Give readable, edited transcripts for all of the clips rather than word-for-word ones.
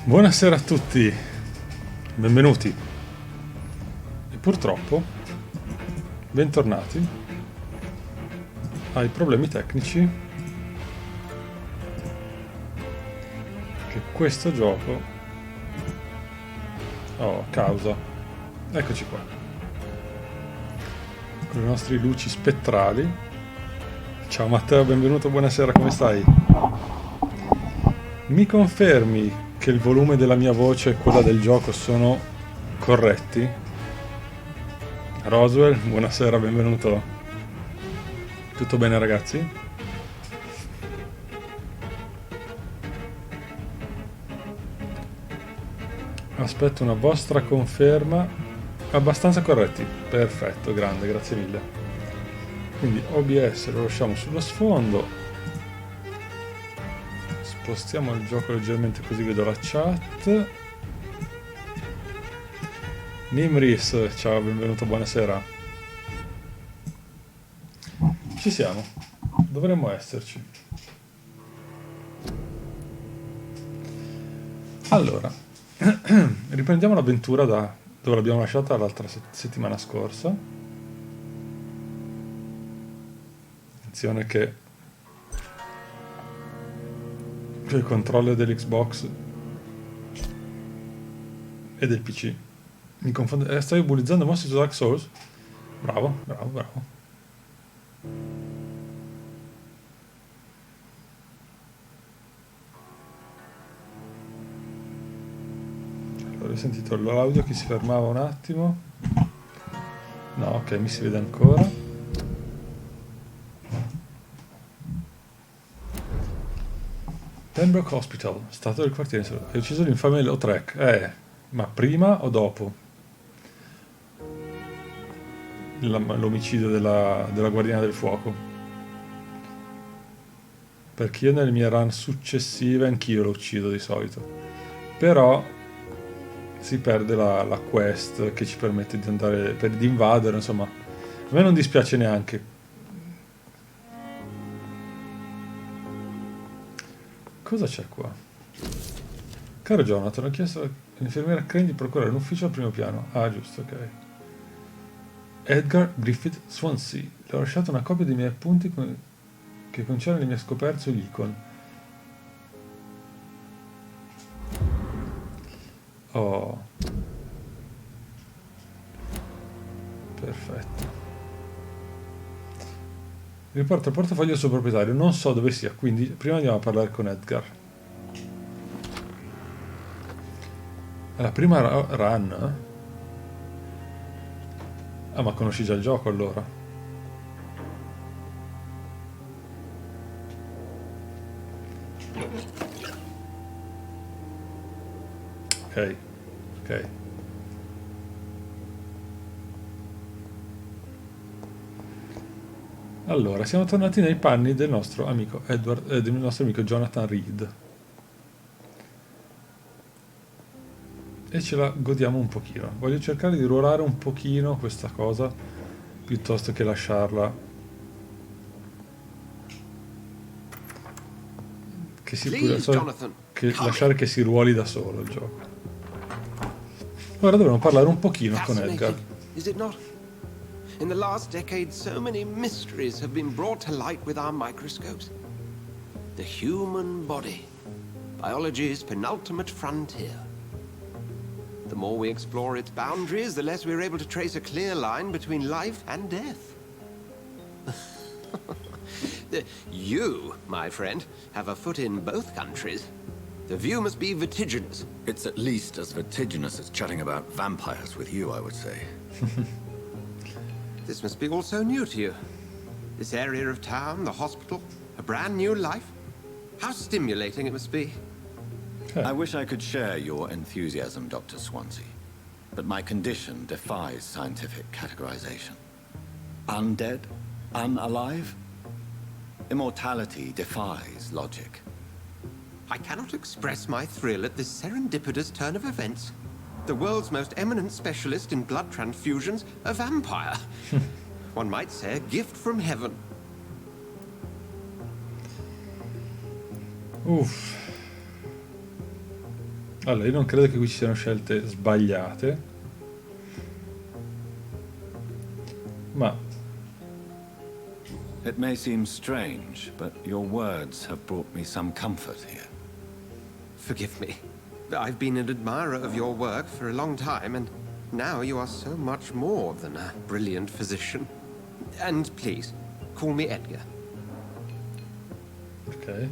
Buonasera a tutti, benvenuti e purtroppo bentornati ai problemi tecnici che questo gioco causa. Eccoci qua, con le nostre luci spettrali. Ciao Matteo, benvenuto, buonasera, come stai? Mi confermi che il volume della mia voce e quella del gioco sono corretti? Roswell, buonasera, benvenuto. Tutto bene ragazzi? Aspetto una vostra conferma. Abbastanza corretti, perfetto, grande, grazie mille. Quindi OBS lo lasciamo sullo sfondo. Spostiamo il gioco leggermente così vedo la chat. Nimris, ciao, benvenuto, buonasera. Ci siamo, dovremmo esserci. Allora, riprendiamo l'avventura da dove l'abbiamo lasciata l'altra settimana scorsa. Attenzione che il controller dell'Xbox e del PC mi confonde. Stavi bullizzando mostri su Dark Souls? Bravo, bravo, bravo. Allora, ho sentito l'audio che si fermava un attimo. No, ok, mi si vede ancora. Pembroke Hospital, stato del quartiere. Hai ucciso l'infame Lautrec. Ma prima o dopo l'omicidio della guardiana del fuoco? Perché io nelle mie run successive anch'io lo uccido di solito. Però si perde la quest che ci permette di andare, di invadere, insomma. A me non dispiace neanche. Cosa c'è qua? Caro Jonathan, ho chiesto all'infermiera Crane di procurare un ufficio al primo piano. Ah, giusto, ok. Edgar Griffith Swansea. Le ho lasciato una copia dei miei appunti che concernono le mie scoperte sugli icon. Oh. Perfetto. Riporta il portafoglio al suo proprietario. Non so dove sia, quindi prima andiamo a parlare con Edgar. È la prima run, eh? Ah, ma conosci già il gioco allora? Ok, ok. Allora, siamo tornati nei panni del nostro amico del nostro amico Jonathan Reed. E ce la godiamo un pochino. Voglio cercare di ruolare un pochino questa cosa piuttosto che lasciarla lasciare che si ruoli da solo il gioco. Ora dovremo parlare un pochino con Edgar. Is it not? In the last decade, so many mysteries have been brought to light with our microscopes. The human body, biology's penultimate frontier. The more we explore its boundaries, the less we're able to trace a clear line between life and death. You, my friend, have a foot in both countries. The view must be vertiginous. It's at least as vertiginous as chatting about vampires with you, I would say. This must be all so new to you. This area of town, the hospital, a brand new life. How stimulating it must be. I wish I could share your enthusiasm, Dr. Swansea. But my condition defies scientific categorization. Undead? Unalive? Immortality defies logic. I cannot express my thrill at this serendipitous turn of events. The world's most eminent specialist in blood transfusions, a vampire. One might say a gift from heaven. Uff. Allora, io non credo che qui ci siano scelte sbagliate, ma It may seem strange, but your words have brought me some comfort here. Forgive me. I've been an admirer of your work for a long time, and now you are so much more than a brilliant physician. And please, call me Edgar. ok.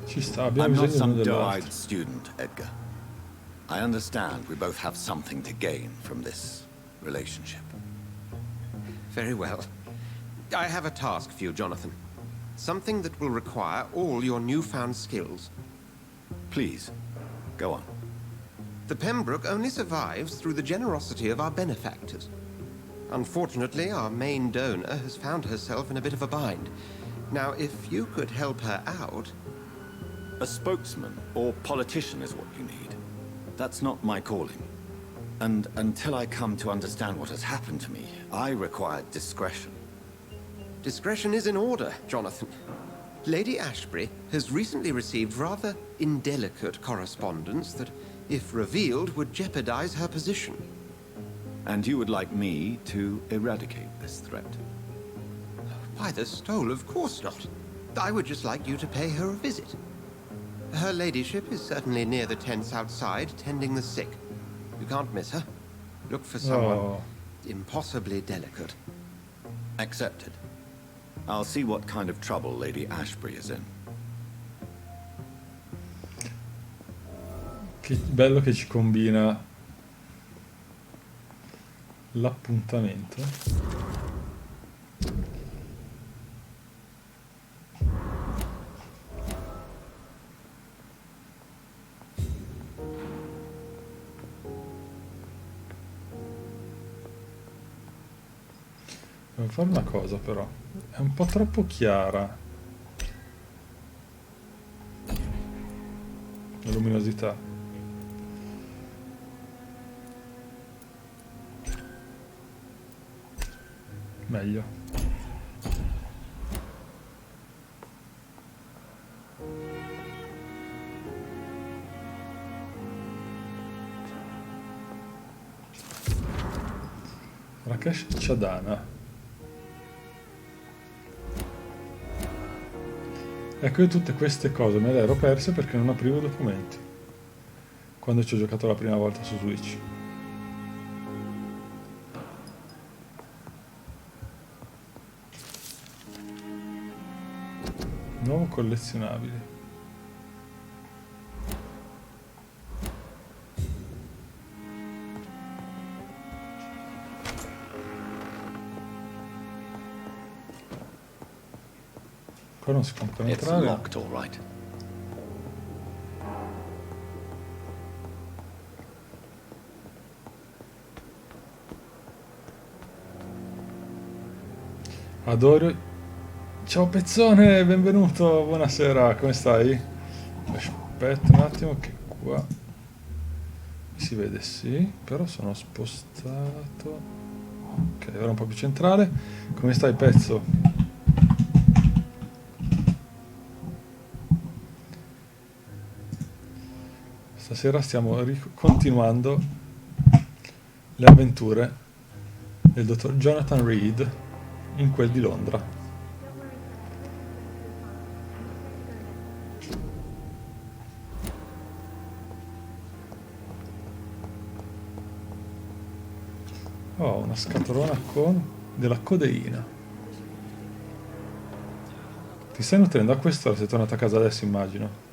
Ci sta, abbiamo I'm not bisogno some dell'altro. doe-eyed student, Edgar. I understand we both have something to gain from this relationship. Very well. I have a task for you, Jonathan. Something that will require all your newfound skills. Please, go on. The Pembroke only survives through the generosity of our benefactors. Unfortunately, our main donor has found herself in a bit of a bind. Now, if you could help her out... A spokesman or politician is what you need. That's not my calling. And until I come to understand what has happened to me, I require discretion. Discretion is in order, Jonathan. Lady Ashbury has recently received rather indelicate correspondence that, if revealed, would jeopardize her position. And you would like me to eradicate this threat? By the stole, of course not. I would just like you to pay her a visit. Her ladyship is certainly near the tents outside, tending the sick. You can't miss her. Look for someone impossibly delicate. Accepted. I'll see what kind of trouble Lady Ashbury is in. Che bello che ci combina l'appuntamento. Devo fare una cosa però, è un po' troppo chiara la luminosità. Meglio. Rakesh Chadana. Ecco, io tutte queste cose me le ero perse perché non aprivo i documenti quando ci ho giocato la prima volta su Switch. Nuovo collezionabile. Qua non si può ancora It's entrare. locked, all right. Adoro. Ciao Pezzone, benvenuto, buonasera, come stai? Aspetta un attimo che qua si vede, sì, però sono spostato. Ok, ora un po' più centrale. Come stai, pezzo? Stasera stiamo continuando le avventure del dottor Jonathan Reed in quel di Londra. Oh, una scatolona con della codeina. Ti stai nutrendo a quest'ora? Sei tornato a casa adesso, immagino.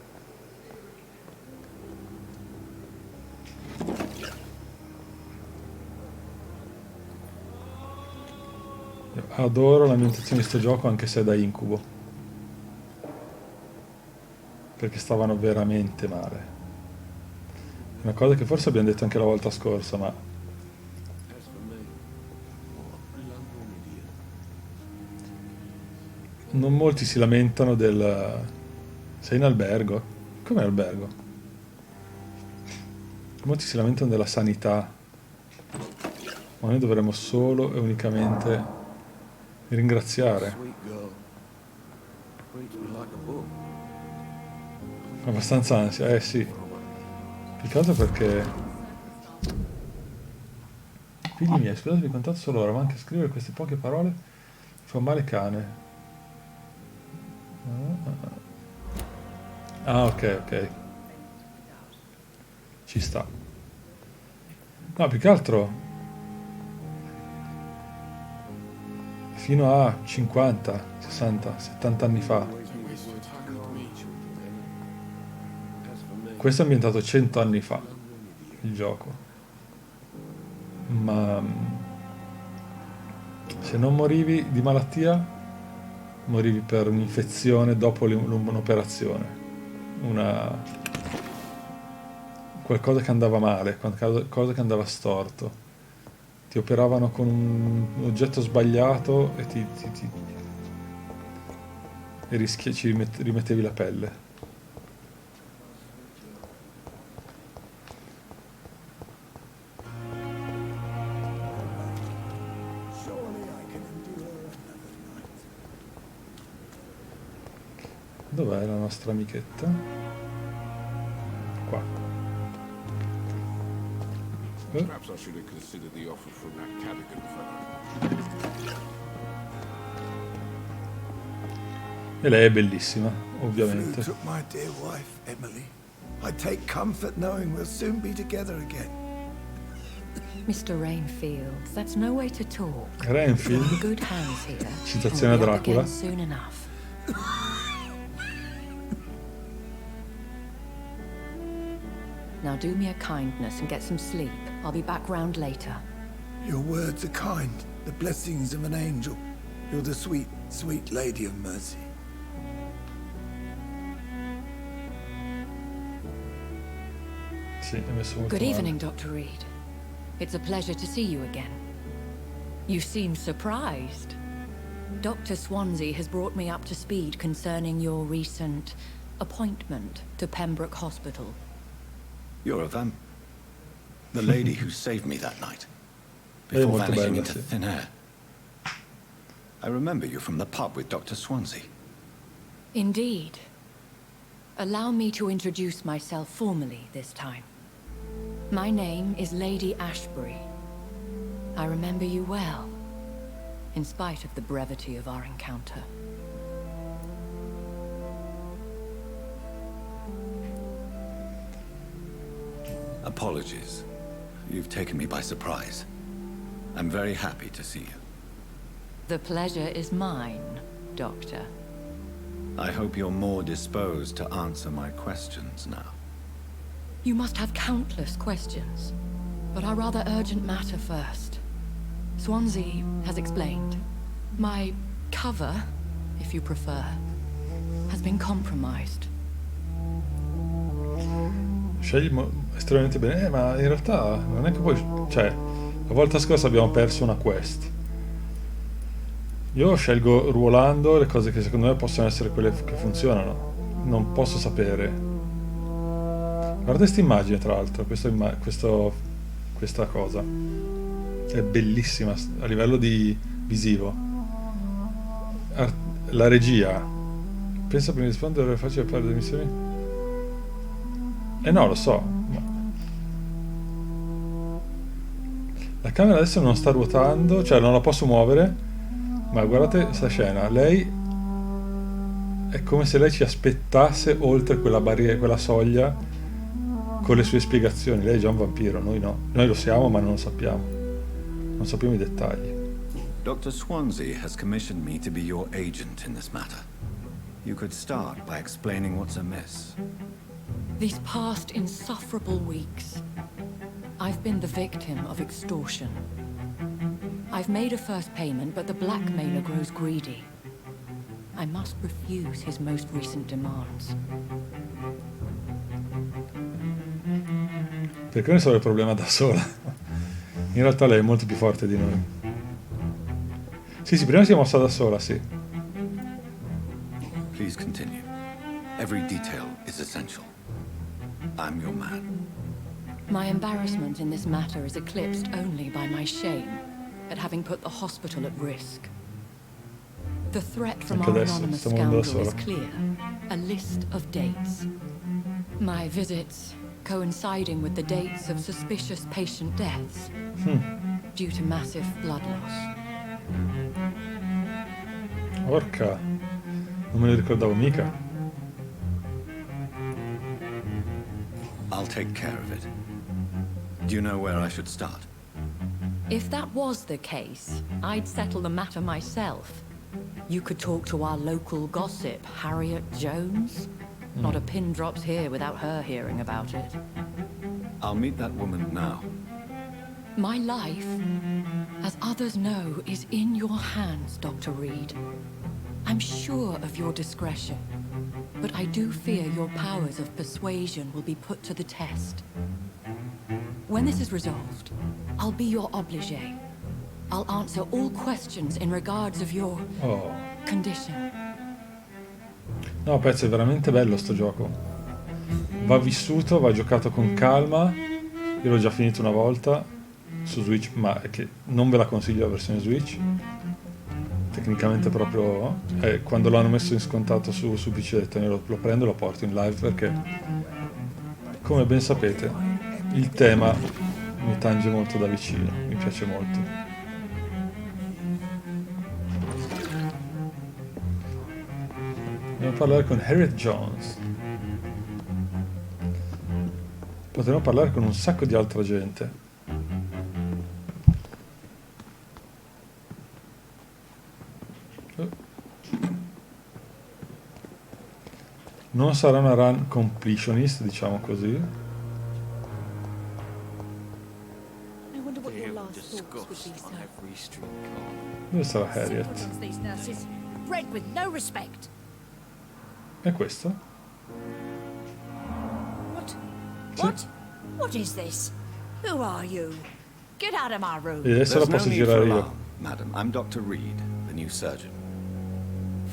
Adoro l'ambientazione di sto gioco anche se è da incubo, perché stavano veramente male. È una cosa che forse abbiamo detto anche la volta scorsa, ma non molti si lamentano del... Sei in albergo? Come albergo? Molti si lamentano della sanità, ma noi dovremmo solo e unicamente ringraziare. Reads me like a book. Abbastanza ansia, sì. Più che altro perché... Figli miei, scusate, vi contatto solo ora, ma anche scrivere queste poche parole fa male cane. Ah, ok. Ci sta. No, più che altro fino a 50, 60, 70 anni fa. Questo è ambientato 100 anni fa, il gioco. Ma se non morivi di malattia, morivi per un'infezione dopo un'operazione. Qualcosa che andava male, qualcosa che andava storto. Ti operavano con un oggetto sbagliato e rimettevi la pelle. Dov'è la nostra amichetta? Qua. Perhaps I should have considered the offer from that Cadogan fellow. E lei è bellissima, ovviamente. Flew took my dear wife, Emily. I take comfort knowing we'll soon be together again. Mr. Rainfield, that's no way to talk. Rainfield, We're in good hands here. citazione and we'll be up Dracula. again soon enough. Now do me a kindness and get some sleep. I'll be back round later. Your words are kind, the blessings of an angel. You're the sweet, sweet lady of mercy. Sì, è messo molto Good male. evening, Dr. Reed. It's a pleasure to see you again. You seem surprised. Dr. Swansea has brought me up to speed concerning your recent appointment to Pembroke Hospital. You're a the lady who saved me that night, before molto vanishing bella, into sì. thin air. I remember you from the pub with Dr. Swansea. Indeed. Allow me to introduce myself formally this time. My name is Lady Ashbury. I remember you well, in spite of the brevity of our encounter. Apologies. You've taken me by surprise. I'm very happy to see you. The pleasure is mine, Doctor. I hope you're more disposed to answer my questions now. You must have countless questions, but our rather urgent matter first. Swansea has explained. My cover, if you prefer, has been compromised. Scegli estremamente bene, ma in realtà non è che poi... Cioè, la volta scorsa abbiamo perso una quest. Io scelgo ruolando le cose che secondo me possono essere quelle che funzionano. Non posso sapere. Guarda questa immagine, tra l'altro, questa cosa. È bellissima a livello di visivo. La regia. Pensa prima di rispondere è facile perdere missioni? No, lo so. La camera adesso non sta ruotando, cioè non la posso muovere. Ma guardate questa scena, lei è come se lei ci aspettasse oltre quella barriera, quella soglia, con le sue spiegazioni. Lei è già un vampiro, noi no. Noi lo siamo, ma non lo sappiamo. Non sappiamo i dettagli. Dr. Swansea has commissioned me to be your agent in this matter. You could start by explaining what's amiss. These past insufferable weeks, I've been the victim of extortion. I've made a first payment, but the blackmailer grows greedy. I must refuse his most recent demands. Perché ne so il problema da sola. In realtà lei è molto più forte di noi. Sì, prima si è mossa da sola, sì. Please continue. Every detail is essential. I'm your man. My embarrassment in this matter is eclipsed only by my shame at having put the hospital at risk. The threat from Anche our adesso anonymous stiamo andando da scoundrel is sola. clear. A list of dates. My visits coinciding with the dates of suspicious patient deaths due to massive blood loss. Orca, non me ne ricordavo mica. I'll take care of it. Do you know where I should start? If that was the case, I'd settle the matter myself. You could talk to our local gossip, Harriet Jones. Not a pin drops here without her hearing about it. I'll meet that woman now. My life, as others know, is in your hands, Dr. Reed. I'm sure of your discretion, but I do fear your powers of persuasion will be put to the test. When this is resolved, I'll be your obligé. I'll answer all questions in regards of your Oh. condition. No, pezzo, è veramente bello sto gioco. Va vissuto, va giocato con calma. Io l'ho già finito una volta su Switch, ma è che non ve la consiglio la versione Switch. Tecnicamente proprio quando l'hanno messo in scontato su PC ho detto lo prendo e lo porto in live perché, come ben sapete, il tema mi tange molto da vicino, mi piace molto. Dobbiamo parlare con Harriet Jones. Potremmo parlare con un sacco di altra gente. Non sarà una run completionist, diciamo così. I wonder what your last thoughts would be, sir. Dove sarà Harriet? These nurses, bred with no respect. E questo? What? What? What is this? Who are you? Get out of my room. E adesso la There's no posso need for girare io. alarm, madam. I'm Dr. Reed, the new surgeon.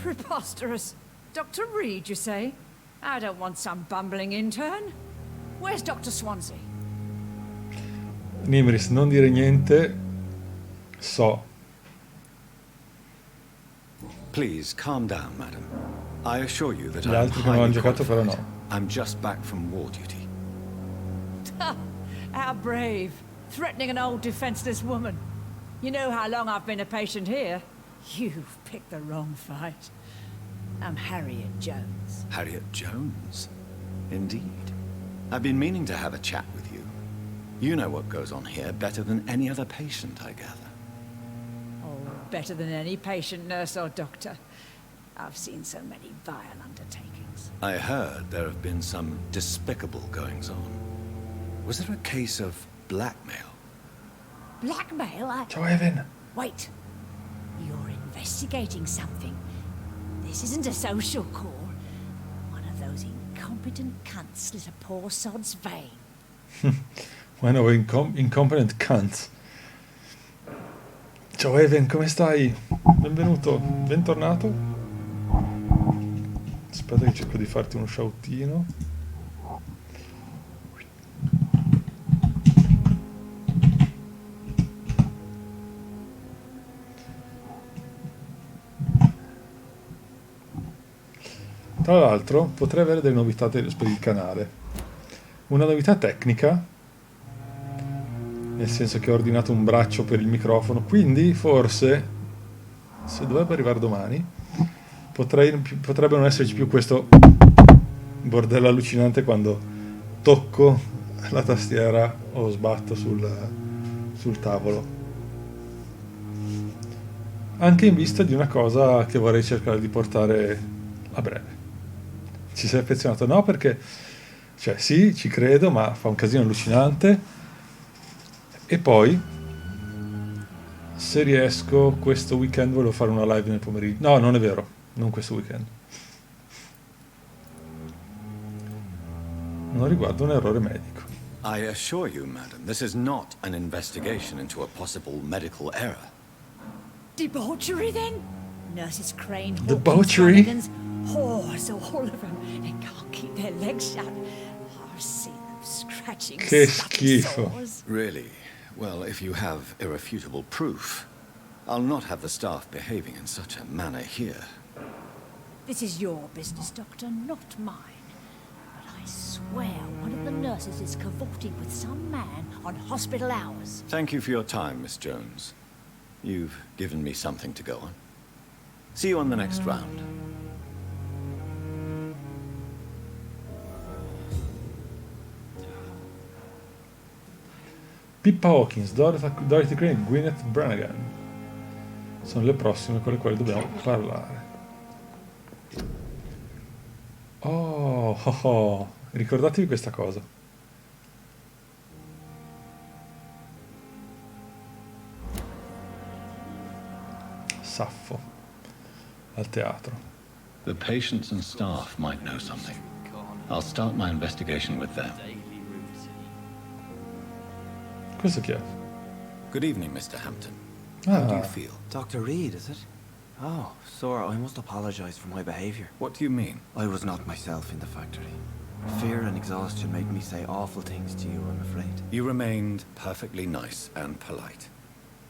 Preposterous. Dr. Reed, you say? I don't want some bumbling intern. Where's Dr. Swansea? Nimris, non dire niente. So. Please, calm down, madam. I assure you that Gli I'm altri che non hanno highly giocato però qualified. no. I'm just back from war duty. How brave. Threatening an old defenseless woman. You know how long I've been a patient here? You've picked the wrong fight. I'm Harriet Jones. Harriet Jones? Indeed. I've been meaning to have a chat with you. You know what goes on here better than any other patient, I gather. Oh, better than any patient, nurse or doctor. I've seen so many vile undertakings. I heard there have been some despicable goings-on. Was there a case of blackmail? Blackmail? Ciao Evan. Wait. You're investigating something. This isn't a social call. One of those incompetent cunts slit a poor sod's vein. One of incompetent cunts. Ciao Evan, come stai? Benvenuto, bentornato. Aspetta che cerco di farti uno shoutino. Tra l'altro potrei avere delle novità per il canale. Una novità tecnica, nel senso che ho ordinato un braccio per il microfono, quindi forse, se dovrebbe arrivare domani, potrebbe non esserci più questo bordello allucinante quando tocco la tastiera o sbatto sul tavolo. Anche in vista di una cosa che vorrei cercare di portare a breve. Ci sei affezionato? No, perché, cioè sì, ci credo, ma fa un casino allucinante. E poi, se riesco, questo weekend volevo fare una live nel pomeriggio. No, non è vero, non questo weekend. Non riguarda un errore medico. I assure you, madam, this is not an investigation into a possible medical error. Debauchery, then? Nurses Crane, Hawkins, Debauchery? Flanagan's, whores, all of them. They can't keep their legs shut. I've seen them scratching Che stuffy schifo. sores. Really? Well, if you have irrefutable proof, I'll not have the staff behaving in such a manner here. This is your business, Doctor, not mine. But I swear one of the nurses is cavorting with some man on hospital hours. Thank you for your time, Miss Jones. You've given me something to go on. See you on the next round. Pippa Hawkins, Dorothy Crane, Gwyneth Brannigan. Sono le prossime con le quali dobbiamo parlare. Oh. Ricordatevi questa cosa. Saffo. Al teatro. The patients and staff might know something. I'll start my investigation with them. Questo chi è? Good evening, Mr. Hampton. How do you feel? Dr. Reed, is it? Oh, sir, I must apologize for my behavior. What do you mean? I was not myself in the factory. Fear and exhaustion made me say awful things to you, I'm afraid. You remained perfectly nice and polite.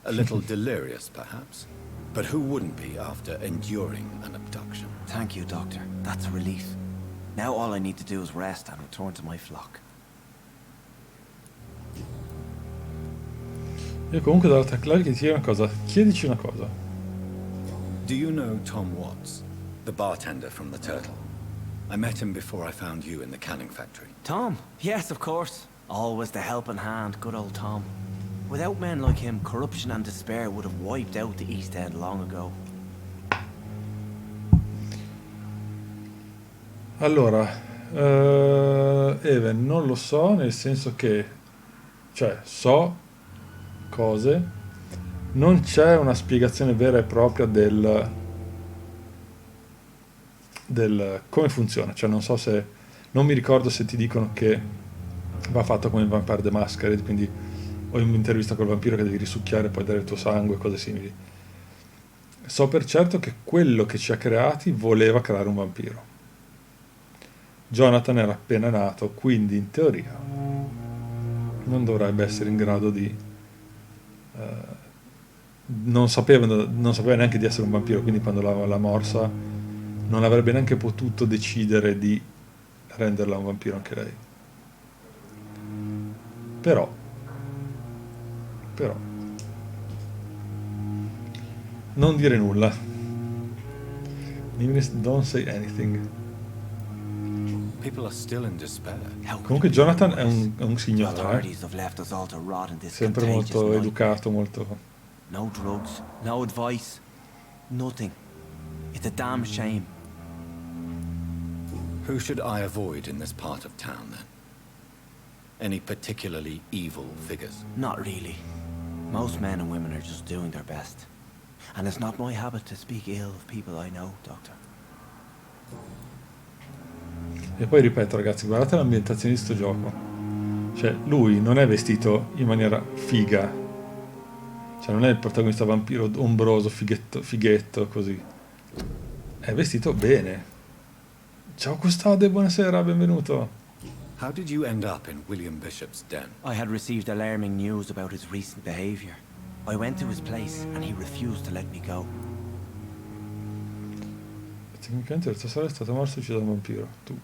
A little delirious, perhaps. But who wouldn't be after enduring an abduction? Thank you, Doctor. That's a relief. Now all I need to do is rest and return to my flock. Io comunque dalla Taclare ti chiedo una cosa. Chiedici una cosa. Do you know Tom Watts, the bartender from the Turtle? I met him before I found you in the canning factory. Tom? Yes, of course. Always the helping hand, good old Tom. Without men like him, corruption and despair would have wiped out the East End long ago. Allora, Even, non lo so, nel senso che, cioè, so cose, non c'è una spiegazione vera e propria del come funziona, cioè non so se, non mi ricordo se ti dicono che va fatto come in Vampire the Masquerade, quindi o in un'intervista col vampiro che devi risucchiare e poi dare il tuo sangue, cose simili. So per certo che quello che ci ha creati voleva creare un vampiro. Jonathan era appena nato, quindi in teoria non dovrebbe essere in grado di... non sapeva neanche di essere un vampiro, quindi quando l'ha morsa non avrebbe neanche potuto decidere di renderla un vampiro anche lei. Però non dire nulla. Don't say anything. People are still in despair. Comunque Jonathan è un signore, sempre molto educato, molto... No drugs, no advice, nothing. It's a damn shame. Who should I avoid in this part of town, then? Any particularly evil figures? Not really. Most men and women are just doing their best. And it's not my habit to speak ill of people I know, Doctor. E poi ripeto, ragazzi, guardate l'ambientazione di sto gioco. Cioè, lui non è vestito in maniera figa. Cioè, non è il protagonista vampiro ombroso, fighetto, così. È vestito bene. Ciao custode, buonasera, benvenuto. How did you end up in William Bishop's den? I had received alarming news about his recent behavior. I went to his place and he refused to let me go. Tecnicamente il tuo sorella è stato morto e ucciso da un vampiro. Tu.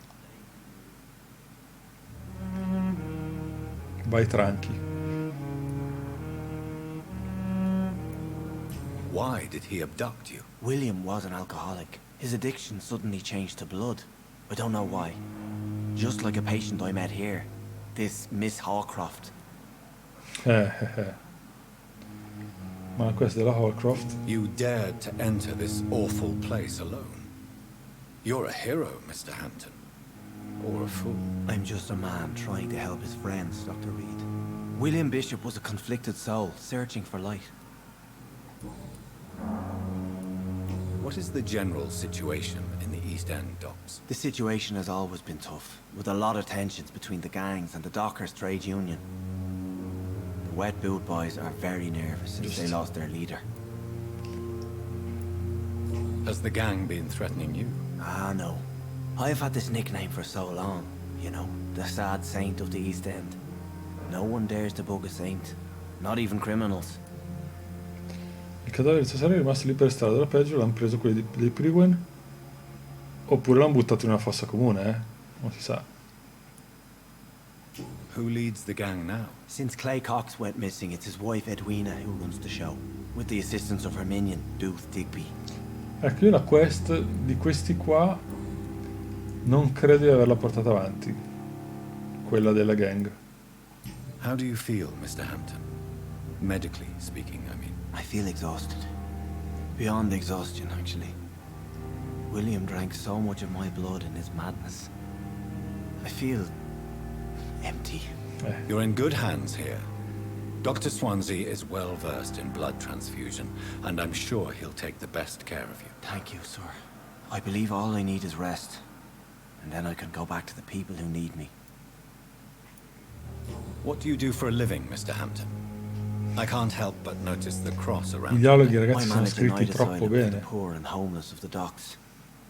Vai tranqui. Why did he abduct you? William was an alcoholic. His addiction suddenly changed to blood. I don't know why. Just like a patient I met here. This Miss Hawcroft. Ma questa è la Hawcroft. You dared to enter this awful place alone. You're a hero, Mr. Hampton. Or a fool. I'm just a man trying to help his friends, Dr. Reed. William Bishop was a conflicted soul, searching for light. What is the general situation in the East End docks? The situation has always been tough, with a lot of tensions between the gangs and the Dockers' trade union. The Wet Boot Boys are very nervous since they lost their leader. Has the gang been threatening you? Ah, no. I've had this nickname for so long, you know, the sad saint of the East End. No one dares to bug a saint, not even criminals. Il cadavere di sua sorella è rimasto lì per strada, dalla peggio l'hanno preso quelli dei Priwen, oppure l'hanno buttato in una fossa comune, non si sa. Who leads the gang now? Since Clay Cox went missing, it's his wife Edwina who runs the show, with the assistance of her minion, Dooth Digby. Ecco, io la quest di questi qua non credo di averla portata avanti, quella della gang. How do you feel, Mr. Hampton? Medically speaking, I mean. I feel exhausted. Beyond exhaustion, actually. William drank so much of my blood in his madness. I feel empty. You're in good hands here. Dr. Swansea is well versed in blood transfusion, and I'm sure he'll take the best care of you. Thank you, sir. I believe all I need is rest. And then I can go back to the people who need me. What do you do for a living, Mr. Hampton? I can't help but notice the cross around I you. dialoghi, I ragazzi, sono manage the scritti night troppo asylum for bene. the poor and homeless of the docks.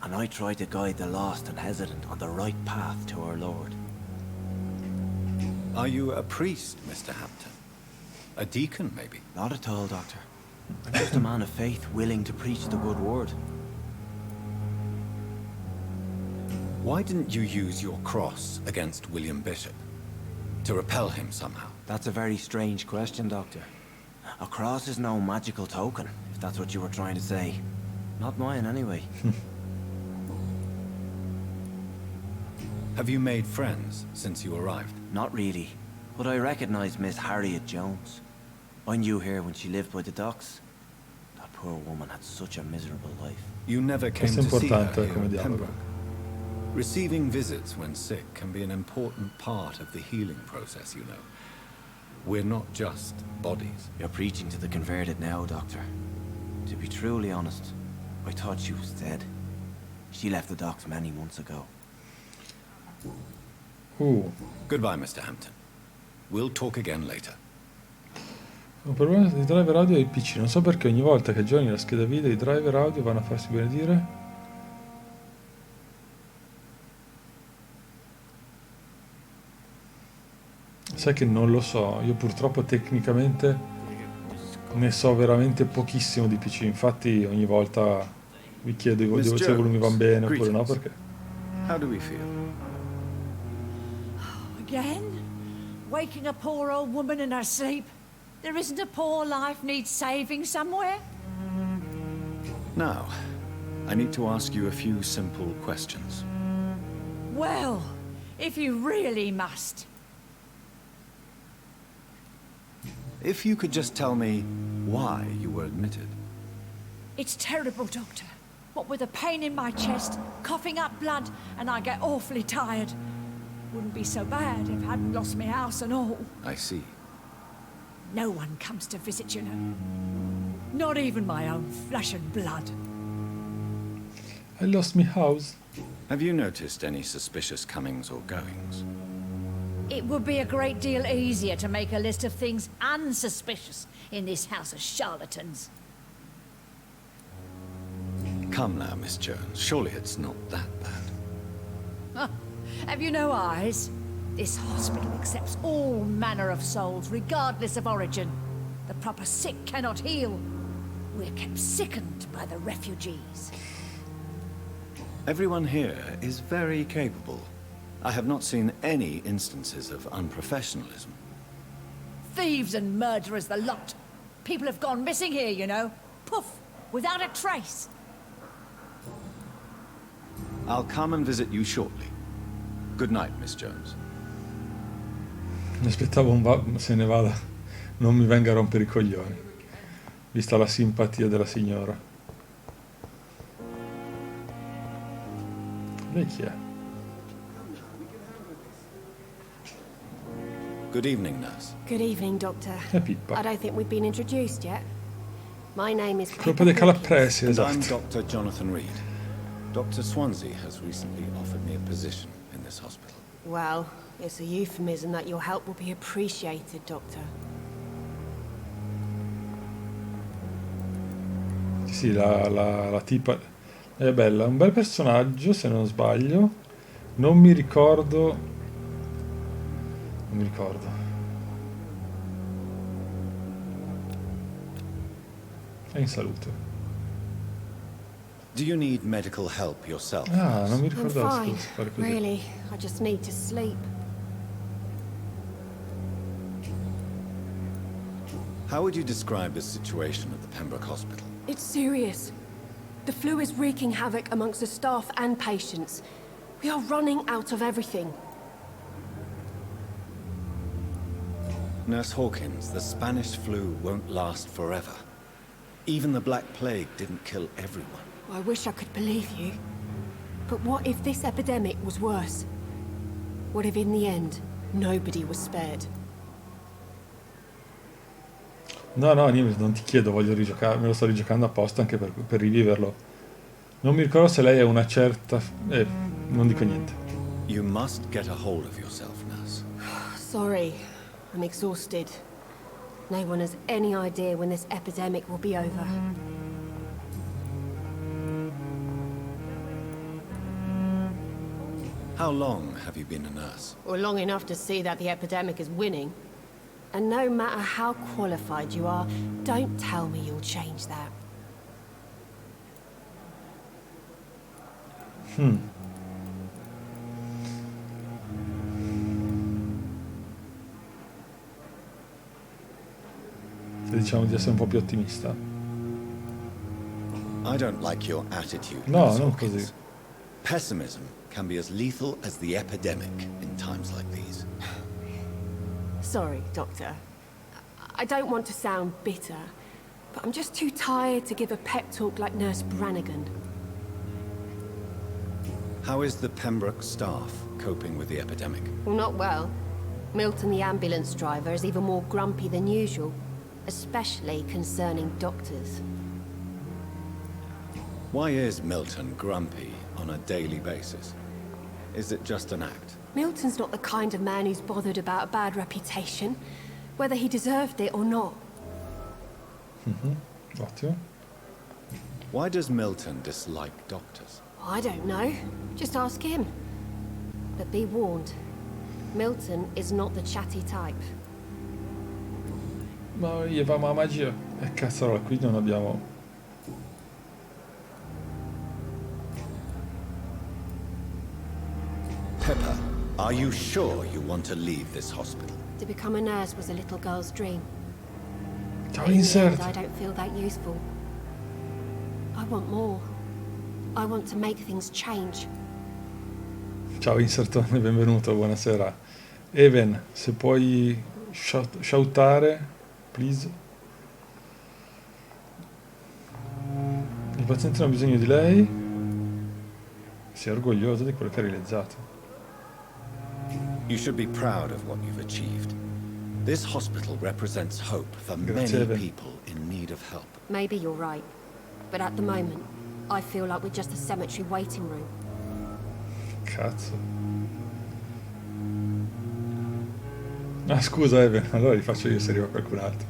And I try to guide the lost and hesitant on the right path to our Lord. Are you a priest, Mr. Hampton? A deacon, maybe? Not at all, Doctor. I'm just a man of faith willing to preach the good word. Why didn't you use your cross against William Bishop? To repel him somehow? That's a very strange question, Doctor. A cross is no magical token, if that's what you were trying to say. Not mine, anyway. Have you made friends since you arrived? Not really. But I recognize Miss Harriet Jones. I knew her when she lived by the docks. That poor woman had such a miserable life. You never came Questo è to see her importante here come in dialogo. Pembroke. Receiving visits when sick can be an important part of the healing process, you know. We're not just bodies. You're preaching to the converted now, Doctor. To be truly honest, I thought she was dead. She left the docks many months ago. Goodbye, Mr. Hampton. We'll talk again later. Ho un problema di driver audio e PC. Non so perché ogni volta che aggiorni la scheda video i driver audio vanno a farsi benedire. Sai che non lo so. Io purtroppo tecnicamente ne so veramente pochissimo di PC. Infatti ogni volta vi chiedo se i volumi vanno bene oppure no, perché... How do we feel? Again? Waking a poor old woman in her sleep? There isn't a poor life needs saving somewhere? Now, I need to ask you a few simple questions. Well, if you really must. If you could just tell me why you were admitted. It's terrible, Doctor. What with a pain in my chest, coughing up blood, and I get awfully tired. Wouldn't be so bad if I hadn't lost my house and all. I see. No one comes to visit, you know. Not even my own flesh and blood. I lost my house. Have you noticed any suspicious comings or goings? It would be a great deal easier to make a list of things unsuspicious in this house of charlatans. Come now, Miss Jones. Surely it's not that bad. Huh. Have you no eyes? This hospital accepts all manner of souls, regardless of origin. The proper sick cannot heal. We're kept sickened by the refugees. Everyone here is very capable. I have not seen any instances of unprofessionalism. Thieves and murderers, the lot. People have gone missing here, you know. Poof, without a trace. I'll come and visit you shortly. Good night, Miss Jones. Mi aspettavo se ne vada, non mi venga a rompere i coglioni, vista la simpatia della signora. Lei chi è? Good evening, nurse. Good evening, Doctor. È Pippa. I don't think we've been introduced yet. My name is Colpa dei calabresi, And I'm esatto. Dr. Jonathan Reed. Dr. Swansea has recently offered me a position in this hospital. Well, it's a euphemism that your help will be appreciated, Doctor. Sì, la tipa è bella, è un bel personaggio se non sbaglio. Non mi ricordo. È in salute. Do you need medical help yourself? Ah, non mi I'm ricordavo fine. di fare così. Really, I just need to sleep. How would you describe the situation at the Pembroke Hospital? It's serious. The flu is wreaking havoc amongst the staff and patients. We are running out of everything. Nurse Hawkins, the Spanish flu won't last forever. Even the Black Plague didn't kill everyone. I wish I could believe you. But what if this epidemic was worse? What if in the end, nobody was spared? No, non ti chiedo, voglio rigiocare, me lo sto rigiocando apposta anche per riviverlo. Non mi ricordo se lei è una certa... non dico niente. You must get a hold of yourself, nurse. Sorry, I'm exhausted. No one has any idea when this epidemic will be over. How long have you been a nurse? Or long enough to see that the epidemic is winning. And no matter how qualified you are, don't tell me you'll change that. Se diciamo di essere un po' più ottimista. I don't like your attitude, No, Nurse non Hawkins. così. Pessimism can be as lethal as the epidemic in times like these. Sorry, Doctor. I don't want to sound bitter, but I'm just too tired to give a pep talk like Nurse Brannigan. How is the Pembroke staff coping with the epidemic? Well, not well. Milton, the ambulance driver, is even more grumpy than usual, especially concerning doctors. Why is Milton grumpy on a daily basis? Is it just an act? Milton's not the kind of man who's bothered about a bad reputation, whether he deserved it or not. Ottimo. Why does Milton dislike doctors? I don't know. Just ask him. But be warned, Milton is not the chatty type. Ma gli va la magia. E cazzarola, qui non abbiamo... Pepper, are you sure you want to leave this hospital? To become a nurse was a little girl's dream. Ciao, In the insert. end, I don't feel that useful. I want more. I want to make things change. Ciao Insertone, benvenuto, buonasera. Even, se puoi shoutare, please. I pazienti hanno bisogno di lei. Sia orgoglioso di quello che ha realizzato. You should be proud of what you've achieved. This hospital represents hope for Grazie, many Evan. people in need of help. Maybe you're right. But at the moment, I feel like we're just a cemetery waiting room. Cazzo. Ah, scusa Even, allora li faccio io se arriva qualcun altro.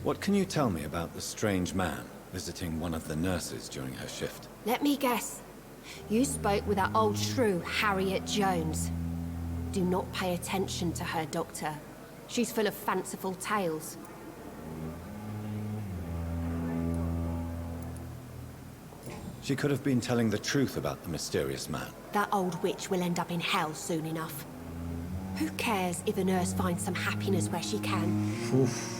What can you tell me about the strange man visiting one of the nurses during her shift? Let me guess. You spoke with that old shrew, Harriet Jones. Do not pay attention to her, Doctor. She's full of fanciful tales. She could have been telling the truth about the mysterious man. That old witch will end up in hell soon enough. Who cares if a nurse finds some happiness where she can? Uff.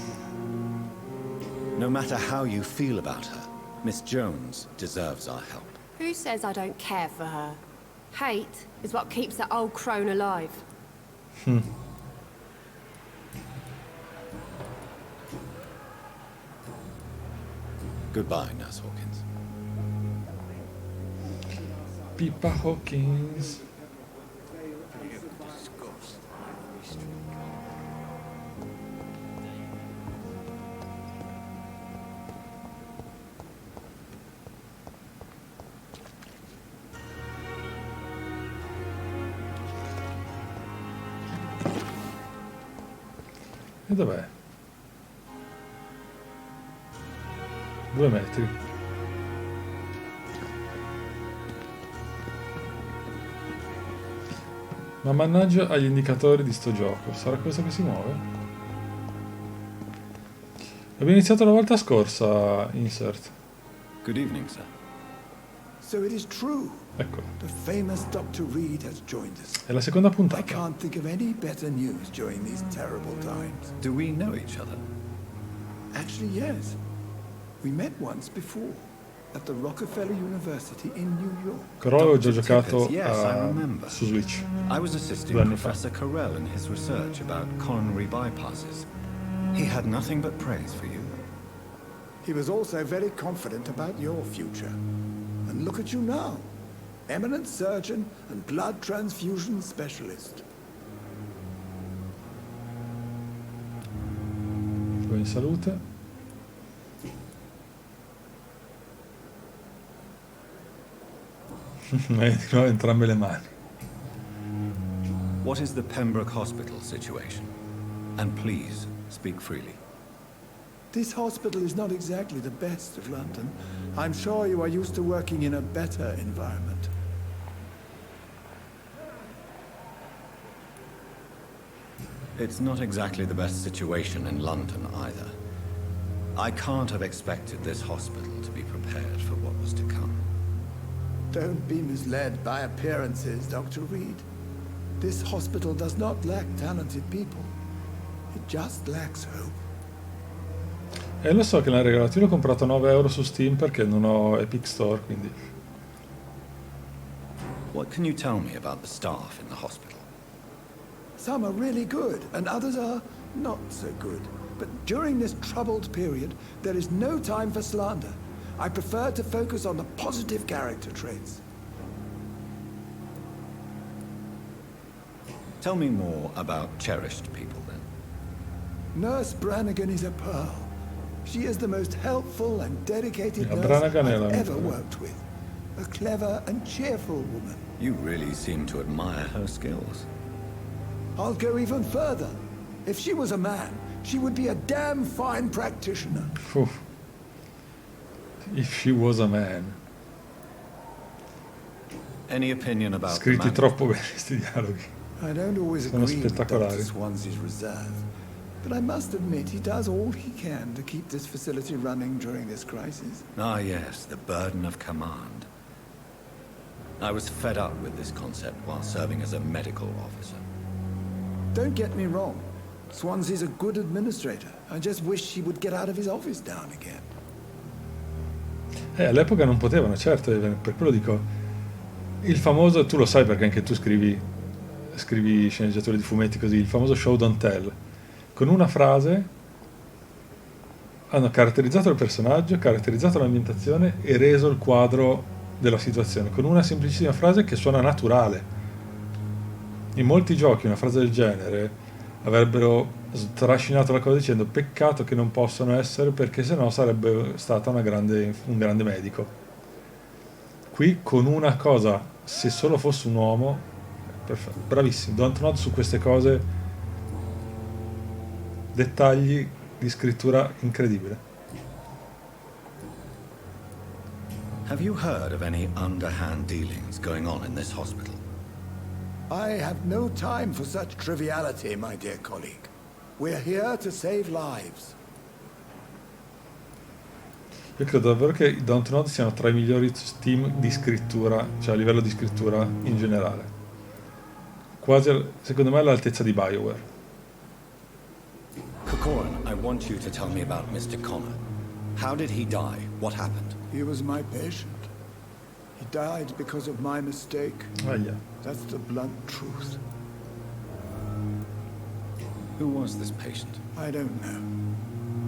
No matter how you feel about her, Miss Jones deserves our help. Who says I don't care for her? Hate is what keeps that old crone alive. Goodbye, Nurse Hawkins. Pippa Hawkins. E dov'è? 2 metri. Ma mannaggia agli indicatori di sto gioco. Sarà questo che si muove? Abbiamo iniziato la volta scorsa, insert. Good evening, sir. So it is true. Ecco, The famous Dr. Reed has joined us. è la seconda I puntata. can't think of any better news during these terrible times. Do we know each other? Actually, yes. We met once before at the Rockefeller University in New York. Però avevo già Dr. giocato Tippett, yes, I remember. su Switch. I was assisting 2 anni fa. Professor Carell in his research about coronary bypasses. He had nothing but praise for you. He was also very confident about your future. And look at you now. Eminent surgeon and blood transfusion specialist. Poi in salute. Di nuovo entrambe le mani. What is the Pembroke Hospital situation? And please, speak freely. This hospital is not exactly the best of London. I'm sure you are used to working in a better environment. It's not exactly the best situation in London either. I can't have expected this hospital to be prepared for what was to come. Don't be misled by appearances, Dr. Reed. This hospital does not lack talented people. It just lacks hope. E lo so che l'hanno regalato, io l'ho comprato a 9 euro su Steam perché non ho Epic Store, quindi... What can you tell me about the staff in the hospital? Some are really good, and others are not so good. But during this troubled period, there is no time for slander. I prefer to focus on the positive character traits. Tell me more about cherished people, then. Nurse Brannigan is a pearl. She is the most helpful and dedicated Yeah, nurse Brannigan è I've la ever migliore. worked with. A clever and cheerful woman. You really seem to admire her skills. I'll go even further. If she was a man, she would be a damn fine practitioner. Uff. If she was a man. Any opinion about the Scritti man? troppo bene questi dialoghi. I don't always Sono agree with Dr. spettacolari. Swansea's reserve, but I must admit he does all he can to keep this facility running during this crisis. Ah, yes, the burden of command. I was fed up with this concept while serving as a medical officer. Don't get me wrong. Swansea's a good administrator. I just wish he would get out of his office now and again. All'epoca non potevano, certo, per quello dico, il famoso, tu lo sai perché anche tu scrivi sceneggiatori di fumetti così, il famoso show don't tell. Con una frase hanno caratterizzato il personaggio, caratterizzato l'ambientazione e reso il quadro della situazione, con una semplicissima frase che suona naturale. In molti giochi una frase del genere avrebbero trascinato la cosa dicendo peccato che non possano essere perché sennò sarebbe stata un grande medico. Qui con una cosa, se solo fosse un uomo, perfetto, bravissimo, Dontnod su queste cose, dettagli di scrittura incredibile. Have you heard of any underhand dealings going on in this hospital? I have no time for such triviality, my dear colleague. We're here to save lives. Io credo davvero che i Dontnod siano tra i migliori team di scrittura, cioè a livello di scrittura in generale. Quasi, secondo me, all'altezza di BioWare. Corcoran, I want you to tell me about Mr. Connor. How did he die? What happened? He was my patient. He died because of my mistake. Ahia. That's the blunt truth. Who was this patient? I don't know.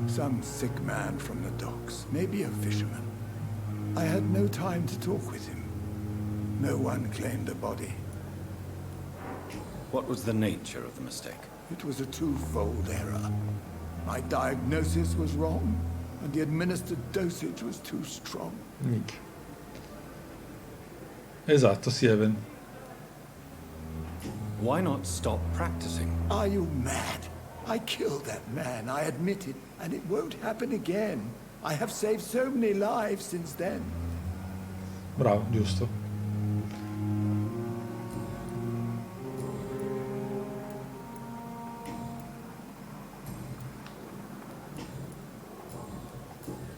Some sick man from the docks. Maybe a fisherman. I had no time to talk with him. No one claimed a body. What was the nature of the mistake? It was a twofold error. My diagnosis was wrong, and the administered dosage was too strong. Minchia. Esatto, Sieven. Why not stop practicing? Are you mad? I killed that man, I admit it, and it won't happen again. I have saved so many lives since then. Bravo, giusto.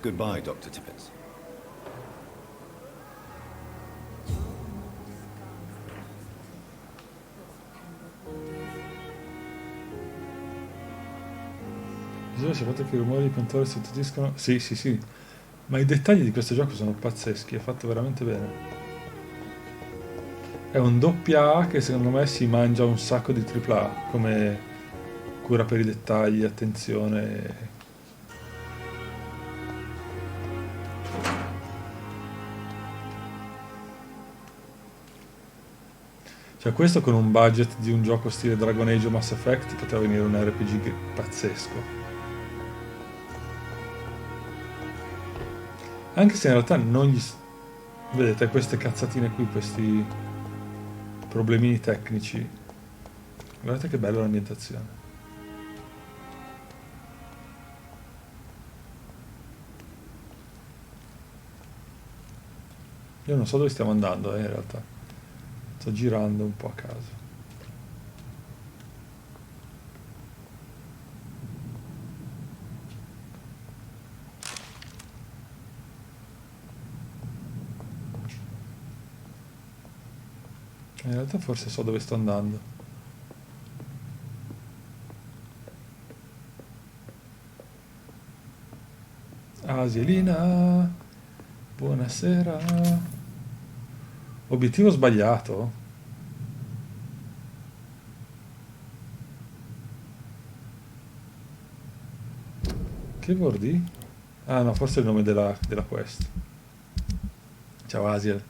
Goodbye, Dr. Tibbets. Bisogna sapere che i rumori di pentole si sostituiscono. Sì, sì, sì. Ma i dettagli di questo gioco sono pazzeschi, è fatto veramente bene. È un AA che secondo me si mangia un sacco di AAA, come cura per i dettagli, attenzione. Cioè questo con un budget di un gioco stile Dragon Age o Mass Effect poteva venire un RPG pazzesco. Anche se in realtà non gli... Vedete, queste cazzatine qui, questi problemini tecnici. Guardate che bella l'ambientazione. Io non so dove stiamo andando, in realtà. Sto girando un po' a caso. In realtà forse so dove sto andando. Asielina, buonasera. Obiettivo sbagliato? Che vuol dire? Ah no, forse è il nome della quest. Ciao Asiel.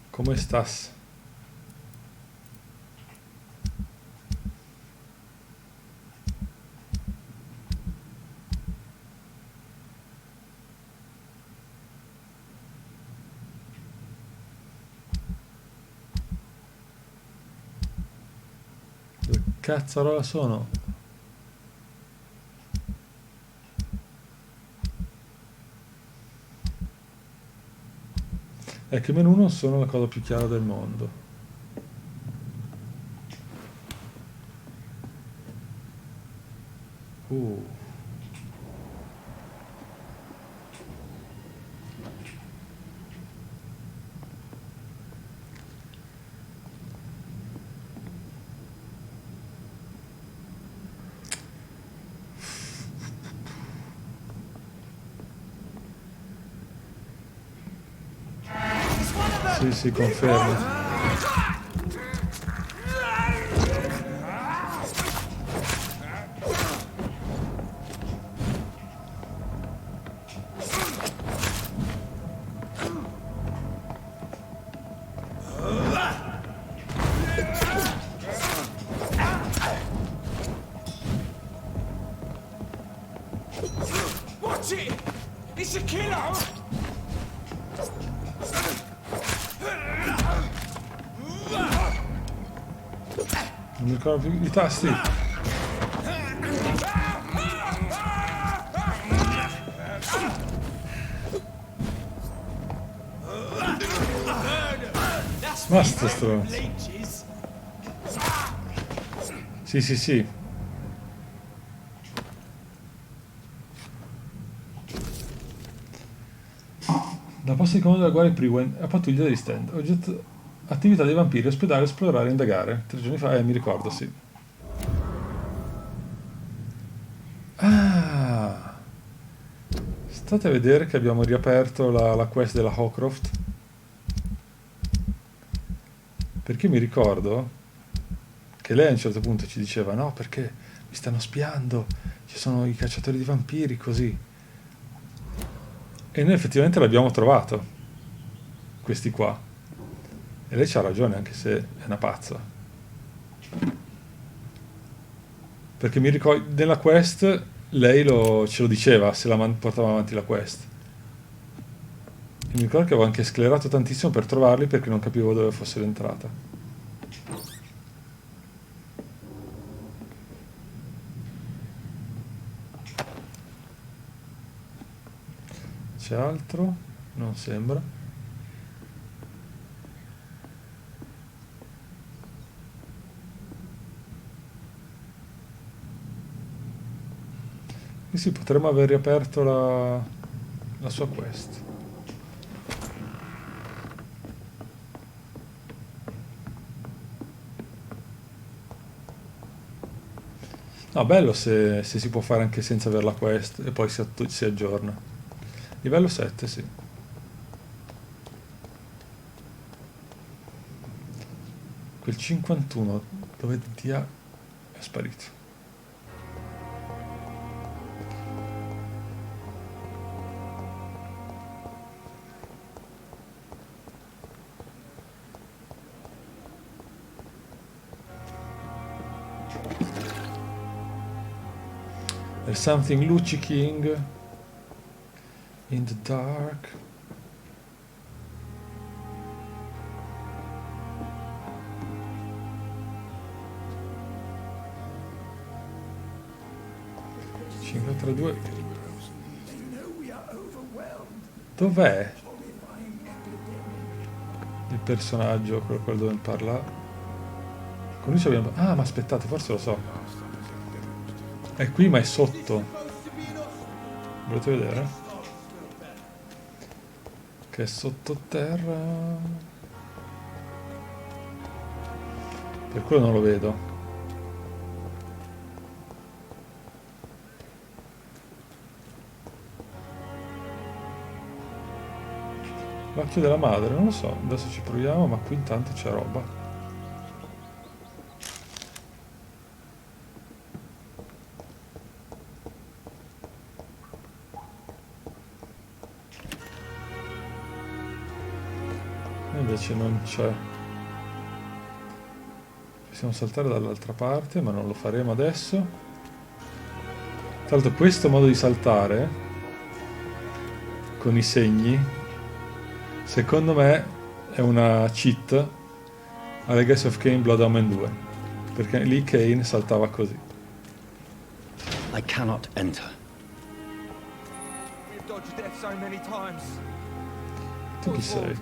Come stas? Dove cazzarola sono? È che meno uno sono la cosa più chiara del mondo. Uh. Sì, sì, confermo. Watch it! It's a killer! Non mi ricordo più i tasti. Basta stronzo. Sì, sì, sì. Da posto di comando della guardia Priwen a pattuglia degli stand. Oggetto... Attività dei vampiri, ospedale, esplorare, indagare. 3 giorni fa, mi ricordo, sì. Ah! State a vedere che abbiamo riaperto la quest della Hawcroft. Perché mi ricordo che lei a un certo punto ci diceva no, perché mi stanno spiando, ci sono i cacciatori di vampiri, così. E noi effettivamente l'abbiamo trovato, questi qua. E lei c'ha ragione, anche se è una pazza. Perché mi ricordo, nella quest, lei ce lo diceva, se portava avanti la quest. E mi ricordo che avevo anche sclerato tantissimo per trovarli, perché non capivo dove fosse l'entrata. C'è altro? Non sembra. E sì, potremmo aver riaperto la sua quest. No, bello se si può fare anche senza avere la quest e poi si aggiorna. Livello 7, sì. Quel 51 dove è sparito. There's something lucciking in the dark. Dov'è il personaggio, quello dove parla? Con lui ci abbiamo... Ah, ma aspettate, forse lo so. È qui, ma è sotto. Volete vedere? Che è sottoterra. Per quello non lo vedo. L'occhio della madre, non lo so, adesso ci proviamo, ma qui intanto c'è roba. E invece non c'è. Possiamo saltare dall'altra parte, ma non lo faremo adesso. Tra l'altro questo modo di saltare, con i segni, secondo me è una cheat a Legacy of Kain Blood Omen 2, perché lì Kain saltava così. I cannot enter. We've dodged death so many times. Tu chi sei?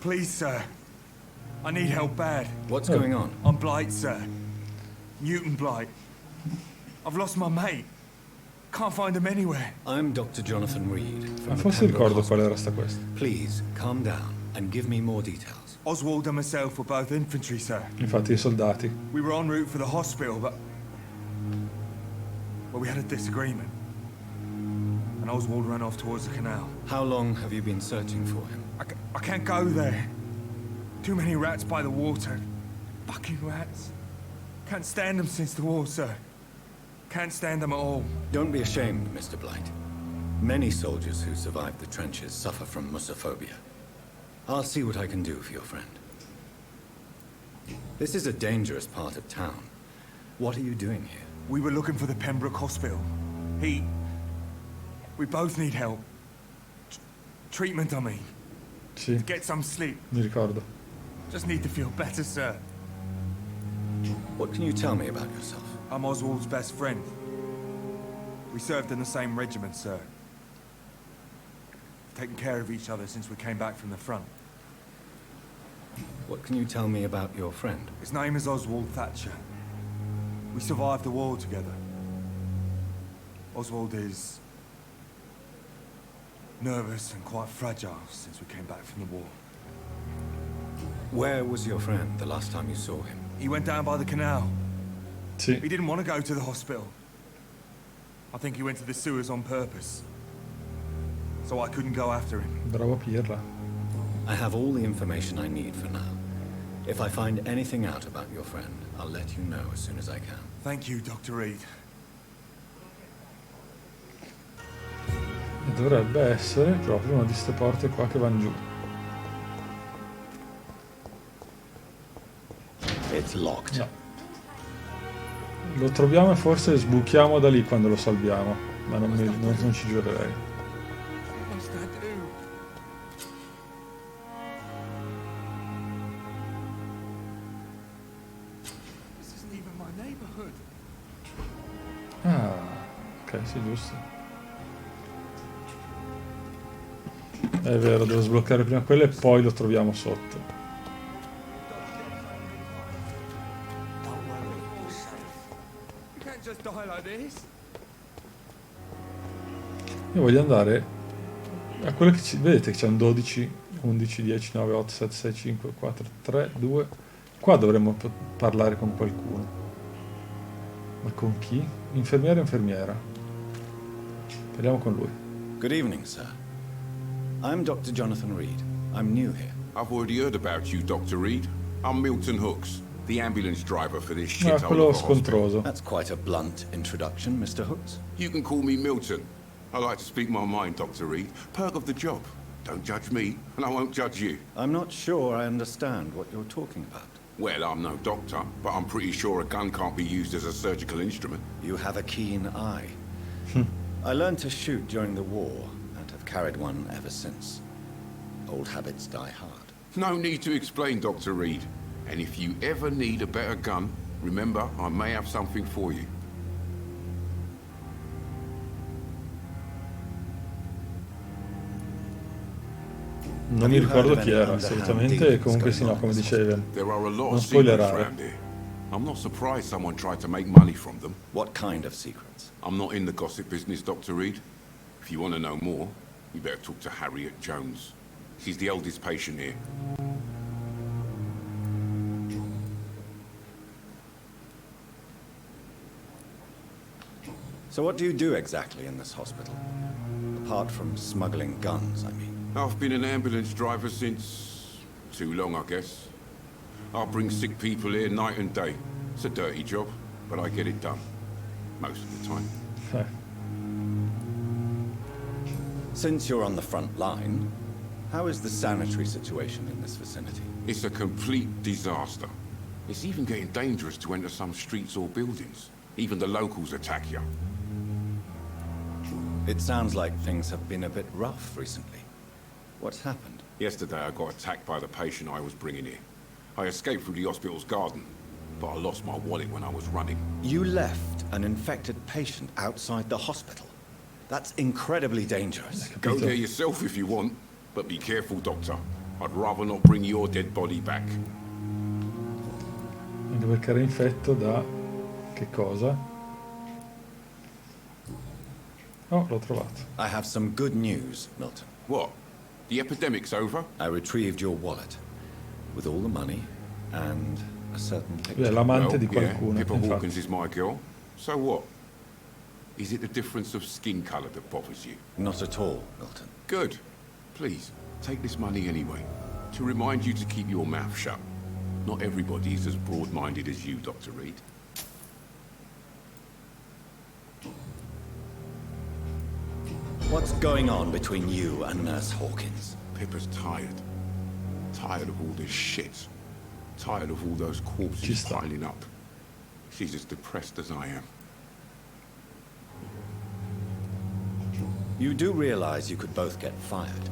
Please, sir. I need help bad. What's going on? I'm Blight, sir. Newton Blight. I've lost my mate. Can't find him anywhere. I'm Dr. Jonathan Reed Ma from the forse Pembroke ricordo qual Hospital. era sta questa. Please calm down and give me more details. Oswald and myself were both infantry, sir. Infatti i soldati. We were en route for the hospital, but we had a disagreement. And Oswald ran off towards the canal. How long have you been searching for him? I can't go there. Too many rats by the water. Fucking rats. Can't stand them since the war, sir. Can't stand them at all. Don't be ashamed, Mr. Blight. Many soldiers who survived the trenches suffer from musophobia. I'll see what I can do for your friend. This is a dangerous part of town. What are you doing here? We were looking for the Pembroke Hospital. We both need help. Treatment, I mean. Sì, Get some sleep. mi ricordo. Just need to feel better, sir. What can you tell me about yourself? I'm Oswald's best friend. We served in the same regiment, sir. Taken care of each other since we came back from the front. What can you tell me about your friend? His name is Oswald Thatcher. We survived the war together. Oswald is nervous and quite fragile since we came back from the war. Where was your friend the last time you saw him? He went down by the canal. Sì, He didn't want to go to the hospital. I think he went to the sewers on purpose. So I couldn't go after him. bravo Pirla. I have all the information I need for now. If I find anything out about your friend, I'll let you know as soon as I can. Thank you, Dr. Reed. E dovrebbe essere proprio una di ste porte qua che vanno giù. It's locked. No. Lo troviamo e forse sbuchiamo da lì quando lo salviamo, ma non ci giurerei. What must I do? This isn't even my neighborhood. Ah, ok, sì, giusto. È vero, devo sbloccare prima quello e poi lo troviamo sotto. You can't just die like this. Io voglio andare a quello che vedete che c'è un 12, 11, 10, 9, 8, 7, 6, 5, 4, 3, 2. Qua dovremmo parlare con qualcuno. Ma con chi? Infermiere o infermiera? Parliamo con lui. Good evening, sir. I'm Dr. Jonathan Reed. I'm new here. I've already heard about you, Dr. Reed. I'm Milton Hooks, the ambulance driver for this Ah, shithole quello of a hospital. scontroso. That's quite a blunt introduction, Mr. Hooks. You can call me Milton. I like to speak my mind, Dr. Reed. Perk of the job. Don't judge me, and I won't judge you. I'm not sure I understand what you're talking about. Well, I'm no doctor, but I'm pretty sure a gun can't be used as a surgical instrument. You have a keen eye. I learned to shoot during the war, and have carried one ever since. Old habits die hard. No need to explain, Dr. Reed. And if you ever need a better gun, remember, I may have something for you. Non mi ricordo chi era assolutamente, comunque sì, no, come dicevi. There are a lot Non of secrets spoilerare. around here. I'm not surprised someone tried to make money from them. What kind of secrets? I'm not in the gossip business, Dr. Reed. If you want to know more, you better talk to Harriet Jones. She's the oldest patient here. So what do you do exactly in this hospital? Apart from smuggling guns, I mean. I've been an ambulance driver since... too long, I guess. I bring sick people here night and day. It's a dirty job, but I get it done. Most of the time. Since you're on the front line, how is the sanitary situation in this vicinity? It's a complete disaster. It's even getting dangerous to enter some streets or buildings. Even the locals attack you. It sounds like things have been a bit rough recently. What's happened? Yesterday I got attacked by the patient I was bringing here. I escaped through the hospital's garden, but I lost my wallet when I was running. You left an infected patient outside the hospital? That's incredibly dangerous. Go there yourself if you want, but be careful, Doctor. I'd rather not bring your dead body back. Anche perché era infetto da... che cosa? Oh, l'ho trovato. I have some good news, Milton. What? The epidemic's over? I retrieved your wallet, with all the money, and a certain picture. È l'amante Well, di qualcuno, Pippa infatti. Hawkins is my girl. So what? Is it the difference of skin color that bothers you? Not at all, Milton. Good. Please, take this money anyway. To remind you to keep your mouth shut. Not everybody is as broad-minded as you, Dr. Reed. What's going on between you and Nurse Hawkins? Pippa's tired. Tired of all this shit. Tired of all those corpses Just that. piling up. She's as depressed as I am. You do realize you could both get fired.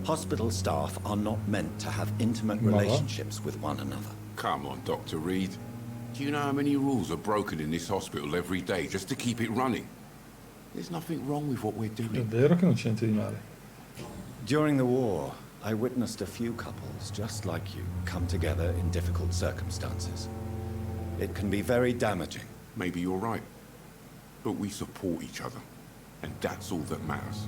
Hospital staff are not meant to have intimate Mother? relationships with one another. Come on, Dr. Reed. Do you know how many rules are broken in this hospital every day just to keep it running? There's nothing wrong with what we're È doing. vero che non c'è niente di male. During the war, I witnessed a few couples just like you come together in difficult circumstances. It can be very damaging. Maybe you're right. But we support each other. And that's all that matters.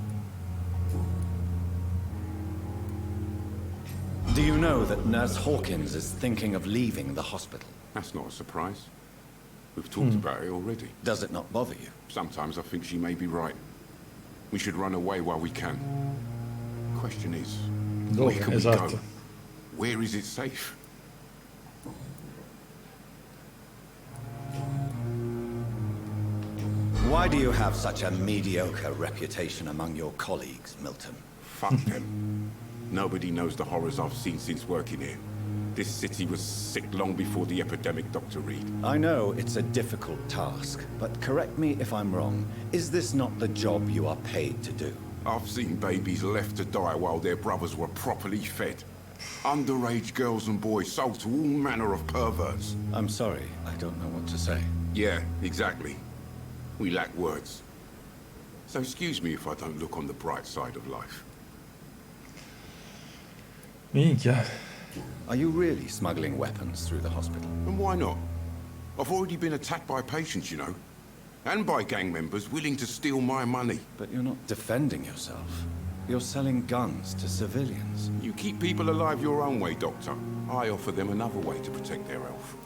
Do you know that Nurse Hawkins is thinking of leaving the hospital? That's not a surprise. We've talked about it already. Does it not bother you? Sometimes I think she may be right. We should run away while we can. Question is, where Dove? can we Esatto. go? Where is it safe? Why do you have such a mediocre reputation among your colleagues, Milton? Fuck them. Nobody knows the horrors I've seen since working here. This city was sick long before the epidemic, Dr. Reed. I know it's a difficult task, but correct me if I'm wrong. Is this not the job you are paid to do? I've seen babies left to die while their brothers were properly fed. Underage girls and boys sold to all manner of perverts. I'm sorry, I don't know what to say. Yeah, exactly. We lack words. So excuse me if I don't look on the bright side of life. Minchia. Are you really smuggling weapons through the hospital? And why not? I've already been attacked by patients, you know. And by gang members willing to steal my money. But you're not defending yourself. You're selling guns to civilians. You keep people alive your own way, Doctor. I offer them another way to protect their health.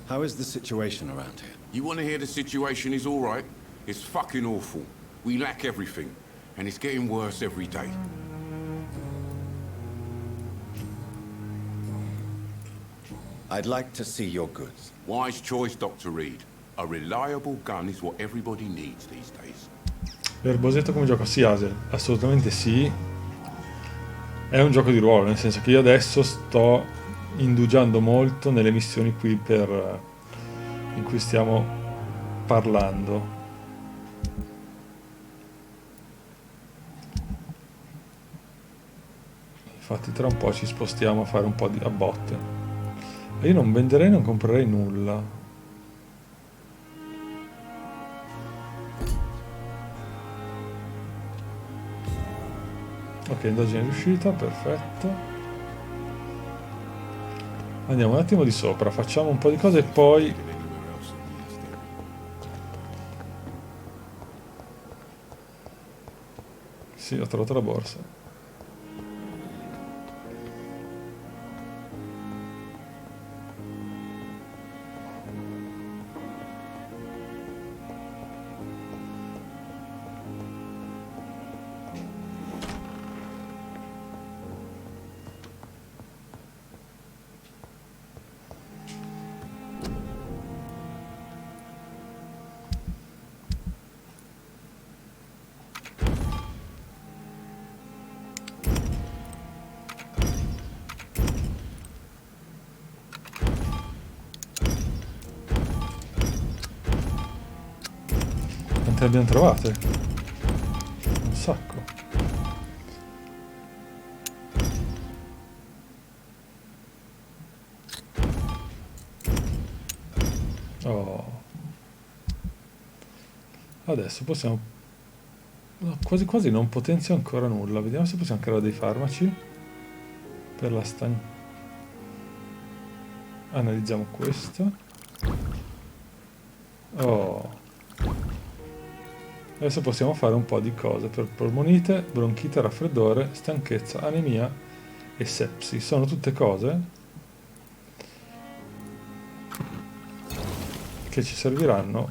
How is the situation around here? You want to hear the situation is all right? It's fucking awful. We lack everything. And it's getting worse every day. I'd like to see your goods. Wise choice, Dr. Reed. A reliable gun is what everybody needs these days. L'erbosetto come gioco? Sì, Asel, assolutamente sì. È un gioco di ruolo, nel senso che io adesso sto indugiando molto nelle missioni qui in cui stiamo parlando. Infatti tra un po' ci spostiamo a fare un po' a botte. E io non venderei, non comprerei nulla. Ok, indagine riuscita, perfetto. Andiamo un attimo di sopra, facciamo un po' di cose e poi... Sì, ho trovato la borsa. Quante abbiamo trovate? Un sacco. Oh. Adesso possiamo... No, quasi quasi non potenzio ancora nulla. Vediamo se possiamo creare dei farmaci per la Analizziamo questo. Oh. Adesso possiamo fare un po' di cose per polmonite, bronchite, raffreddore, stanchezza, anemia e sepsi. Sono tutte cose che ci serviranno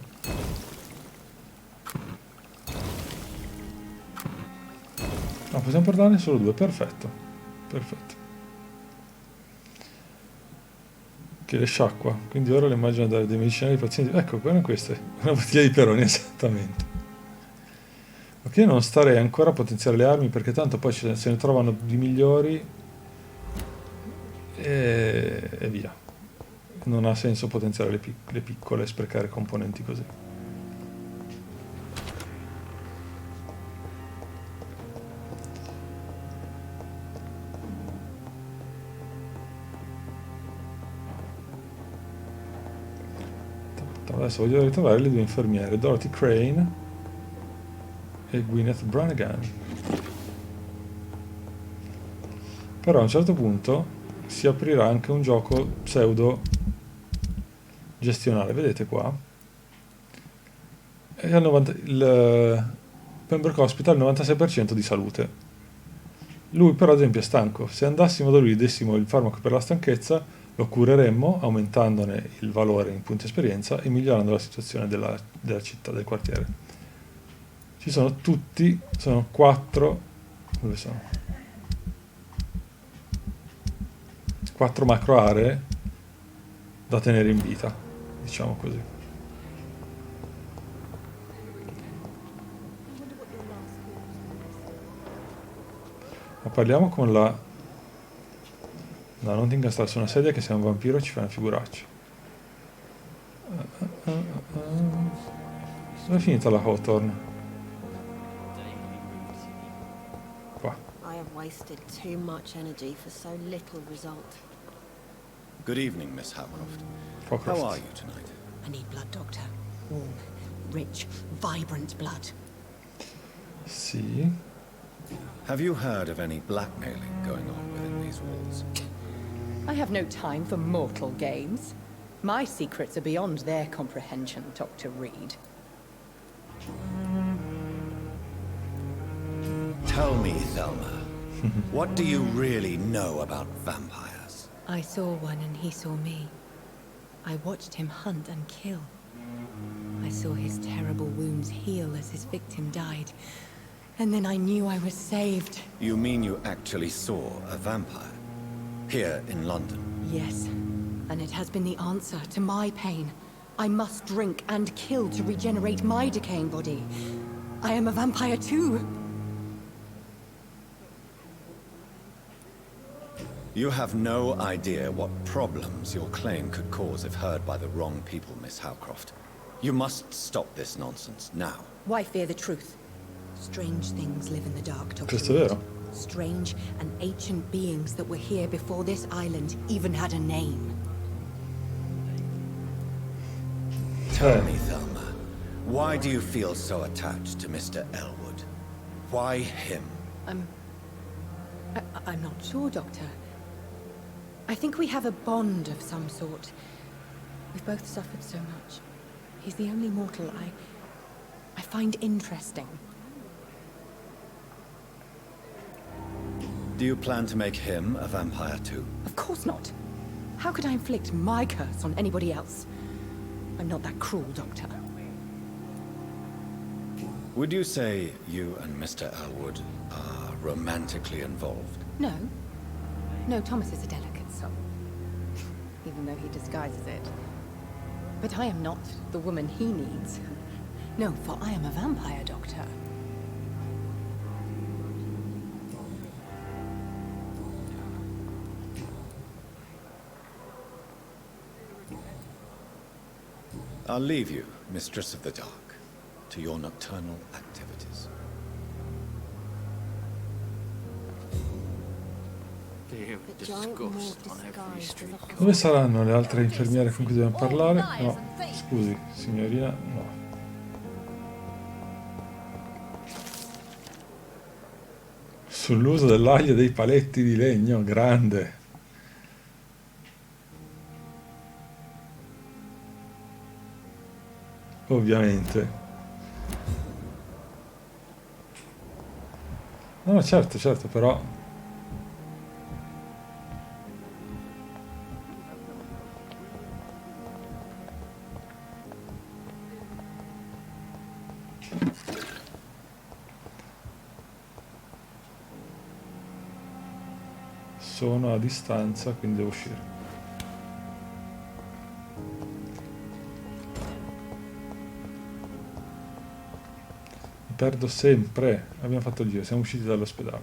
ma possiamo portarne solo 2, perfetto, perfetto. Che le sciacqua, quindi ora le immagino dare dei medicinali ai pazienti. Ecco, guarda queste, una bottiglia di Peroni, esattamente. Ok, non starei ancora a potenziare le armi perché tanto poi se ne trovano di migliori e via. Non ha senso potenziare le piccole e sprecare componenti così. Adesso voglio ritrovare le 2 infermiere, Dorothy Crane e Gwyneth Brannigan. Però a un certo punto si aprirà anche un gioco pseudo gestionale, vedete qua? E il Pembroke Hospital il 96% di salute. Lui però ad esempio è stanco. Se andassimo da lui e dessimo il farmaco per la stanchezza, lo cureremmo aumentandone il valore in punti esperienza e migliorando la situazione della città, del quartiere. Ci sono tutti, sono 4, dove sono? 4 macro aree da tenere in vita, diciamo così. Ma parliamo con la... No, non ti incastrare su una sedia che sei un vampiro e ci fai una figuraccia. Dove è finita la Hawthorne? Qua. I have wasted too much energy for so little result. Good evening, Miss Howcroft. Hawcroft. How are you tonight? I need blood, Doctor. Warm, rich, vibrant blood. Sì. Have you heard of any blackmailing going on within these walls? I have no time for mortal games. My secrets are beyond their comprehension, Dr. Reed. Tell me, Thelma, what do you really know about vampires? I saw one and he saw me. I watched him hunt and kill. I saw his terrible wounds heal as his victim died. And then I knew I was saved. You mean you actually saw a vampire? Here in London? Yes. And it has been the answer to my pain. I must drink and kill to regenerate my decaying body. I am a vampire too. You have no idea what problems your claim could cause if heard by the wrong people, Miss Howcroft. You must stop this nonsense now. Why fear the truth? Strange things live in the dark, Dr. Questo è vero. Strange and ancient beings that were here before this island even had a name. Tell me, Thelma, why do you feel so attached to Mr. Elwood? Why him? I'm not sure, Doctor. I think we have a bond of some sort. We've both suffered so much. He's the only mortal I find interesting. Do you plan to make him a vampire too? Of course not. How could I inflict my curse on anybody else? I'm not that cruel, Doctor. Would you say you and Mr. Elwood are romantically involved? No. No, Thomas is a delicate soul. Even though he disguises it. But I am not the woman he needs. No, for I am a vampire, Doctor. I'll leave you, Mistress of the Dark, to your nocturnal activities. Dove saranno le altre infermiere con cui dobbiamo parlare? No, scusi, signorina, no. Sull'uso dell'aglio dei paletti di legno, grande. Ovviamente. No, certo, certo, però... Sono a distanza, quindi devo uscire. Mi perdo sempre. Abbiamo fatto il giro, siamo usciti dall'ospedale.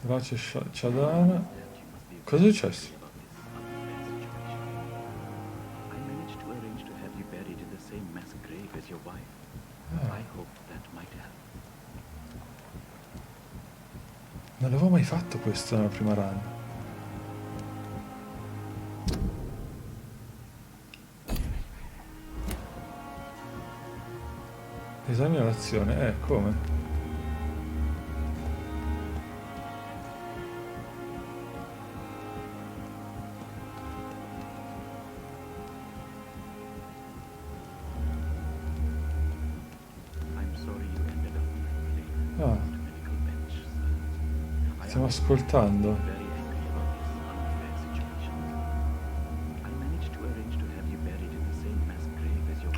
Brace Ciadana. Cosa è successo? Non l'avevo mai fatto questo nella prima run. Esamina l'azione, come? Stiamo ascoltando.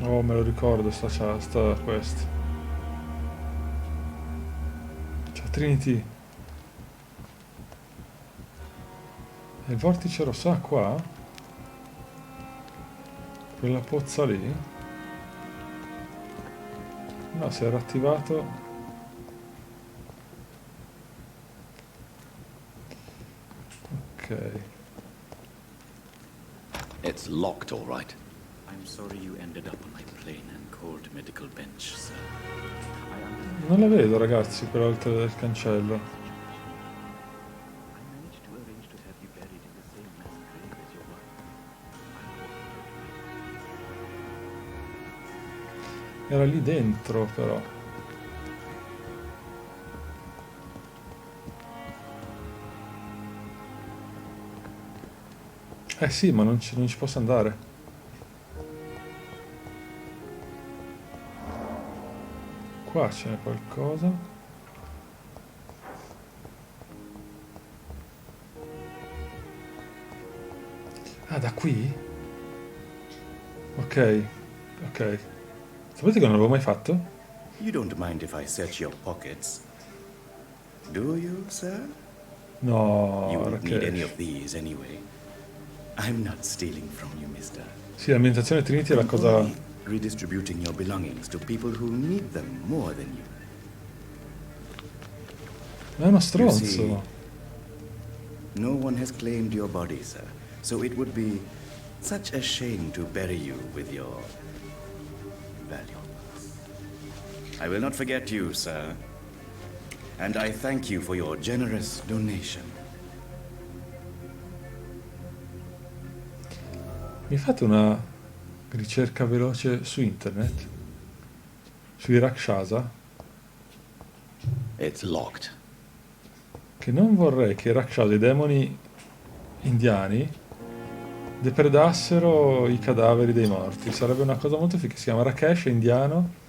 Oh, me lo ricordo sta quest. Ciao Trinity. E il vortice rosso, ah, qua? Quella pozza lì? No, si era attivato. Okay. It's locked, all right. I'm sorry you ended up on my plain and cold medical bench, sir. Non la vedo, ragazzi, quell'altra del cancello. Era lì dentro, però. Eh sì, ma non ci posso andare. Qua c'è qualcosa. Ah, da qui? Ok, ok. Sapete che non l'avevo mai fatto? You don't mind if I search your pockets, do you, sir? No, You won't need ok. any of these anyway. I'm not stealing from you, mister. Sì, l'ambientazione Trinity è la I'm cosa... only redistributing your belongings to people who need them more than you. Ma è uno You see, stronzo. no one has claimed your body, sir. So it would be such a shame to bury you with your valuables. I will not forget you, sir. And I thank you for your generous donation. Mi fate una ricerca veloce su internet? Sui Rakshasa? It's locked. Che non vorrei che i Rakshasa, i demoni indiani, depredassero i cadaveri dei morti. Sarebbe una cosa molto figa. Si chiama Rakesh, è indiano.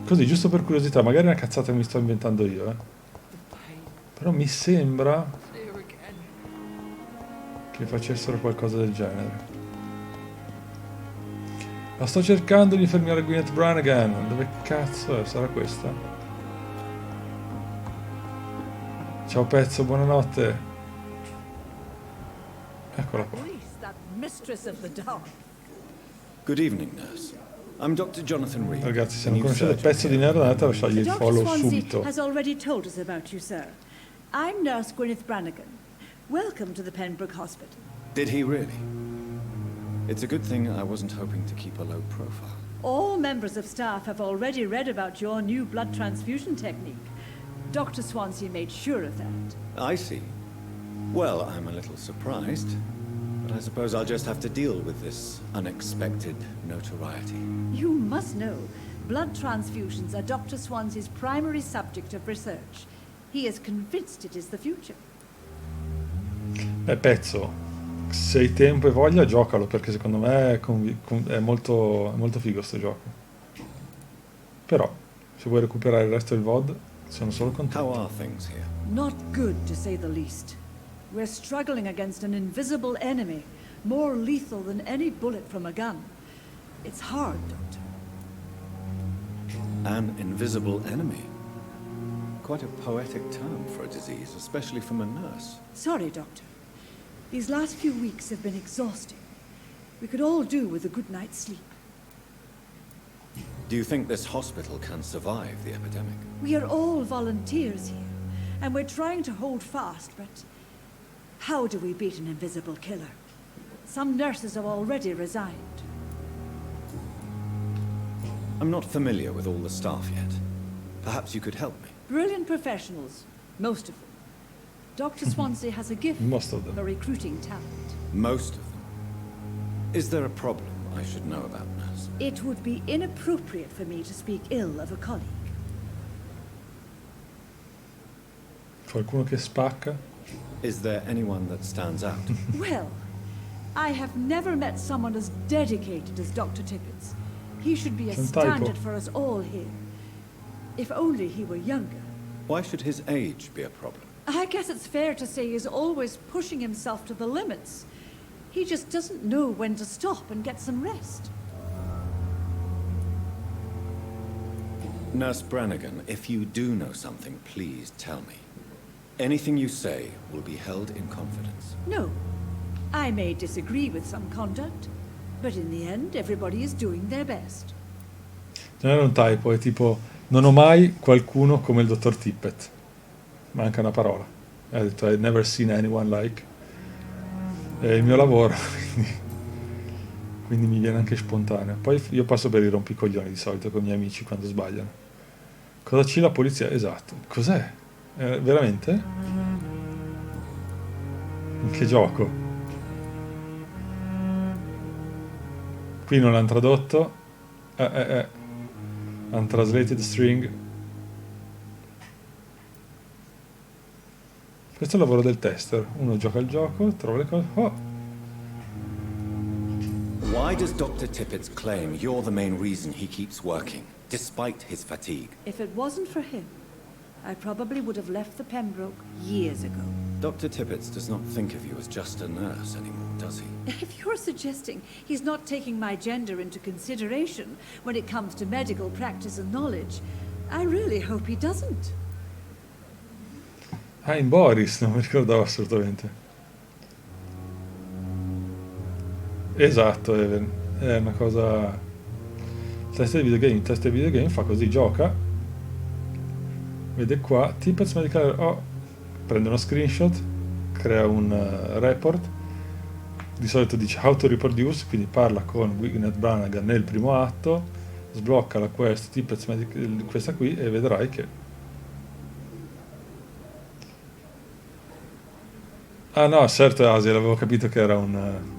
Così, giusto per curiosità, magari è una cazzata che mi sto inventando io, Però mi sembra che facessero qualcosa del genere. La sto cercando, l'infermiera Gwyneth Brannigan. Dove cazzo è? Sarà questa? Ciao pezzo, buonanotte. Eccola qua. That mistress of the dark. Good evening, nurse. I'm Dr. Jonathan Reed. Ragazzi, se non conoscete il pezzo di nerd, andate a lasciargli il Dr. follow Swansea subito. has already told us about you, sir. I'm Nurse Gwyneth Brannigan. Welcome to the Pembroke Hospital. Did he really? It's a good thing I wasn't hoping to keep a low profile. All members of staff have already read about your new blood transfusion technique. Dr. Swansea made sure of that. I see. Well, I'm a little surprised, but I suppose I'll just have to deal with this unexpected notoriety. You must know, blood transfusions are Dr. Swansea's primary subject of research. He is convinced it is the future. Pezzo, se hai tempo e voglia, giocalo, perché secondo me è molto figo sto gioco. Però, se vuoi recuperare il resto del VOD, sono solo contento. How are things here? Not good, to say the least. We're struggling against an invisible enemy, more lethal than any bullet from a gun. It's hard, Doctor. An invisible enemy? Quite a poetic term for a disease, especially from a nurse. Sorry, Doctor. These last few weeks have been exhausting. We could all do with a good night's sleep. Do you think this hospital can survive the epidemic? We are all volunteers here, and we're trying to hold fast, but how do we beat an invisible killer? Some nurses have already resigned. I'm not familiar with all the staff yet. Perhaps you could help me. Brilliant professionals, most of them. Dr. Swansea has a gift Most of them. for recruiting talent. Most of them. Is there a problem I should know about, nurse? It would be inappropriate for me to speak ill of a colleague. Qualcuno che spacca? Is there anyone that stands out? Well, I have never met someone as dedicated as Dr. Tippett. He should be a C'è un typo. standard for us all here. If only he were younger. Why should his age be a problem? I guess it's fair to say he's always pushing himself to the limits. He just doesn't know when to stop and get some rest. Nurse Brannigan, if you do know something, please tell me. Anything you say will be held in confidence. No. I may disagree with some conduct, but in the end, everybody is doing their best. Non era un typo, è tipo, non ho mai qualcuno come il dottor Tippett. Manca una parola. Ha detto, I've never seen anyone like. È il mio lavoro, quindi mi viene anche spontaneo. Poi io passo per i rompicoglioni di solito con i miei amici quando sbagliano. Cosa c'è la polizia? Esatto. Cos'è? Veramente? In che gioco? Qui non l'hanno tradotto. Untranslated string. Questo è il lavoro del tester. Uno gioca il gioco, trova le cose. Oh! Why does Dr. Tippett's claim you're the main reason he keeps working, despite his fatigue? If it wasn't for him, I probably would have left the Pembroke years ago. Dr. Tippett does not think of you as just a nurse anymore, does he? If you're suggesting he's not taking my gender into consideration when it comes to medical practice and knowledge, I really hope he doesn't. Ah, in Boris, non mi ricordavo assolutamente. Esatto, Even. È una cosa... Test di videogame fa così, gioca. Vede qua, Tippett's Medical... Oh, prende uno screenshot, crea un report. Di solito dice how to reproduce, quindi parla con Gwyneth Branagh nel primo atto, sblocca la quest Tippett's Medical, questa qui, e vedrai che... Ah no, certo, Asia, l'avevo capito che era un...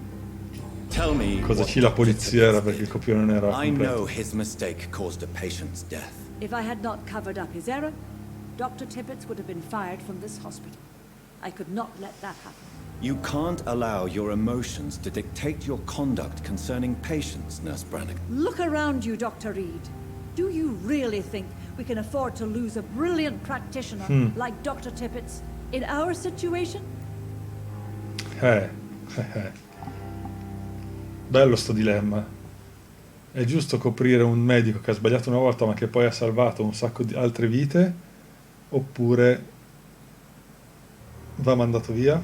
Cosa ci la polizia era, perché il copione non era I know completo. his mistake caused a patient's death. If I had not covered up his error, Dr. Tippett would have been fired from this hospital. I could not let that happen. You can't allow your emotions to dictate your conduct concerning patients, Nurse Branagh. Look around you, Dr. Reed. Do you really think we can afford to lose a brilliant practitioner like Dr. Tippett's in our situation? Bello sto dilemma. È giusto coprire un medico che ha sbagliato una volta ma che poi ha salvato un sacco di altre vite, oppure va mandato via?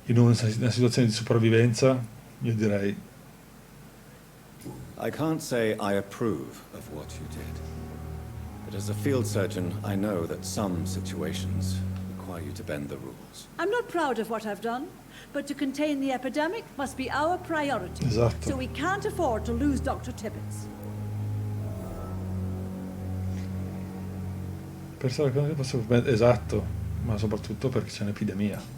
In una situazione di sopravvivenza, io direi... I can't say I approve of what you did. But as a field surgeon, I know that some situations require you to bend the rules. I'm not proud of what I've done, but to contain the epidemic must be our priority. Esatto. So we can't afford to lose Dr. Tippett. Esatto, ma soprattutto perché c'è un'epidemia.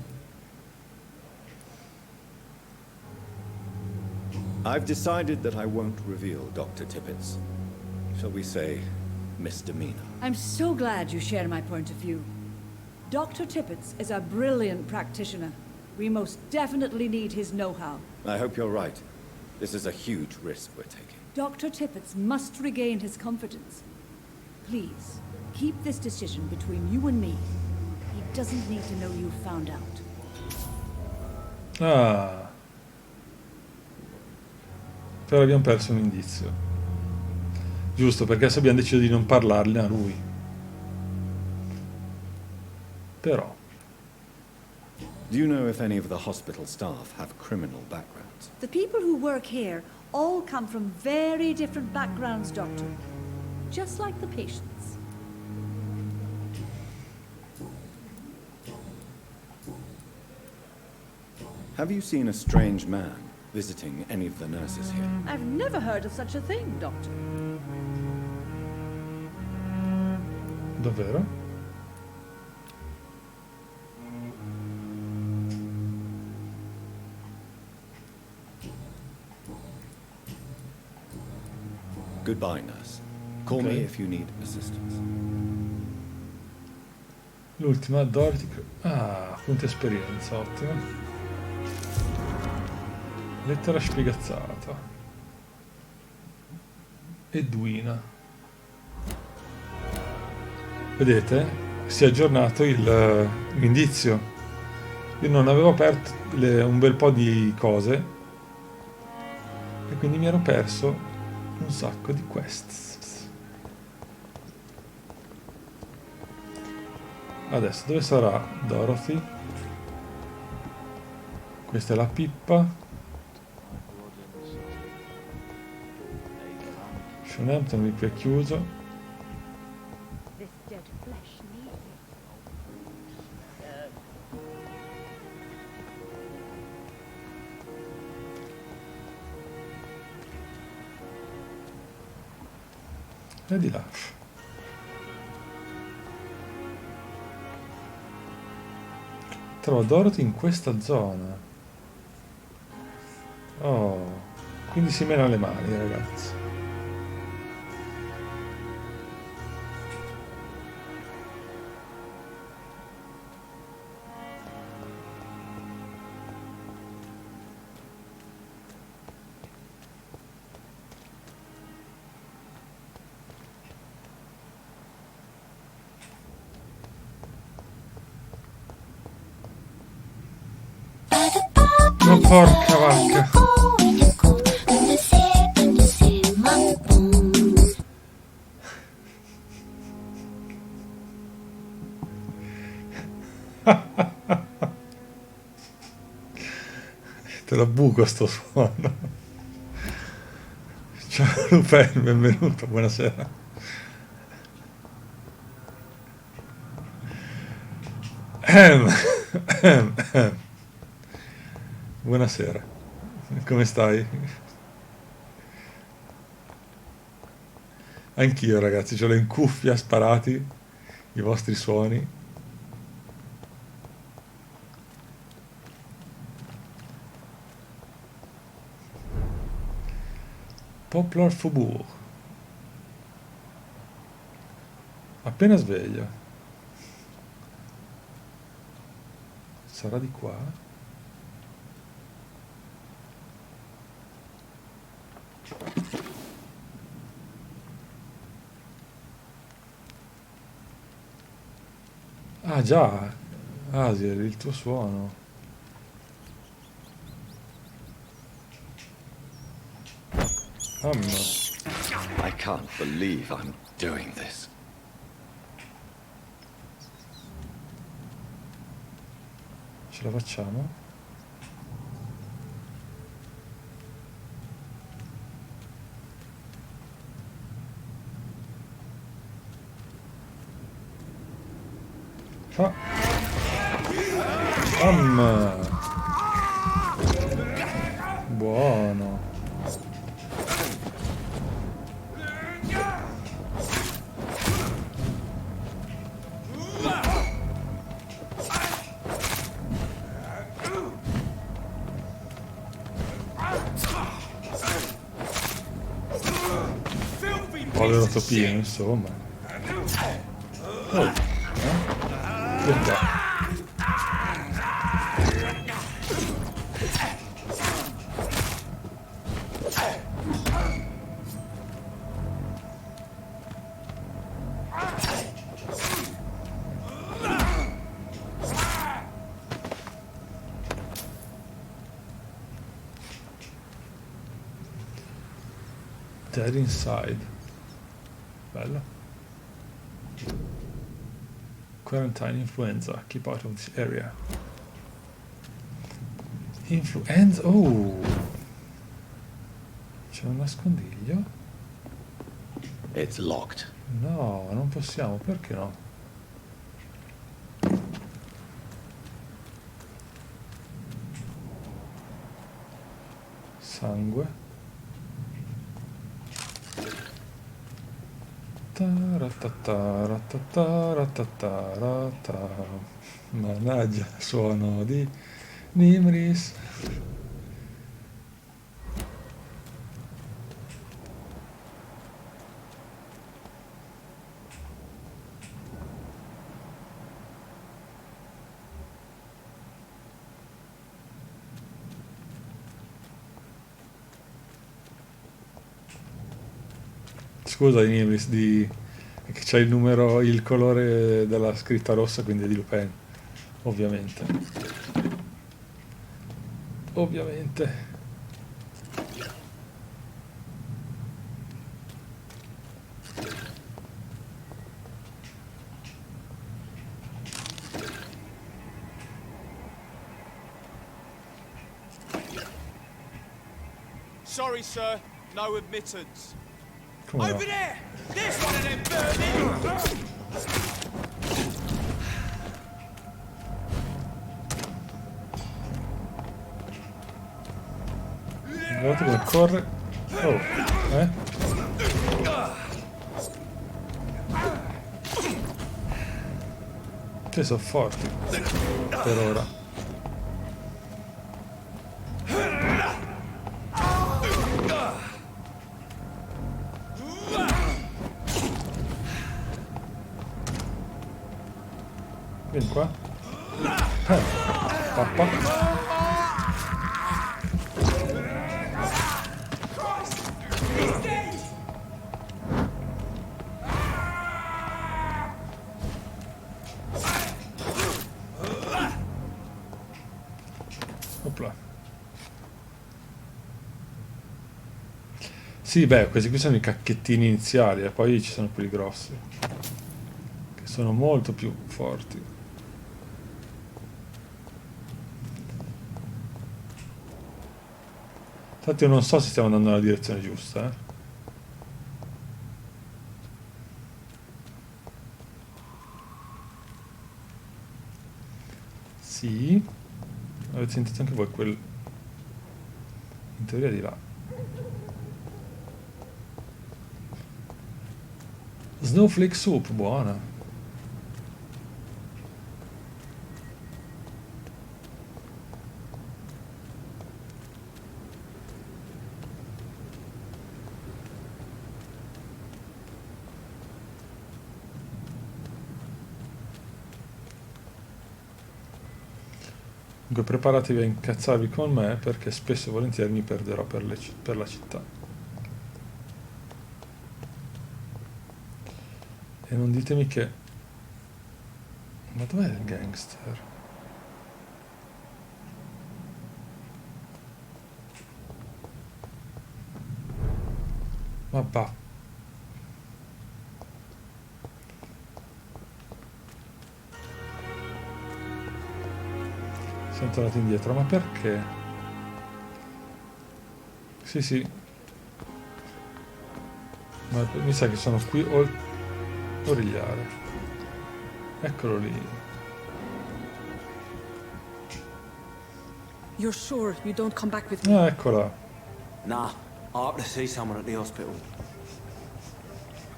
I've decided that I won't reveal Dr. Tippett's, shall we say, misdemeanor. I'm so glad you share my point of view. Dr. Tippett is a brilliant practitioner. We most definitely need his know-how. I hope you're right. This is a huge risk we're taking. Dr. Tippett must regain his confidence. Please, keep this decision between you and me. He doesn't need to know you found out. Ah. Però abbiamo perso un indizio. Giusto, perché adesso abbiamo deciso di non parlarne a lui. Però... Do you know if any of the hospital staff have criminal backgrounds? The people who work here all come from very different backgrounds, Doctor. Just like the patients. Have you seen a strange man visiting any of the nurses here? I've never heard of such a thing, Doctor. Davvero? Goodbye, nurse. Call me if you need assistance. L'ultima, Dorothy Crane. Ah, punti esperienza, ottimo. Lettera spiegazzata. Edwina. Vedete? Si è aggiornato l'indizio. Io non avevo aperto un bel po' di cose e quindi mi ero perso un sacco di quests. Adesso dove sarà Dorothy? Questa è la pippa. Shonampton qui è chiuso. E di là. Trovo Dorothy in questa zona. Oh, quindi si mena le mani, ragazzi. Ma porca vacca. Te la buco sto suono. Ciao Lupin, benvenuto, buonasera. Buonasera, come stai? Anch'io ragazzi, ce l'ho in cuffia sparati i vostri suoni. Poplar Faubourg. Appena sveglio. Sarà di qua? Ah già, Asier, il tuo suono. I can't believe I'm doing this. Ce la facciamo? Ah. Buono. Povero topino, insomma. Oh. Perché? Dead inside. Bello. Quarantine influenza. Keep out of this area. Influenza? Oh! C'è un nascondiglio? It's locked. No, non possiamo. Perché no? Sangue. Mannaggia, suono di Nimris. Scusa Nimris che c'è il numero, il colore della scritta rossa, quindi è di Lupin, ovviamente. Ovviamente. Sorry, sir. No admittance. Come no? Over there! There's one of them burning! Guardate come corre. Oh, Che sono forti. per ora. Vieni qua. Pappa. Opla. Sì, beh, questi qui sono i cacchettini iniziali e poi ci sono quelli grossi, che sono molto più forti. Infatti io non so se stiamo andando nella direzione giusta, eh. Sì. Avete sentito anche voi quel... in teoria di là. Snowflake soup, buona. Dunque preparatevi a incazzarvi con me perché spesso e volentieri mi perderò per la città. E non ditemi che... Ma dov'è il gangster? Ma va. Siamo tornati indietro, ma perché? Sì, sì. Ma mi sa che sono qui origliare. Eccolo lì. You're sure you don't come back with me? Ah, eccola. Nah, I have to see someone at the hospital.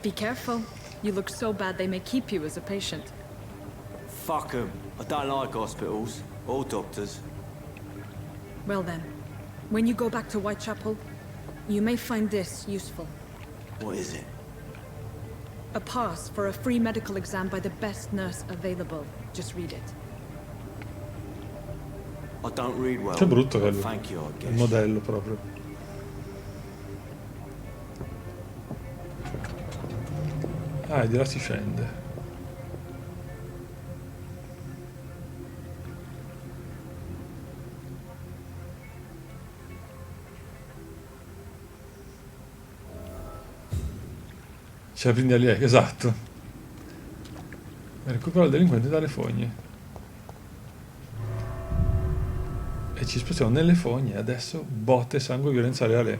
Be careful. You look so bad they may keep you as a patient. Fuck 'em. I don't like hospitals. Or doctors. Well then, when you go back to Whitechapel, you may find this useful. What is it? A pass for a free medical exam by the best nurse available. Just read it. I don't read well. Che brutto quello. Thank you, I guess. Il modello proprio. Ah, e di là si scende. Ce la prendi a lì, esatto. Recupera il delinquente dalle fogne. E ci spostiamo nelle fogne. Adesso botte, sangue, violenza reale.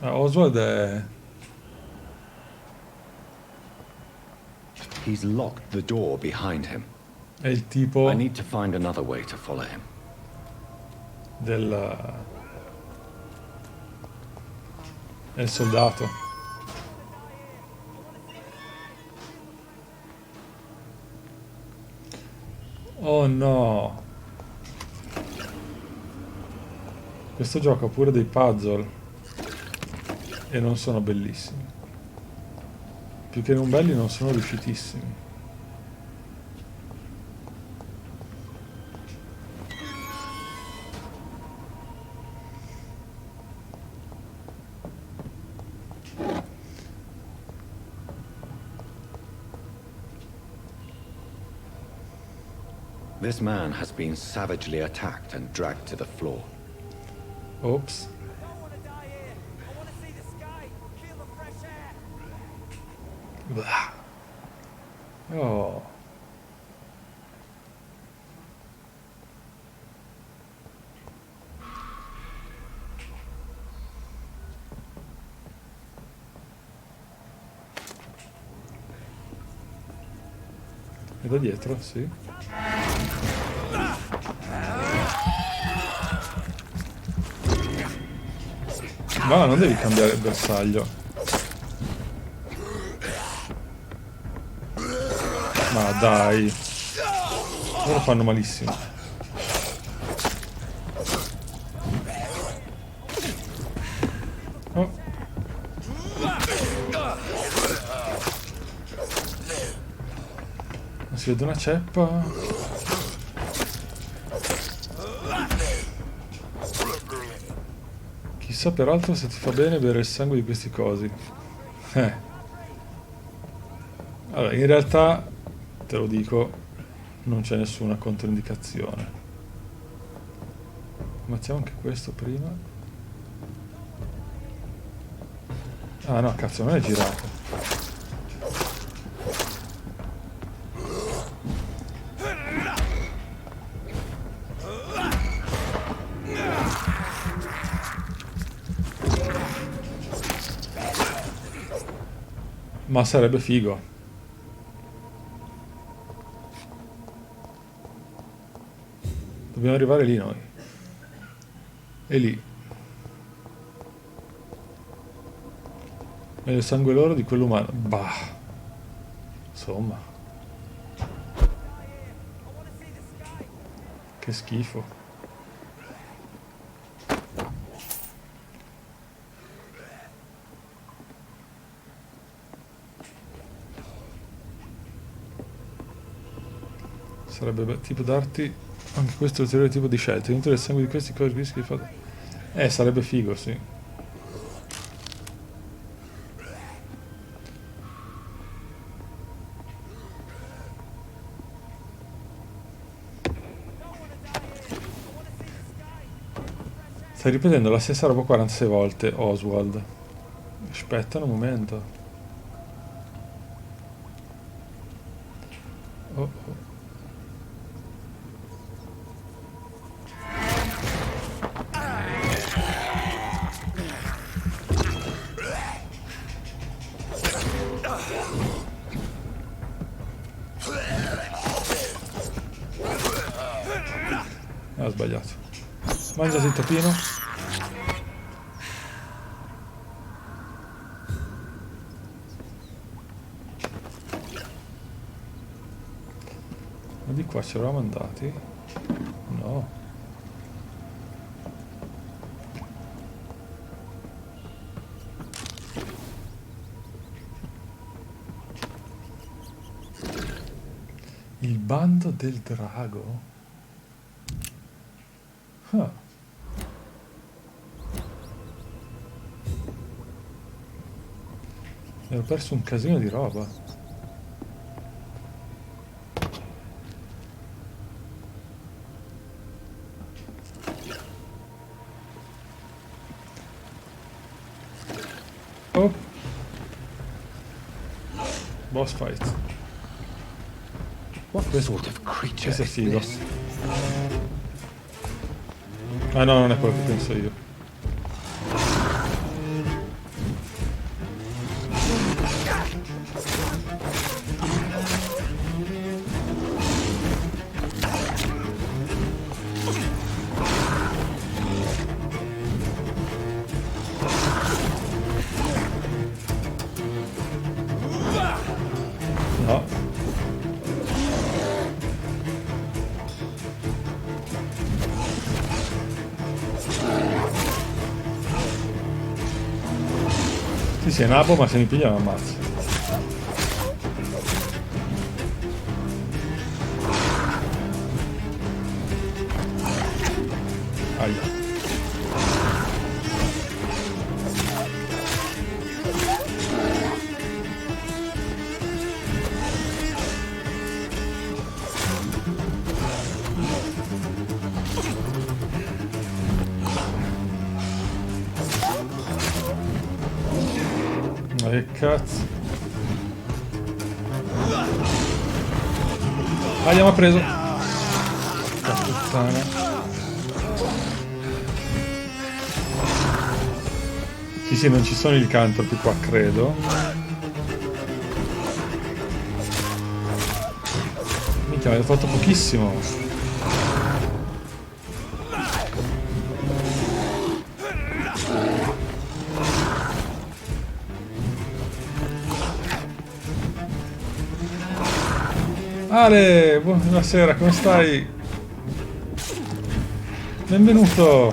Ah, Oswald è... He's locked the door behind him. È il tipo I need to find another way to follow him. del... È il soldato. Oh no. Questo gioco ha pure dei puzzle. E non sono bellissimi. Più che non belli, non sono riuscitissimi. This man has been savagely attacked and dragged to the floor. Ops. Blah. Oh. E da dietro, sì. Ma non devi cambiare il bersaglio. Ma dai. Loro fanno malissimo. Oh. Non si vede una ceppa. Chissà peraltro se ti fa bene bere il sangue di questi cosi. Allora, in realtà, te lo dico, non c'è nessuna controindicazione. Ammazziamo anche questo prima. Ah no, cazzo, non è girato. Ma sarebbe figo. Dobbiamo arrivare lì noi. E lì. Meglio il sangue loro di quello umano. Bah. Insomma. Che schifo. Sarebbe tipo darti anche questo ulteriore tipo di scelta. Dentro il sangue di questi rischi di fare. Sarebbe figo, sì. Stai ripetendo la stessa roba 46 volte, Oswald. Aspetta un momento. Oh oh. Ha sbagliato. Mangiati il topino. Ma di qua ci eravamo andati? No. Il bando del drago? Ah. Mi ero perso un casino di roba. Oh. Boss fight. What sort of creature Questo è is figo. this? Ah no, non è quello che penso io. No. Sì, è nabo, ma se mi piglia mi ammazza. Aia. Ma che cazzo. Aia, mi ha preso. Porca puttana. Sì, non ci sono i licantropi qua, credo. Minchia, mi ha fatto pochissimo. Ale, buonasera, come stai? Benvenuto!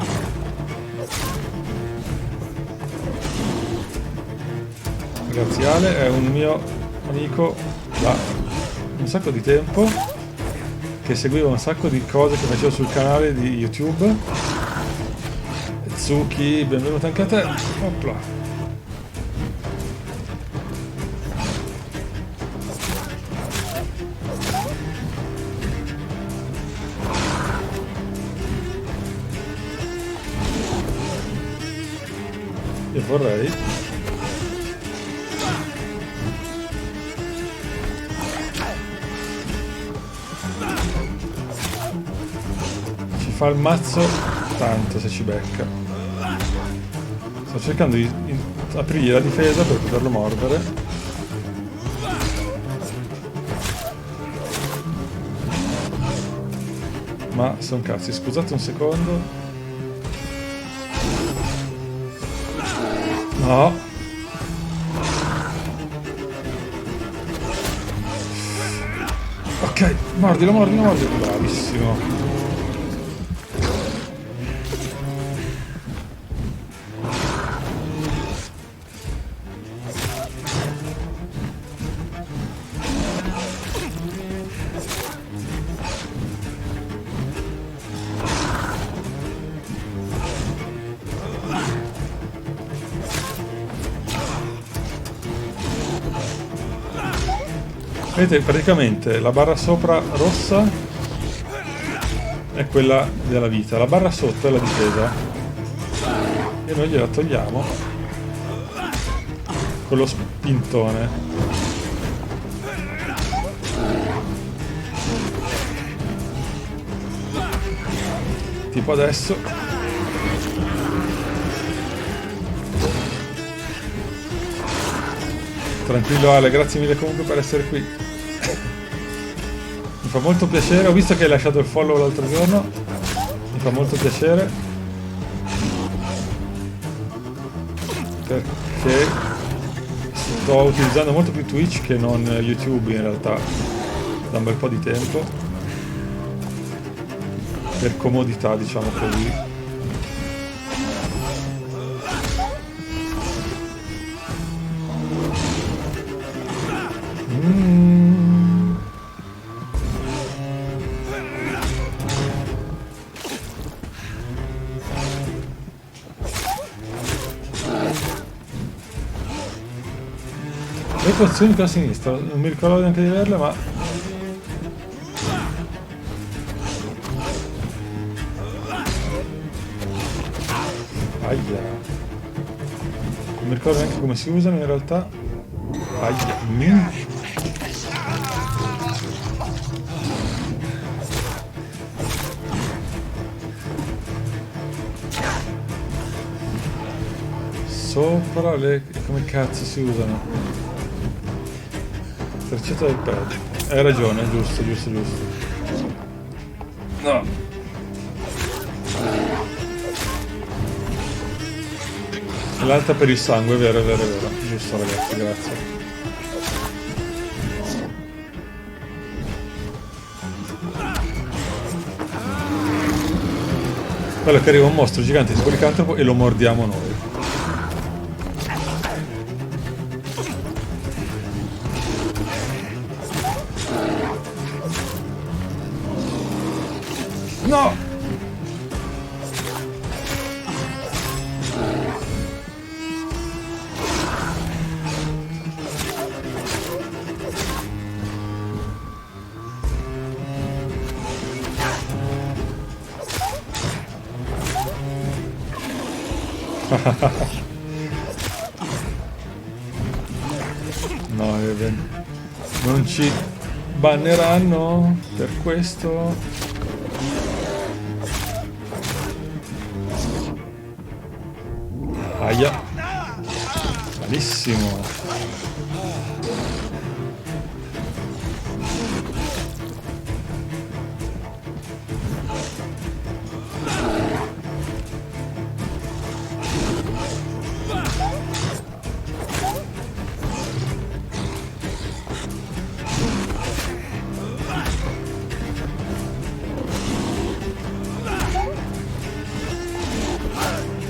Ragazzi, Ale è un mio amico da un sacco di tempo che seguiva un sacco di cose che facevo sul canale di YouTube. Tsuki, benvenuto anche a te. Opla. Io vorrei ci fa il mazzo tanto se ci becca. Sto cercando di aprire la difesa per poterlo mordere. Ma son cazzi, scusate un secondo. No. Ok, mordilo, mordilo, mordilo. Bravissimo. Vedete, praticamente la barra sopra rossa è quella della vita, la barra sotto è la difesa e noi gliela togliamo con lo spintone. Tipo adesso. Tranquillo Ale, grazie mille comunque per essere qui. Mi fa molto piacere, ho visto che hai lasciato il follow l'altro giorno, mi fa molto piacere perché sto utilizzando molto più Twitch che non YouTube in realtà da un bel po' di tempo, per comodità diciamo così. Le pozioni qua a sinistra, non mi ricordo neanche di averle, ma aia, non mi ricordo neanche come si usano in realtà. Aia. Sopra le... come cazzo si usano? Tercetta del pad. Hai ragione, giusto. No. L'alta per il sangue, è vero. Giusto ragazzi, grazie. Quello che arriva un mostro gigante tipo licantropo e lo mordiamo noi. No! No, non ci banneranno per questo. Aia. Malissimo.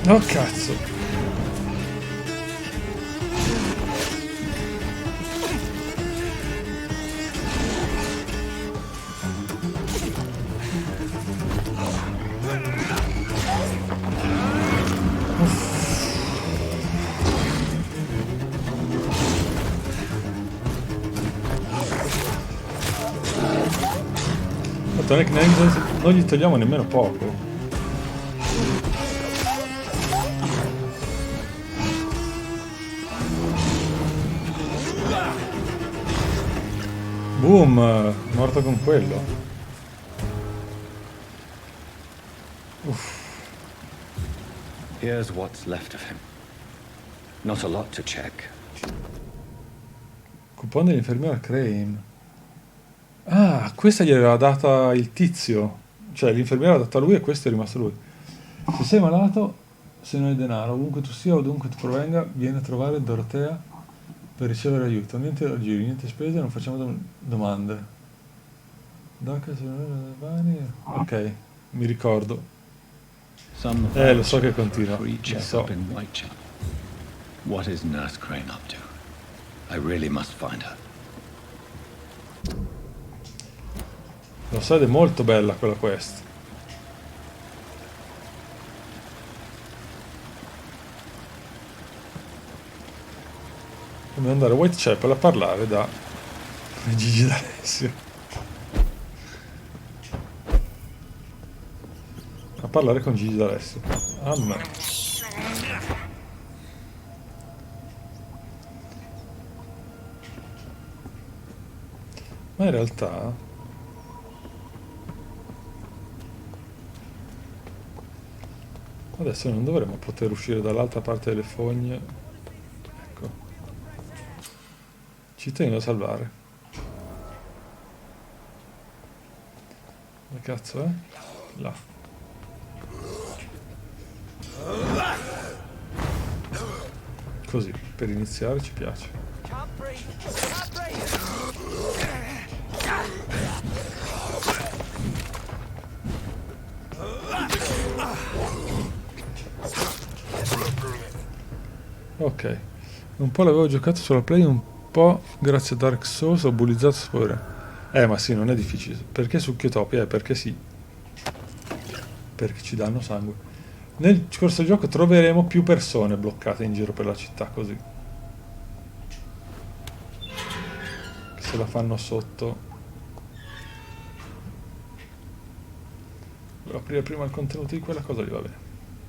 Oh cazzo. Non è che non gli togliamo nemmeno poco. Boom! Morto con quello. Uff. Here's what's left of him. Not a lot to check. Coupon dell'infermiera Crane. Ah, questa gli aveva data il tizio. Cioè, l'infermiera l'ha data a lui e questo è rimasto lui. Se sei malato, se non hai denaro, ovunque tu sia o dovunque tu provenga, vieni a trovare Dorothea per ricevere aiuto. Niente giri, niente spese, non facciamo domande. Ok, mi ricordo. Lo so che continua. Lo so. What is Nurse Crane up to? I really must find her. Lo so, ed è molto bella quella quest. Dobbiamo andare a Whitechapel a parlare da Gigi D'Alessio. A parlare con Gigi D'Alessio. Ah, ma in realtà adesso non dovremmo poter uscire dall'altra parte delle fogne. Ecco. Ci tengo a salvare. Dove cazzo è? Là. Così, per iniziare ci piace. Ok, un po' l'avevo giocato sulla Play, un po' grazie a Dark Souls ho bullizzato spoiler. Ma sì, non è difficile. Perché succhiotopia? Perché sì. Perché ci danno sangue. Nel corso del gioco troveremo più persone bloccate in giro per la città così. Che se la fanno sotto. Devo aprire prima il contenuto di quella cosa lì, va bene.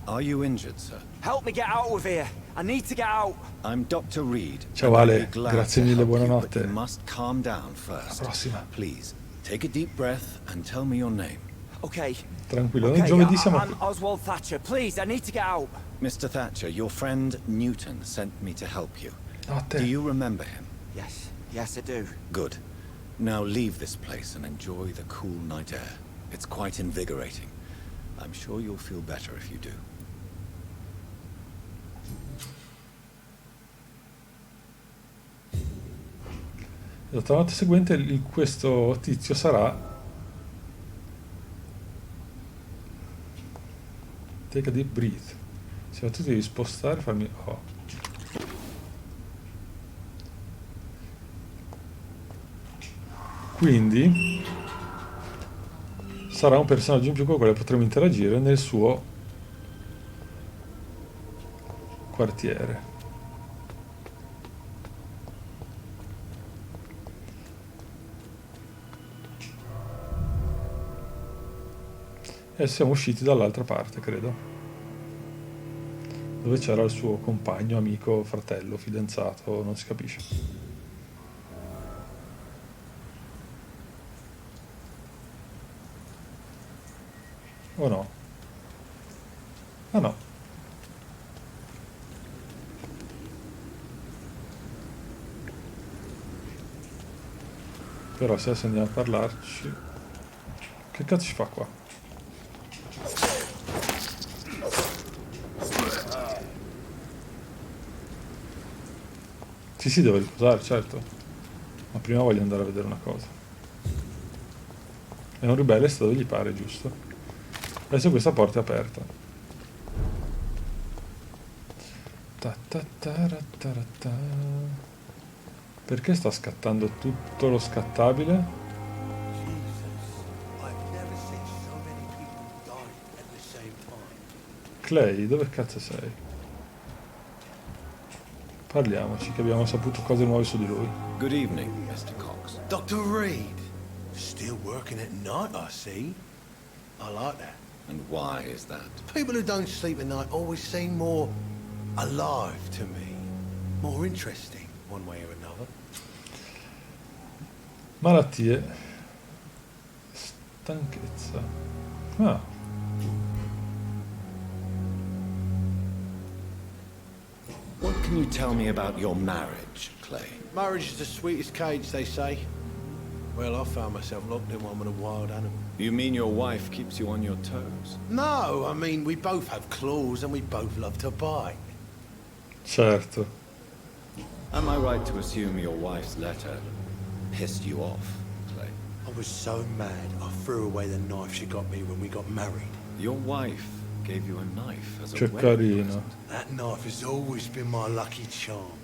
Are you injured, sir? Help me get out of here. I need to get out. I'm Dr. Reed. Ciao Ale, grazie mille, buonanotte. You must calm down first. La prossima. Please, take a deep breath and tell me your name. Okay. Tranquillo, noi giovedì siamo qui. I'm Oswald Thatcher. Please, I need to get out. Mr. Thatcher, your friend Newton sent me to help you. Do you remember him? Yes. Yes, I do. Good. Now leave this place and enjoy the cool night air. It's quite invigorating. I'm sure you'll feel better if you do. La notte seguente questo tizio sarà take a deep breath. Siamo tutti devi spostare, farmi quindi sarà un personaggio in più con il quale potremo interagire nel suo quartiere. E siamo usciti dall'altra parte, credo. Dove c'era il suo compagno, amico, fratello, fidanzato, non si capisce. O no? Ah no. Però se adesso andiamo a parlarci... Che cazzo ci fa qua? Sì, devo riposare, certo. Ma prima voglio andare a vedere una cosa. È un ribelle, sta dove gli pare, giusto? Adesso questa porta è aperta. Perché sta scattando tutto lo scattabile? Clay, dove cazzo sei? Parliamoci, che abbiamo saputo cose nuove su di lui. Good evening, Mr. Cox. Dr. Reed, still working at night, I see. I like that. And why is that? People who don't sleep at night always seem more alive to me. More interesting, one way or another. Malattie. Stanchezza. Ah. What can you tell me about your marriage, Clay? Marriage is the sweetest cage, they say. Well, I found myself locked in one with a wild animal. You mean your wife keeps you on your toes? No, I mean, we both have claws and we both love to bite. Certo. Am I right to assume your wife's letter pissed you off, Clay? I was so mad, I threw away the knife she got me when we got married. Your wife gave you a knife as a Che wedding carino. That knife has always been my lucky charm.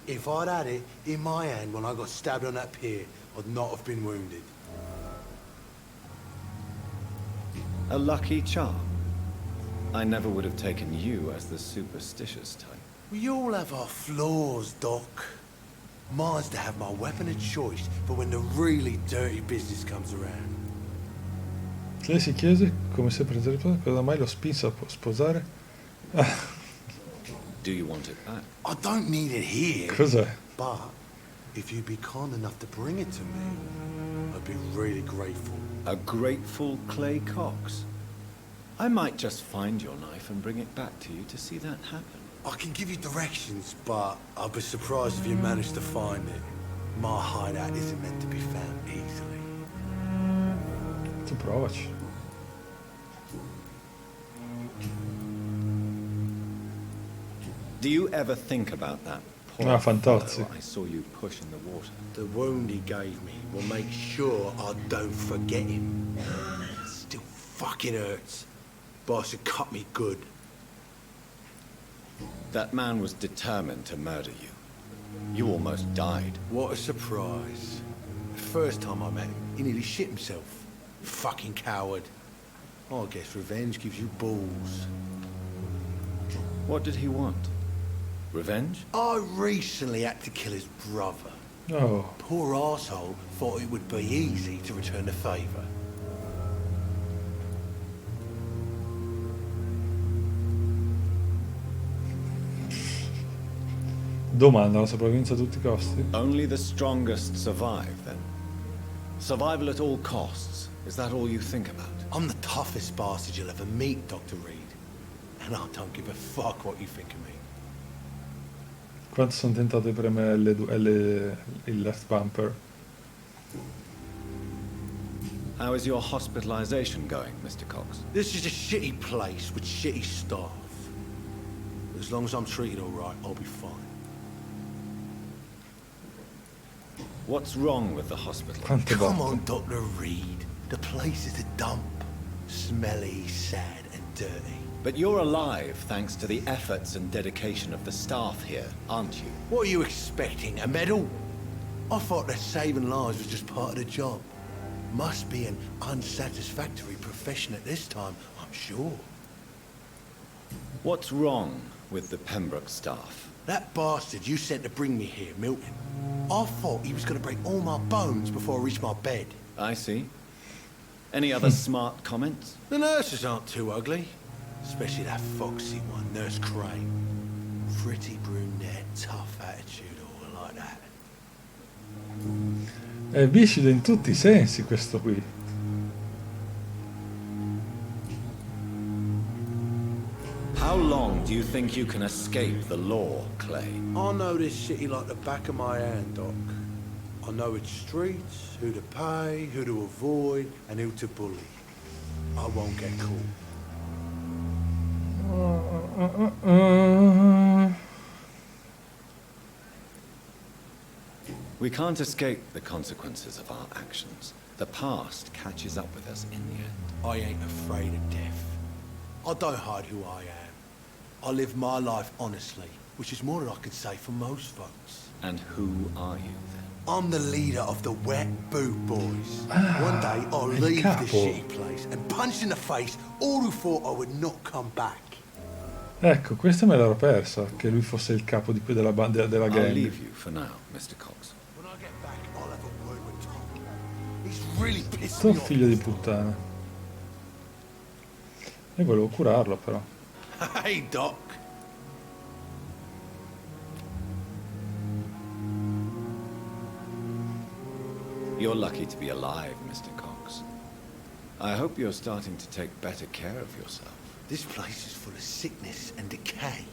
If I'd had it in my hand when I got stabbed on that pier, I'd not have been wounded. A lucky charm? I never would have taken you as the superstitious type. We all have our flaws, Doc. Mine's to have my weapon of choice for when the really dirty business comes around. Lei si chiese, come sempre, cosa mai lo spinse a sposare? Do you want it back? I don't need it here. Cos'è? But if you'd be kind enough to bring it to me, I'd be really grateful. A grateful Clay Cox? I might just find your knife and bring it back to you to see that happen. I can give you directions, but I'd be surprised if you managed to find it. My hideout isn't meant to be found easily. Tu provaci. Do you ever think about that poor Fantozzi. fellow I saw you push in the water? The wound he gave me will make sure I don't forget him. It still fucking hurts. Boss had cut me good. That man was determined to murder you. You almost died. What a surprise. The first time I met him, he nearly shit himself. Fucking coward. I guess revenge gives you balls. What did he want? Revenge? I recently had to kill his brother. Oh. Poor arsehole thought it would be easy to return the favor. Domanda, la sopravvivenza a tutti i costi? Only the strongest survive, then? Survival at all costs. Is that all you think about? I'm the toughest bastard you'll ever meet, Dr. Reed. And I don't give a fuck what you think of me. Quanto sono tentato di premere il left bumper? How is your hospitalization going, Mr. Cox? This is a shitty place with shitty staff. But as long as I'm treated all right, I'll be fine. What's wrong with the hospital? Come on, Dr. Reed. The place is a dump. Smelly, sad, and dirty. But you're alive thanks to the efforts and dedication of the staff here, aren't you? What are you expecting, a medal? I thought that saving lives was just part of the job. Must be an unsatisfactory profession at this time, I'm sure. What's wrong with the Pembroke staff? That bastard you sent to bring me here, Milton. I thought he was going to break all my bones before I reached my bed. I see. Any other smart comments? The nurses aren't too ugly. Especially that foxy one, Nurse Crane. Pretty brunette, tough attitude, all like that. È viscido in tutti i sensi questo qui. How long do you think you can escape the law, Clay? I know this city like the back of my hand, Doc. I know its streets, who to pay, who to avoid, and who to bully. I won't get caught. We can't escape the consequences of our actions. The past catches up with us in the end. I ain't afraid of death. I don't hide who I am. I live my life honestly, which is more than I can say for most folks. And who are you then? I'm the leader of the Wet Boot Boys. One day I'll il leave capo. this shitty place and punch in the face all who thought I would not come back. Ecco, questa me l'ero persa, che lui fosse il capo di della banda della I'll gang. leave you for now, Mr. Cox. When I get back, I'll have a word with Tom. He's really pissed Sto me off. figlio di puttana. E volevo curarlo però. Hey, Doc. You're lucky to be alive, Mr. Cox. I hope you're starting to take better care of yourself. This place is full of sickness and decay.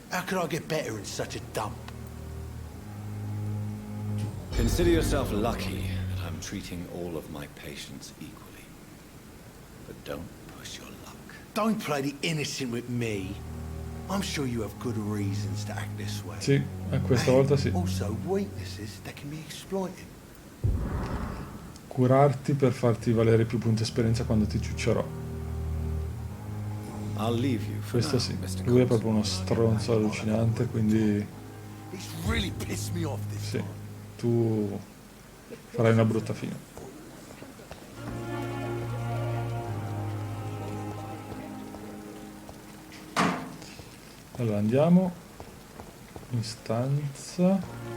How could I get better in such a dump? Consider yourself lucky that I'm treating all of my patients equally. But don't push your luck. Don't play the innocent with me. I'm sure you have good reasons to act this way. Sì, questa volta sì. Also, weaknesses that can be exploited. Curarti per farti valere più punti esperienza quando ti ciuccerò. I'll leave you for Questo now, sì, Mr. lui è Cox. proprio uno stronzo allucinante, quindi He's really pissed me off this sì, time. tu farai una brutta fine. Allora andiamo in stanza.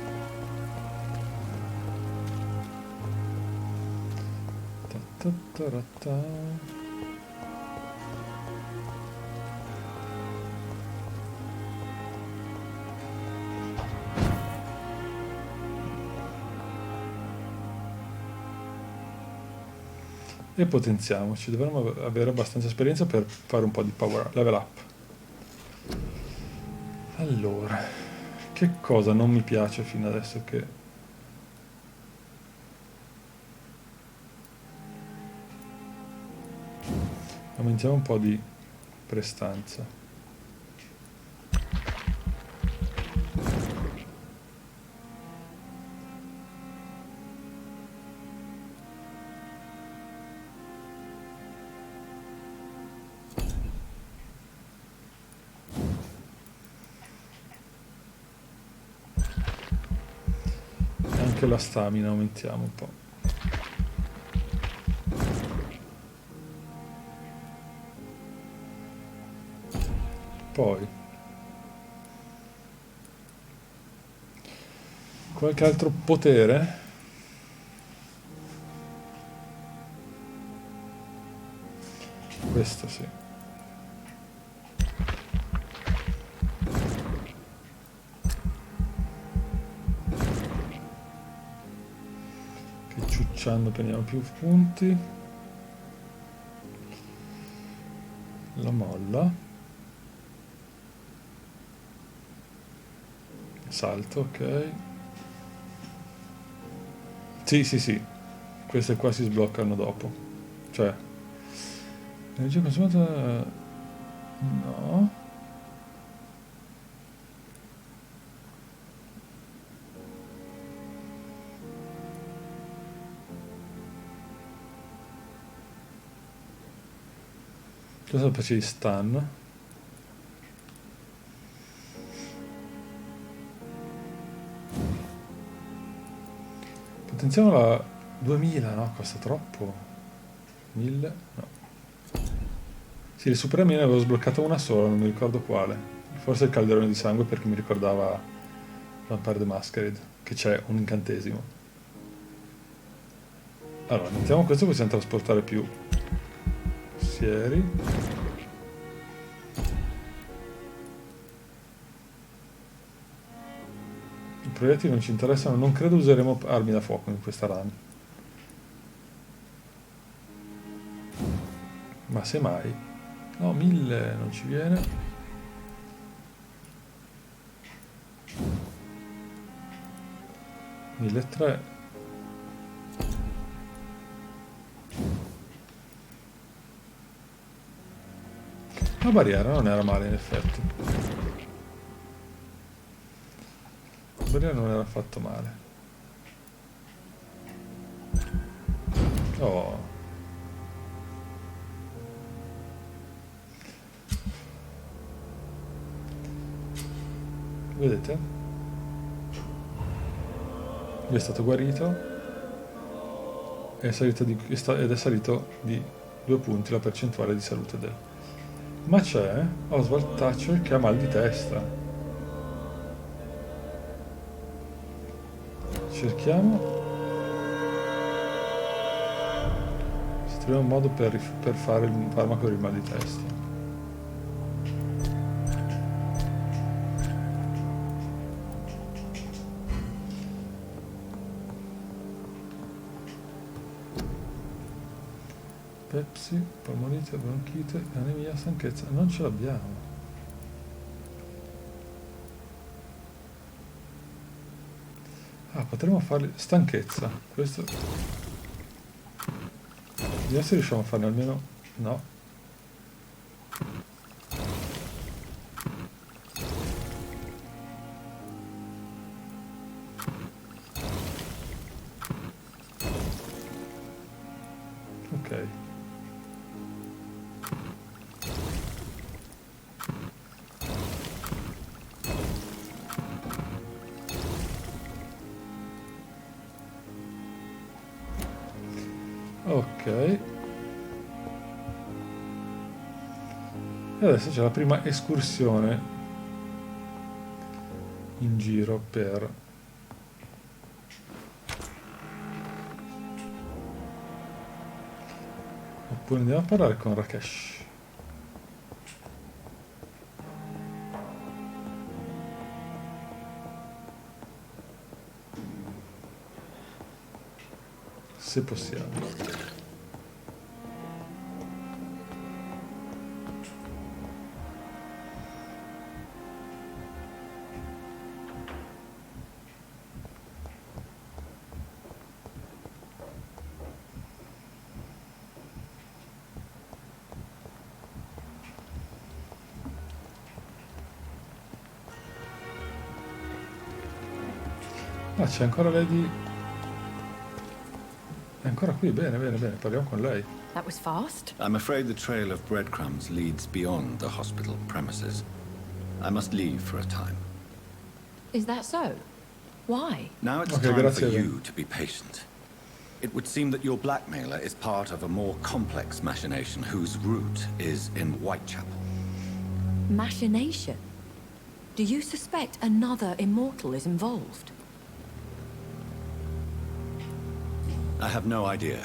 Ta-ta-ta-ra-ta. E potenziamoci, dovremmo avere abbastanza esperienza per fare un po' di power level up. Allora, che cosa non mi piace fino adesso che... Aumentiamo un po' di prestanza. Anche la stamina aumentiamo un po'. Poi qualche altro potere? Questo sì. Che ciucciando prendiamo più punti. La molla. Salto, ok. Sì. Queste qua si sbloccano dopo. Cioè, energia consumata... No. Cosa faccio di stun? Potenziamo la 2000, no? Costa troppo. 1000, no. Sì, le supreme ne avevo sbloccata una sola, non mi ricordo quale. Forse il calderone di sangue perché mi ricordava Vampyr the Masquerade, che c'è un incantesimo. Allora, mettiamo questo, possiamo trasportare più sieri. I proiettili non ci interessano, non credo useremo armi da fuoco in questa run. Ma se mai. No, 1000 non ci viene. $1.300. La barriera non era male in effetti. La barriera non era affatto male. Oh. vedete? Lui è stato guarito ed è salito di 2 punti la percentuale di salute del... Ma c'è Oswald Thatcher che ha mal di testa. Cerchiamo se troviamo un modo per fare il farmaco per il mal di testa. Pepsi, polmonite, bronchite, anemia, stanchezza. Non ce l'abbiamo. Ah, potremmo farli... Stanchezza. Questo... Vediamo se riusciamo a farne almeno... No. Ok. Ok. E adesso c'è la prima escursione in giro per... Oppure andiamo a parlare con Rakesh. Se possiamo. Ah, c'è ancora lei di... È ancora qui, bene, bene, bene, parliamo con lei. That was fast. I'm afraid the trail of breadcrumbs leads beyond the hospital premises. I must leave for a time. Is that so? Why? Now it's time for you to be patient. It would seem that your blackmailer is part of a more complex machination whose root is in Whitechapel. Machination? Do you suspect another immortal is involved? I have no idea,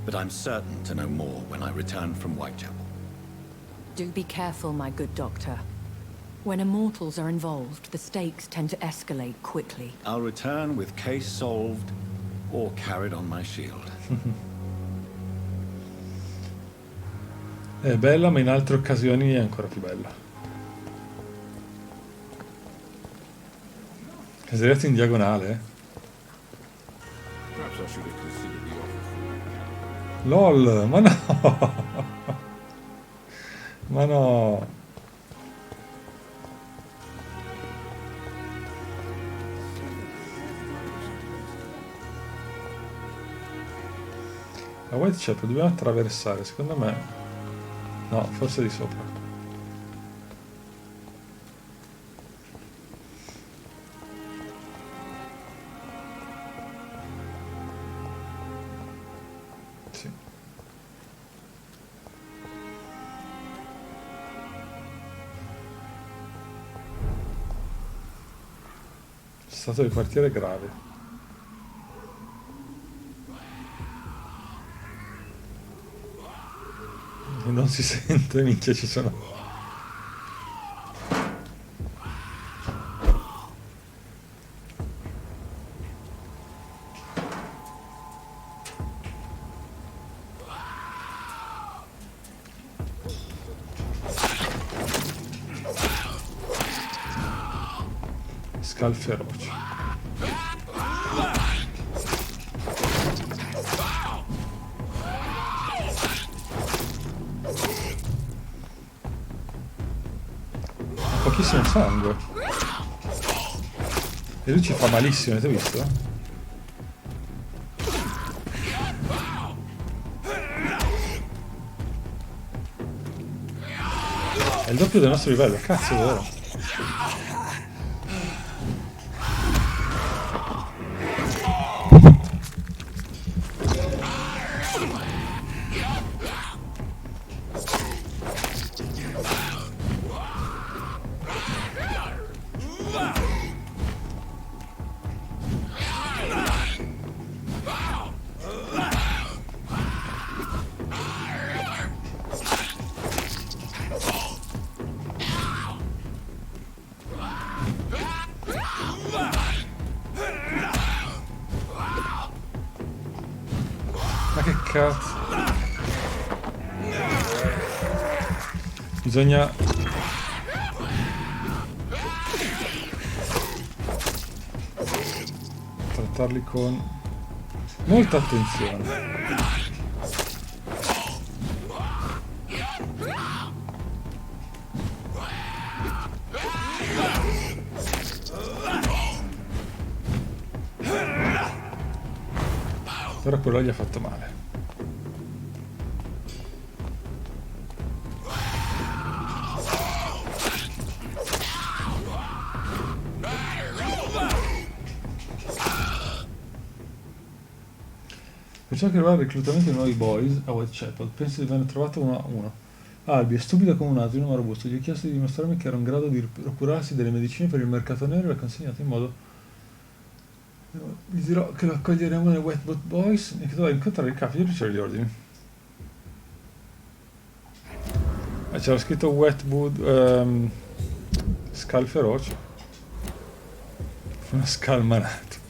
but I'm certain to know more when I return from Whitechapel. Do be careful, my good doctor. When immortals are involved, the stakes tend to escalate quickly. I'll return with case solved or carried on my shield. È bella, ma in altre occasioni è ancora più bella. È sdraiato in diagonale, Perhaps I should have considered the offer. LOL, ma no! Ma no! La Whitechapel dobbiamo attraversare, secondo me. No, forse di sopra. Sì. Stato di quartiere grave. Non si sente, minchia, ci sono. Scalferoci. Pochissimo sangue. E lui ci fa malissimo, avete visto? È il doppio del nostro livello, cazzo, è vero? cazzo. Bisogna trattarli con molta attenzione. Però quello gli ha fatto male. Per ciò che riguarda il reclutamento dei nuovi boys a Whitechapel, penso di averne trovato uno a uno. Albi è stupido come un asino, ma robusto. Gli ho chiesto di dimostrarmi che era in grado di procurarsi delle medicine per il mercato nero e le ha consegnate in modo... Gli dirò che lo accoglieremo nei Wetboat Boys e che dovrà incontrare il capo di ricevere gli ordini. C'era scritto Wetwood Scal feroce. Una scalmanato.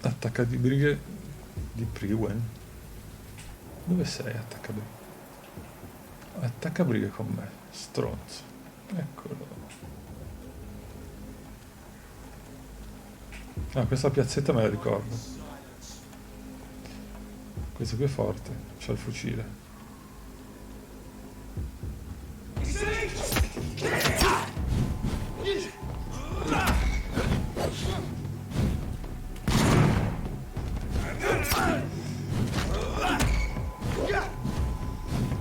Attacca di brighe di Priwen. Dove sei, attaccabrighe? Attaccabrighe con me, stronzo. Eccolo. Ah, questa piazzetta me la ricordo. Questo qui è forte, c'ha il fucile.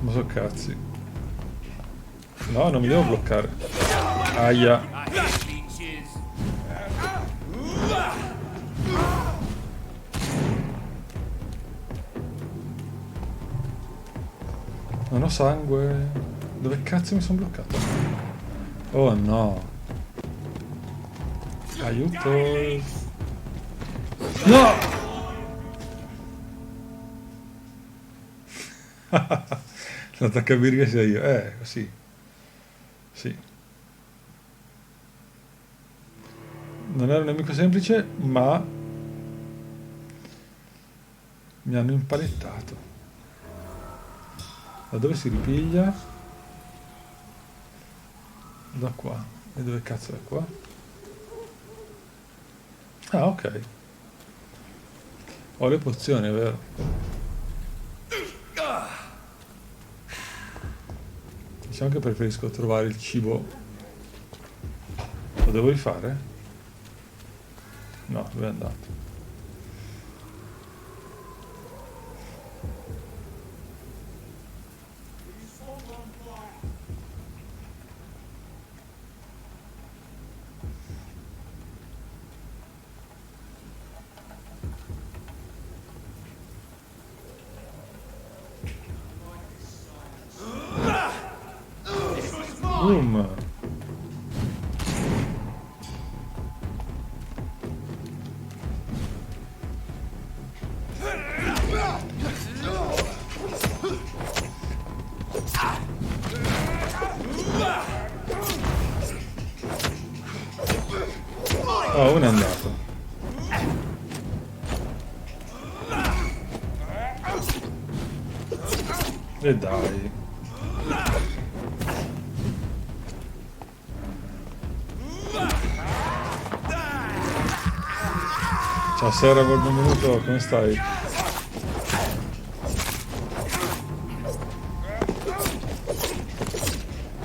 Ma so cazzi. No, non mi devo bloccare. Aia. Non ho sangue. Dove cazzo mi sono bloccato? Oh no. Aiuto. No! L'attaccabirga sia io. Sì. Sì. Non era un nemico semplice, ma mi hanno impalettato. Da dove si ripiglia? Da qua. E dove cazzo è qua? Ah, ok. Ho le pozioni, è vero. Diciamo che preferisco trovare il cibo. Lo devo rifare? No, dove è andato? Boom. Oh, uno è andato. E dai. Ciao Servo, benvenuto, come stai?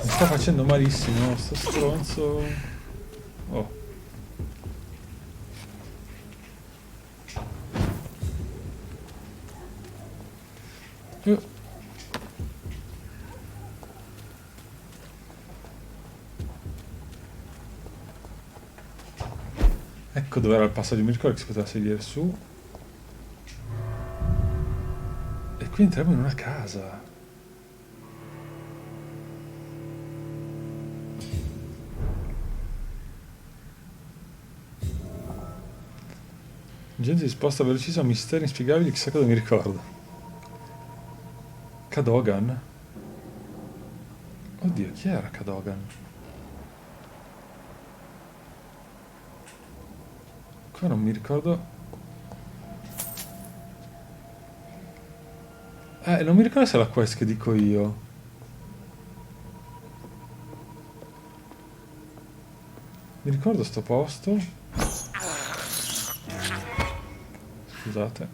Mi sta facendo malissimo, sto stronzo. Oh. Ecco dove era il passaggio, mi ricordo che si poteva salire su. E qui entriamo in una casa. Gente si sposta velocissimo a misteri inspiegabili, chissà cosa mi ricordo. Cadogan? Oddio, chi era Cadogan? Qua non mi ricordo. Non mi ricordo se è la quest che dico io. Mi ricordo sto posto. Scusate.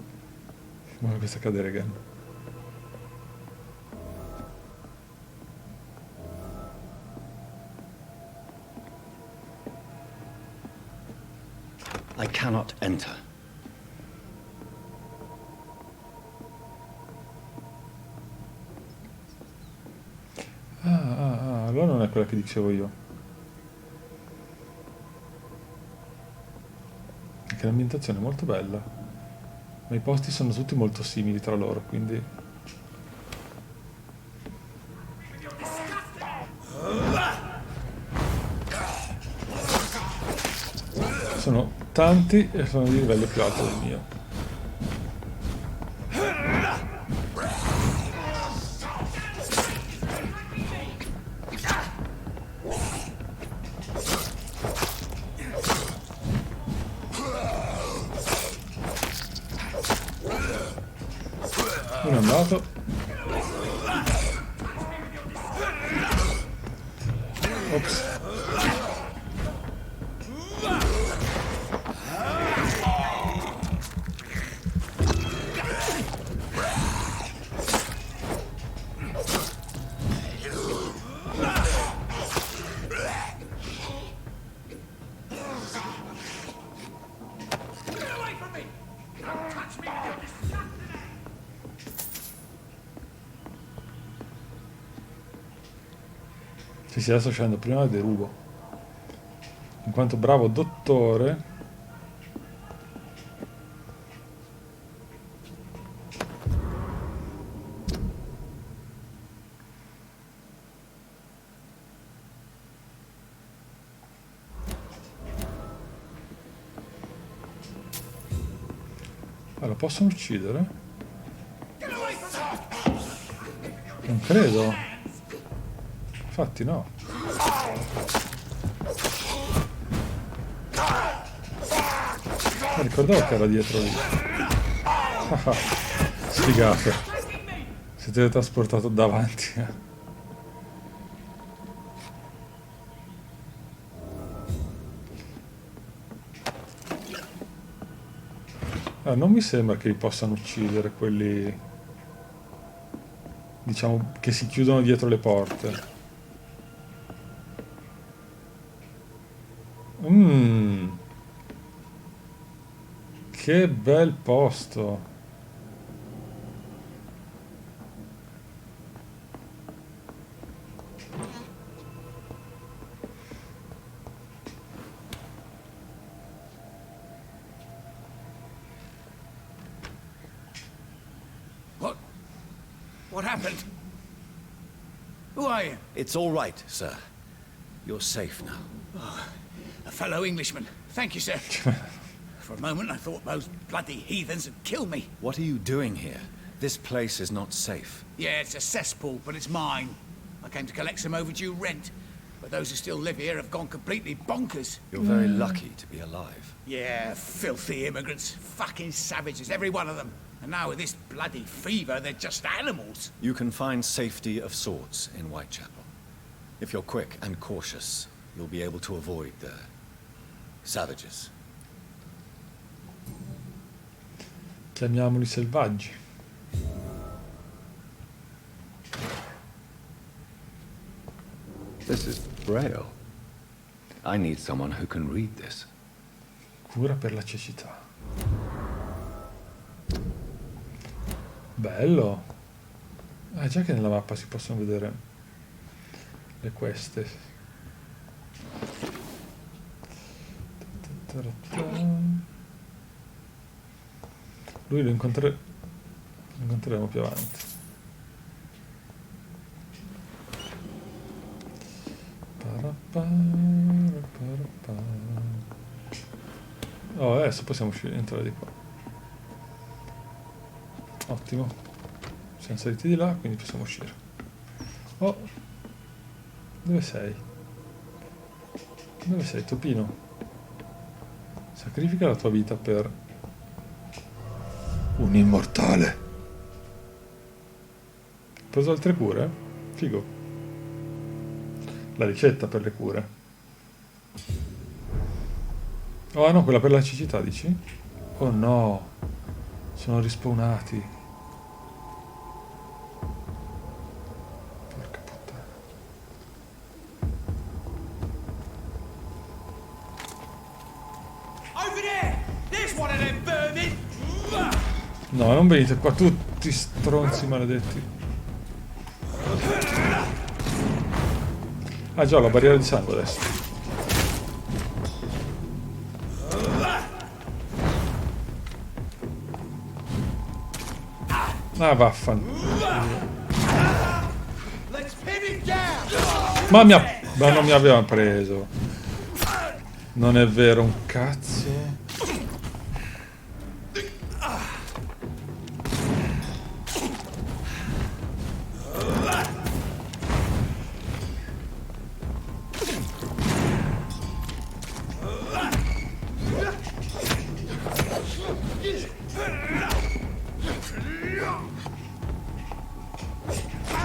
Ma questa cadere again. I cannot enter. Allora non è quella che dicevo io. Anche l'ambientazione è molto bella, ma i posti sono tutti molto simili tra loro, quindi... Sono tanti e sono di livello più alto del mio. Uno è andato. Ops. Sì, adesso scendo, prima derubo. In quanto bravo dottore. Lo possono uccidere? Non credo. Infatti no. Ricordavo che era dietro lì. Sfigato. Si è trasportato davanti. Non mi sembra che li possano uccidere quelli, diciamo, che si chiudono dietro le porte. Che bel posto. What happened? Who are you? It's all right, sir. You're safe now. Oh, a fellow Englishman. Thank you, sir. For a moment, I thought those bloody heathens had killed me. What are you doing here? This place is not safe. Yeah, it's a cesspool, but it's mine. I came to collect some overdue rent, but those who still live here have gone completely bonkers. You're very lucky to be alive. Yeah, filthy immigrants. Fucking savages, every one of them. And now with this bloody fever, they're just animals. You can find safety of sorts in Whitechapel. If you're quick and cautious, you'll be able to avoid the savages. Chiamiamoli selvaggi. This is Braille. I need someone who can read this. Cura per la cecità. Bello. Già che nella mappa si possono vedere le queste. Lui lo incontreremo più avanti. Oh, adesso possiamo entrare di qua. Ottimo. Siamo saliti di là, quindi possiamo uscire. Oh. Dove sei? Dove sei, Topino? Sacrifica la tua vita per un immortale. Ho preso altre cure? Figo. La ricetta per le cure. Oh no, quella per la cecità, dici? Oh no, sono rispawnati. Porca puttana. Over there! There's one of them vermin! No, non venite qua tutti stronzi maledetti. Ah già, la barriera di sangue adesso. Ah, vaffanculo. Ma non mi aveva preso. Non è vero un cazzo.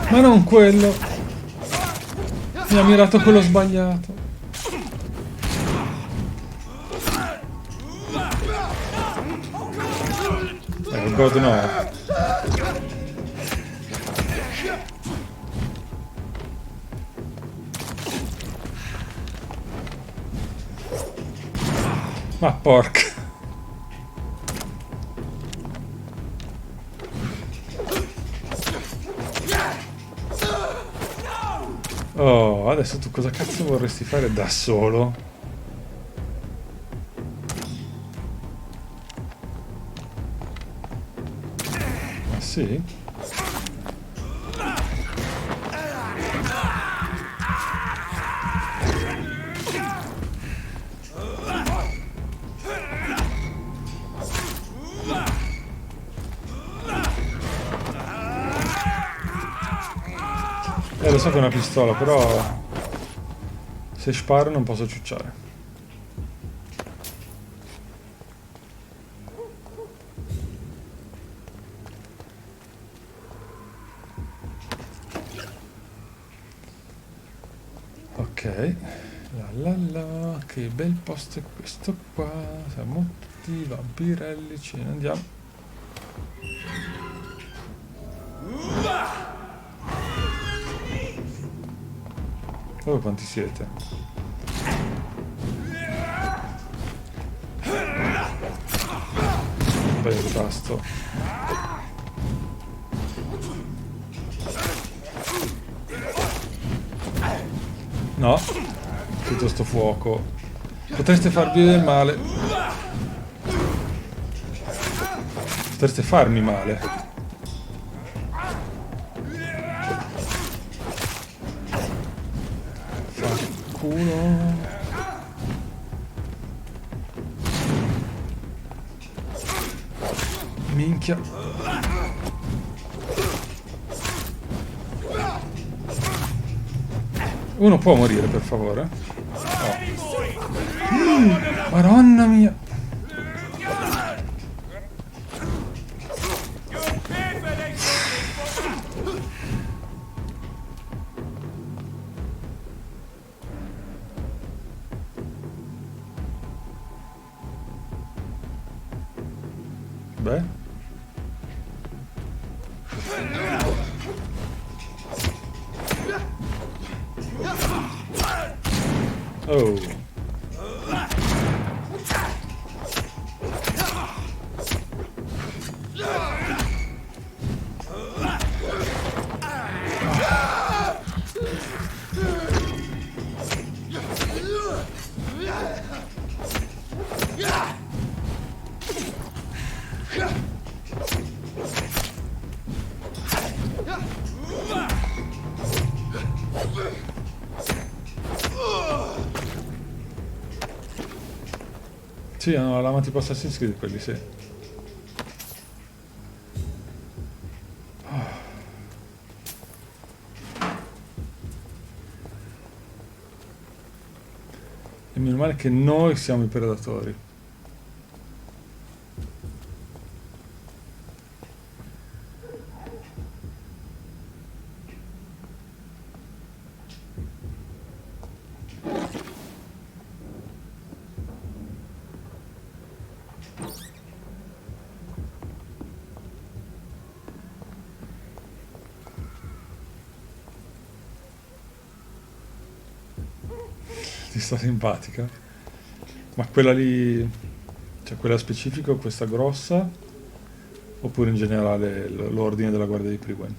Ma non quello. Mi ha mirato quello sbagliato. God no. Ma porca. Oh, adesso tu cosa cazzo vorresti fare da solo? Ma sì? Lo so che è una pistola, però se sparo non posso ciucciare. Ok. La, che bel posto è questo qua. Siamo tutti vampirelli, ce ne andiamo. Oh, quanti siete? Un paio di tasto. No, tutto sto fuoco. Potreste farvi del male. Potreste farmi male. Culo. Minchia. Uno può morire, per favore? Oh. Madonna mia. Beh. Oh. Sì, hanno la lama tipo Assassin's Creed quelli, sì. E meno male che noi siamo i predatori. Ti sta simpatica. Ma quella lì, cioè quella specifica o questa grossa? Oppure in generale l'ordine della guardia di Prigwen?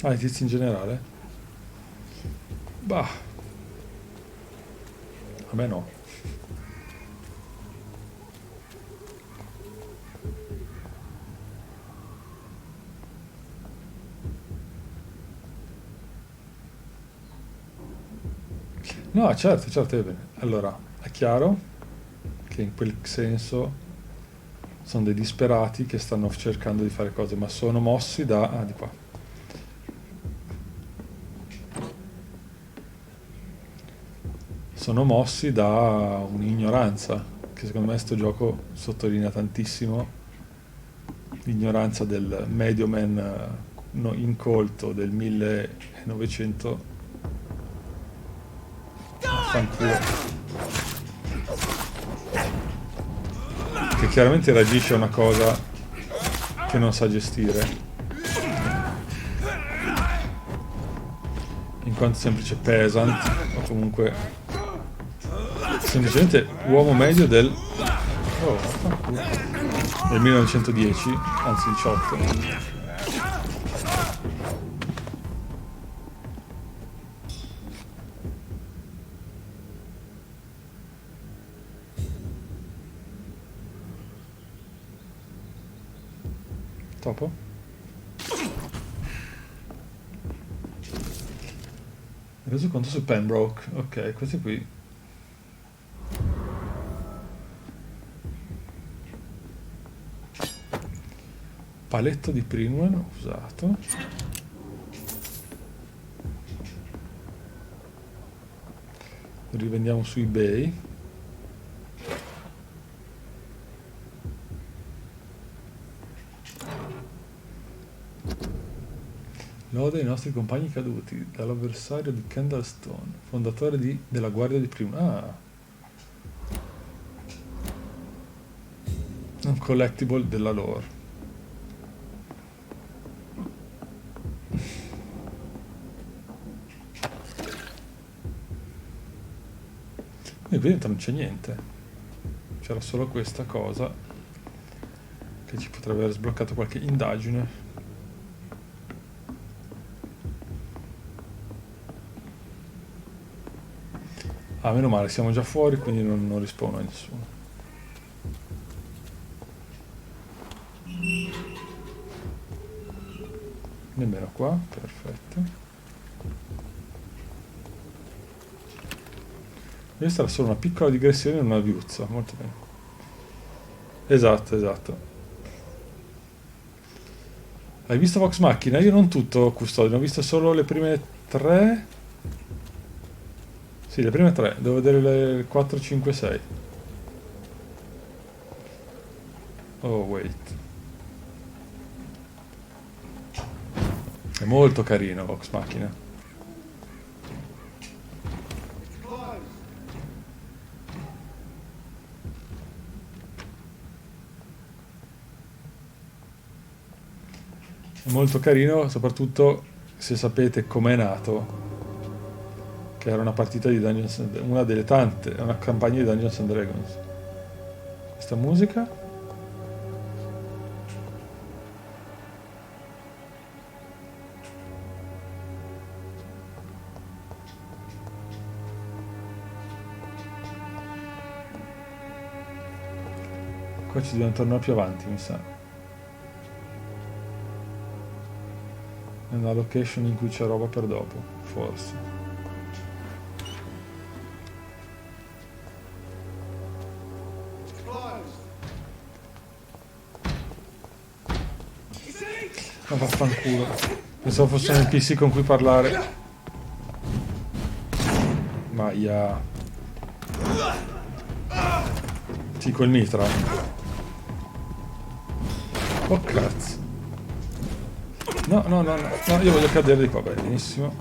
Ah, i tizi in generale? Bah. A me no. No, certo, certo, è bene. Allora, è chiaro che in quel senso sono dei disperati che stanno cercando di fare cose, ma sono mossi da... Ah, di qua. Sono mossi da un'ignoranza, che secondo me sto gioco sottolinea tantissimo l'ignoranza del medio man incolto del 1900. Fanculo. Che chiaramente reagisce a una cosa che non sa gestire, in quanto semplice peasant o comunque semplicemente uomo medio del 1910, anzi 18. Topo? Reso conto su Pembroke. Ok, questi qui. Paletto di Prigwen usato. Lo rivendiamo su eBay. Lode ai nostri compagni caduti dall'avversario di Candlestone, fondatore della Guardia di Prigwen. Ah! Un collectible della lore. E qui dentro non c'è niente. C'era solo questa cosa che ci potrebbe aver sbloccato qualche indagine. Ah, meno male, siamo già fuori, quindi non rispondo a nessuno. Nemmeno qua, perfetto. Questa era solo una piccola digressione in una viuzza, molto bene. Esatto, esatto. Hai visto Vox Machina? Io non tutto, Custode, ho visto solo le prime 3. Sì, le prime 3, devo vedere le 4, 5, 6. Oh, wait. È molto carino Vox Machina. È molto carino, soprattutto se sapete com'è nato. Che era una partita di Dungeons and Dragons, una delle tante, una campagna di Dungeons and Dragons. Questa musica? Qua ci dobbiamo tornare più avanti, mi sa. È una location in cui c'è roba per dopo, forse. Ma vaffanculo. Pensavo fosse un NPC con cui parlare. Maia. Sì, col mitra. Oh cazzo. No, no, no, no. No, io voglio cadere di qua. Benissimo.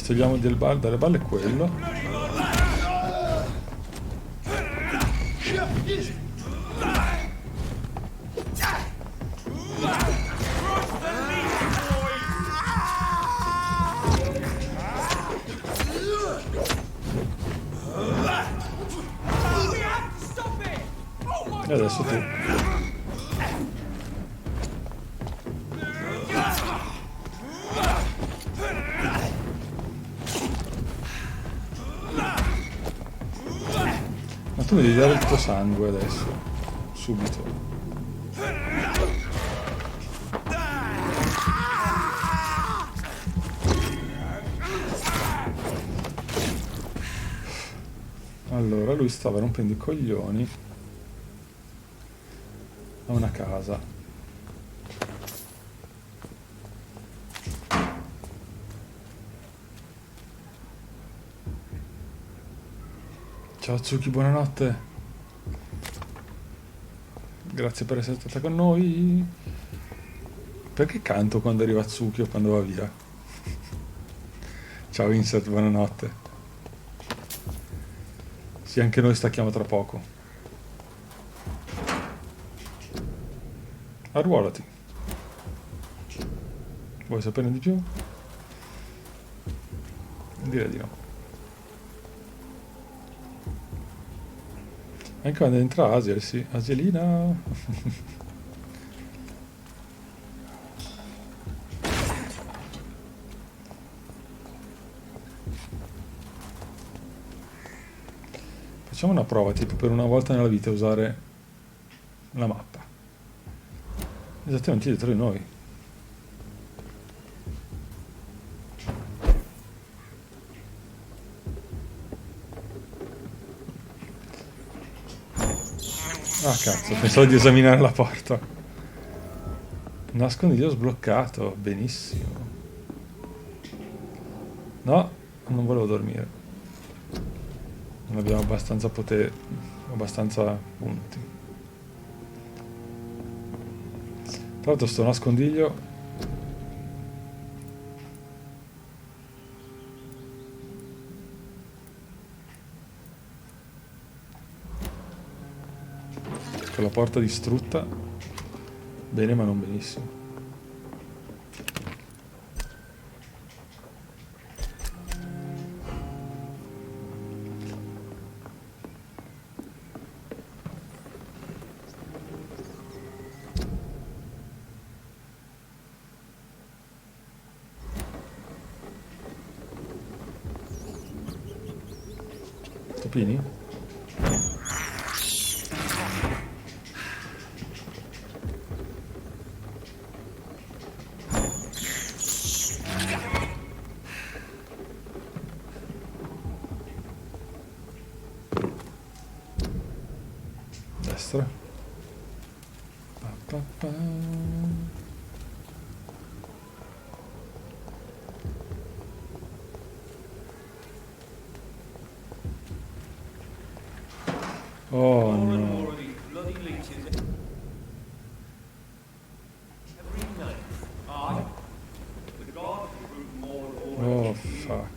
Togliamo dalle balle quello. E adesso tu. Ma tu mi devi dare il tuo sangue adesso. Subito. Allora, lui stava rompendo i coglioni a una casa. Ciao Tsuki, buonanotte. Grazie per essere stata con noi. Perché canto quando arriva Tsuki o quando va via? Ciao Insert, buonanotte. Sì, anche noi stacchiamo tra poco. Arruolati. Vuoi saperne di più? Direi di no. Anche quando entra Asiel, sì. Asielina. Facciamo una prova, tipo per una volta nella vita usare la mappa. Esattamente dietro di noi. Ah cazzo, pensavo di esaminare la porta. Nascondiglio sbloccato, benissimo. No, non volevo dormire. Non abbiamo abbastanza potere, abbastanza punti. Tra l'altro sto nascondiglio con la porta distrutta, bene ma non benissimo. Topini? Destra. Pa, pa, pa. Oh no. Oh fuck.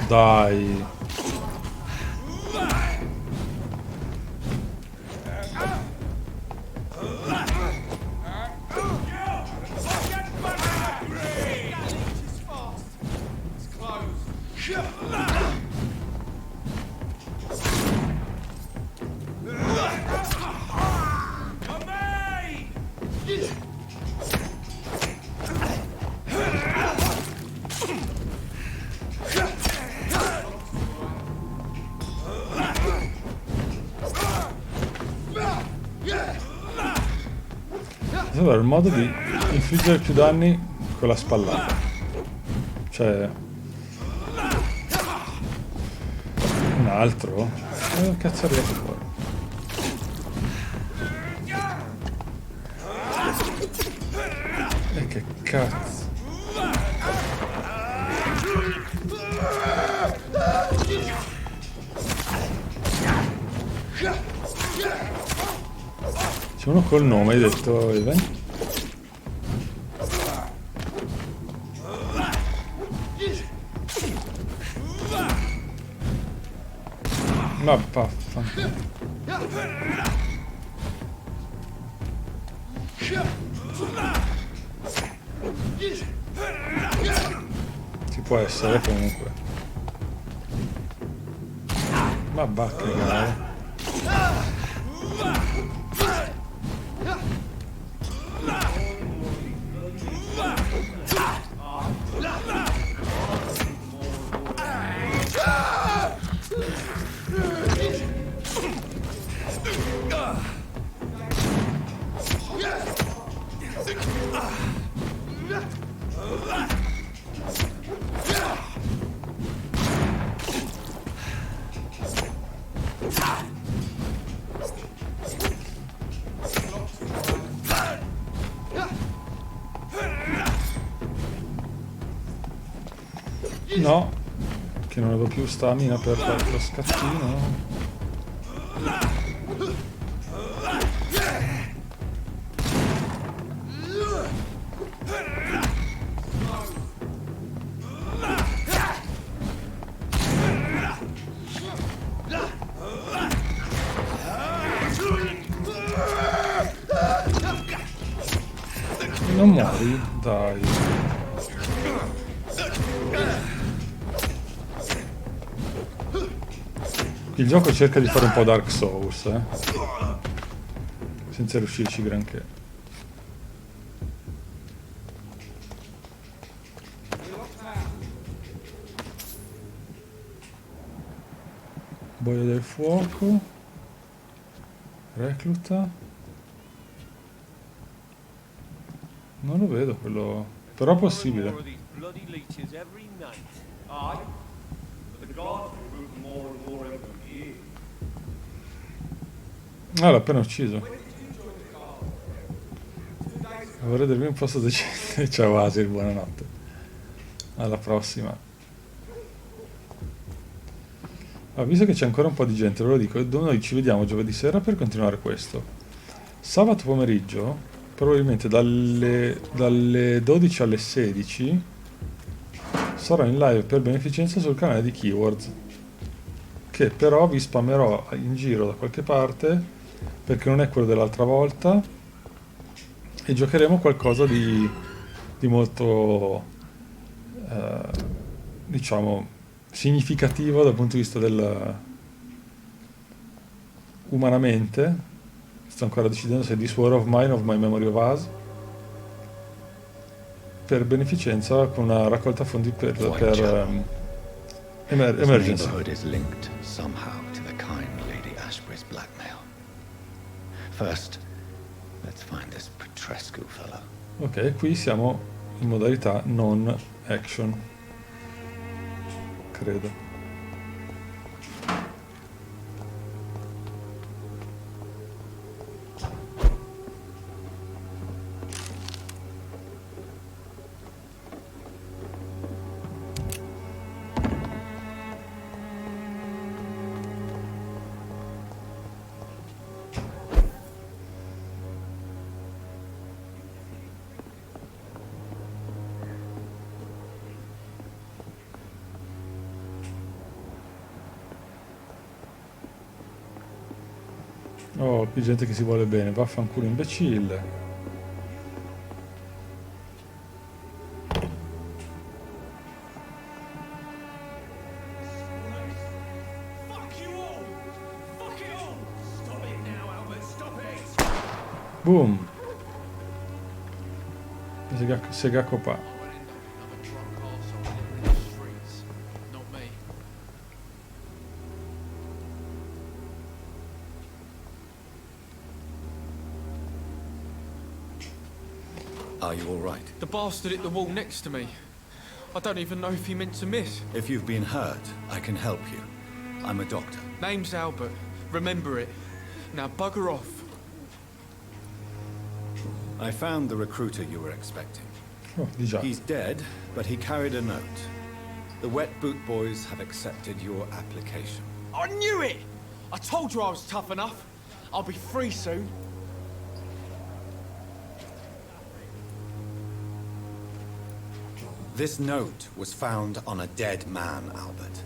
Dai. Allora, il modo di infliggere più danni con la spallata. Cioè... un altro? Cazzo è arrivato fuori? E che cazzo? C'è uno col nome, hai detto, Even? Ma paffa. Ci può essere comunque. Ma va che gare. No, che non avevo più stamina per fare lo scattino. Non muori, dai. Il gioco cerca di fare un po' Dark Souls, senza riuscirci granché. Boia del fuoco. Recluta. Non lo vedo quello, però è possibile. Ah, l'ha appena ucciso. Vorrei darmi un posto decente. Ciao Asil, buonanotte. Alla prossima. Visto che c'è ancora un po' di gente, ve lo dico, noi ci vediamo giovedì sera per continuare questo. Sabato pomeriggio, probabilmente dalle 12 alle 16, sarò in live per beneficenza sul canale di Keywords, che però vi spammerò in giro da qualche parte, perché non è quello dell'altra volta, e giocheremo qualcosa di molto, diciamo, significativo dal punto di vista del umanamente. Sto ancora decidendo se This War of Mine of My Memory of Us, per beneficenza, con una raccolta fondi per emergency. Ok, qui siamo in modalità non action, credo. Oh, più gente che si vuole bene, vaffanculo imbecille. Boom. Sega copa. Are you all right? The bastard hit the wall next to me. I don't even know if he meant to miss. If you've been hurt, I can help you. I'm a doctor. Name's Albert. Remember it. Now bugger off. I found the recruiter you were expecting. Oh, déjà. He's dead, but he carried a note. The Wet Boot Boys have accepted your application. I knew it! I told you I was tough enough. I'll be free soon. This note was found on a dead man, Albert.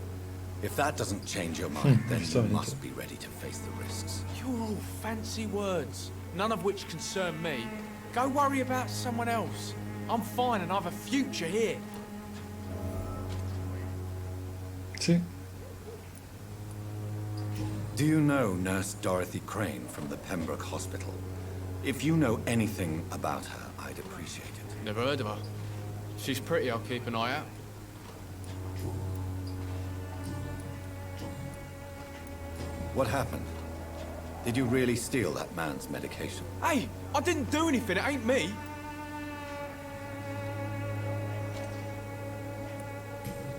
If that doesn't change your mind, then you must be ready to face the risks. You're all fancy words, none of which concern me. Go worry about someone else. I'm fine and I have a future here. Sì. Do you know Nurse Dorothy Crane from the Pembroke Hospital? If you know anything about her, I'd appreciate it. Never heard of her. She's pretty, I'll keep an eye out. What happened? Did you really steal that man's medication? Hey, I didn't do anything, it ain't me.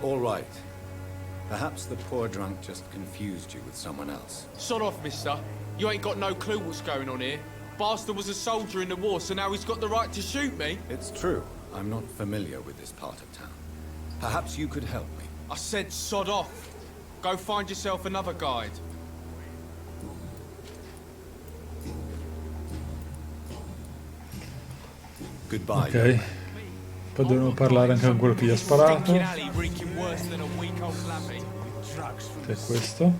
All right. Perhaps the poor drunk just confused you with someone else. Sod off, mister. You ain't got no clue what's going on here. Bastard was a soldier in the war, so now he's got the right to shoot me. It's true. I'm not familiar with this part of town. Perhaps you could help me. I said sod off. Go find yourself another guide. Goodbye. Ok. Poi dobbiamo parlare anche con quello che gli ha sparato. Che è questo.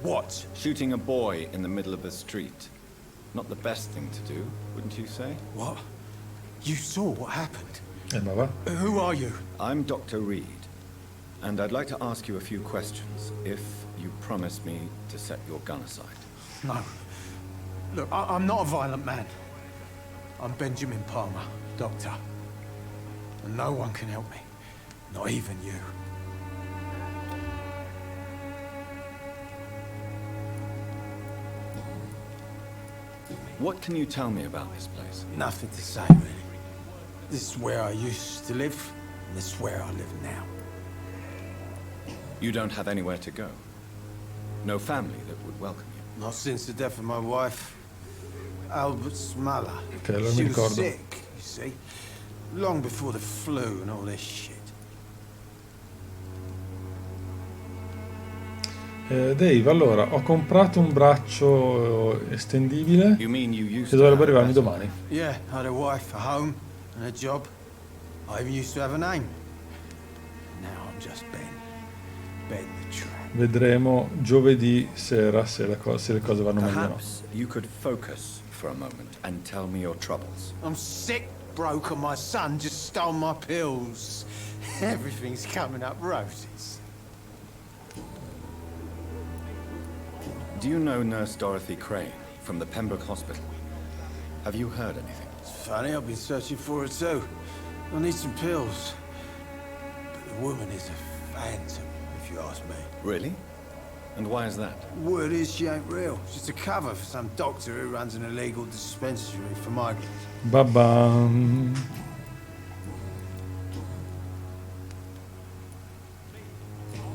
What? Shooting a boy in the middle of the street. Not the best thing to do, wouldn't you say? What? You saw what happened? Ma va. Who are you? I'm Dr. Reed, and I'd like to ask you a few questions, if you promise me to set your gun aside. No. Look, I'm not a violent man. I'm Benjamin Palmer, doctor. And no one can help me. Not even you. What can you tell me about this place? Nothing to say, really. This is where I used to live, and this is where I live now. You don't have anywhere to go? No family that would welcome you? Not since the death of my wife, Albert's mother. Okay, she was sick, you see. Long before the flu and all this shit. Dave, allora, ho comprato un braccio estendibile che dovrebbe arrivarmi domani. Yeah, I had a wife, a home, and a job. I even used to have a name. Now I'm just Ben. Ben the Tramp. Vedremo giovedì sera se le cose vanno meglio o no. Perhaps you could focus for a moment and tell me your troubles. I'm sick, broke, and my son just stole my pills. Everything's coming up roses. Do you know Nurse Dorothy Crane from the Pembroke Hospital? Have you heard anything? It's funny, I've been searching for her too. I need some pills. But the woman is a phantom, if you ask me. Really? And why is that? Word is she ain't real. She's a cover for some doctor who runs an illegal dispensary for migrants. Ba-bam.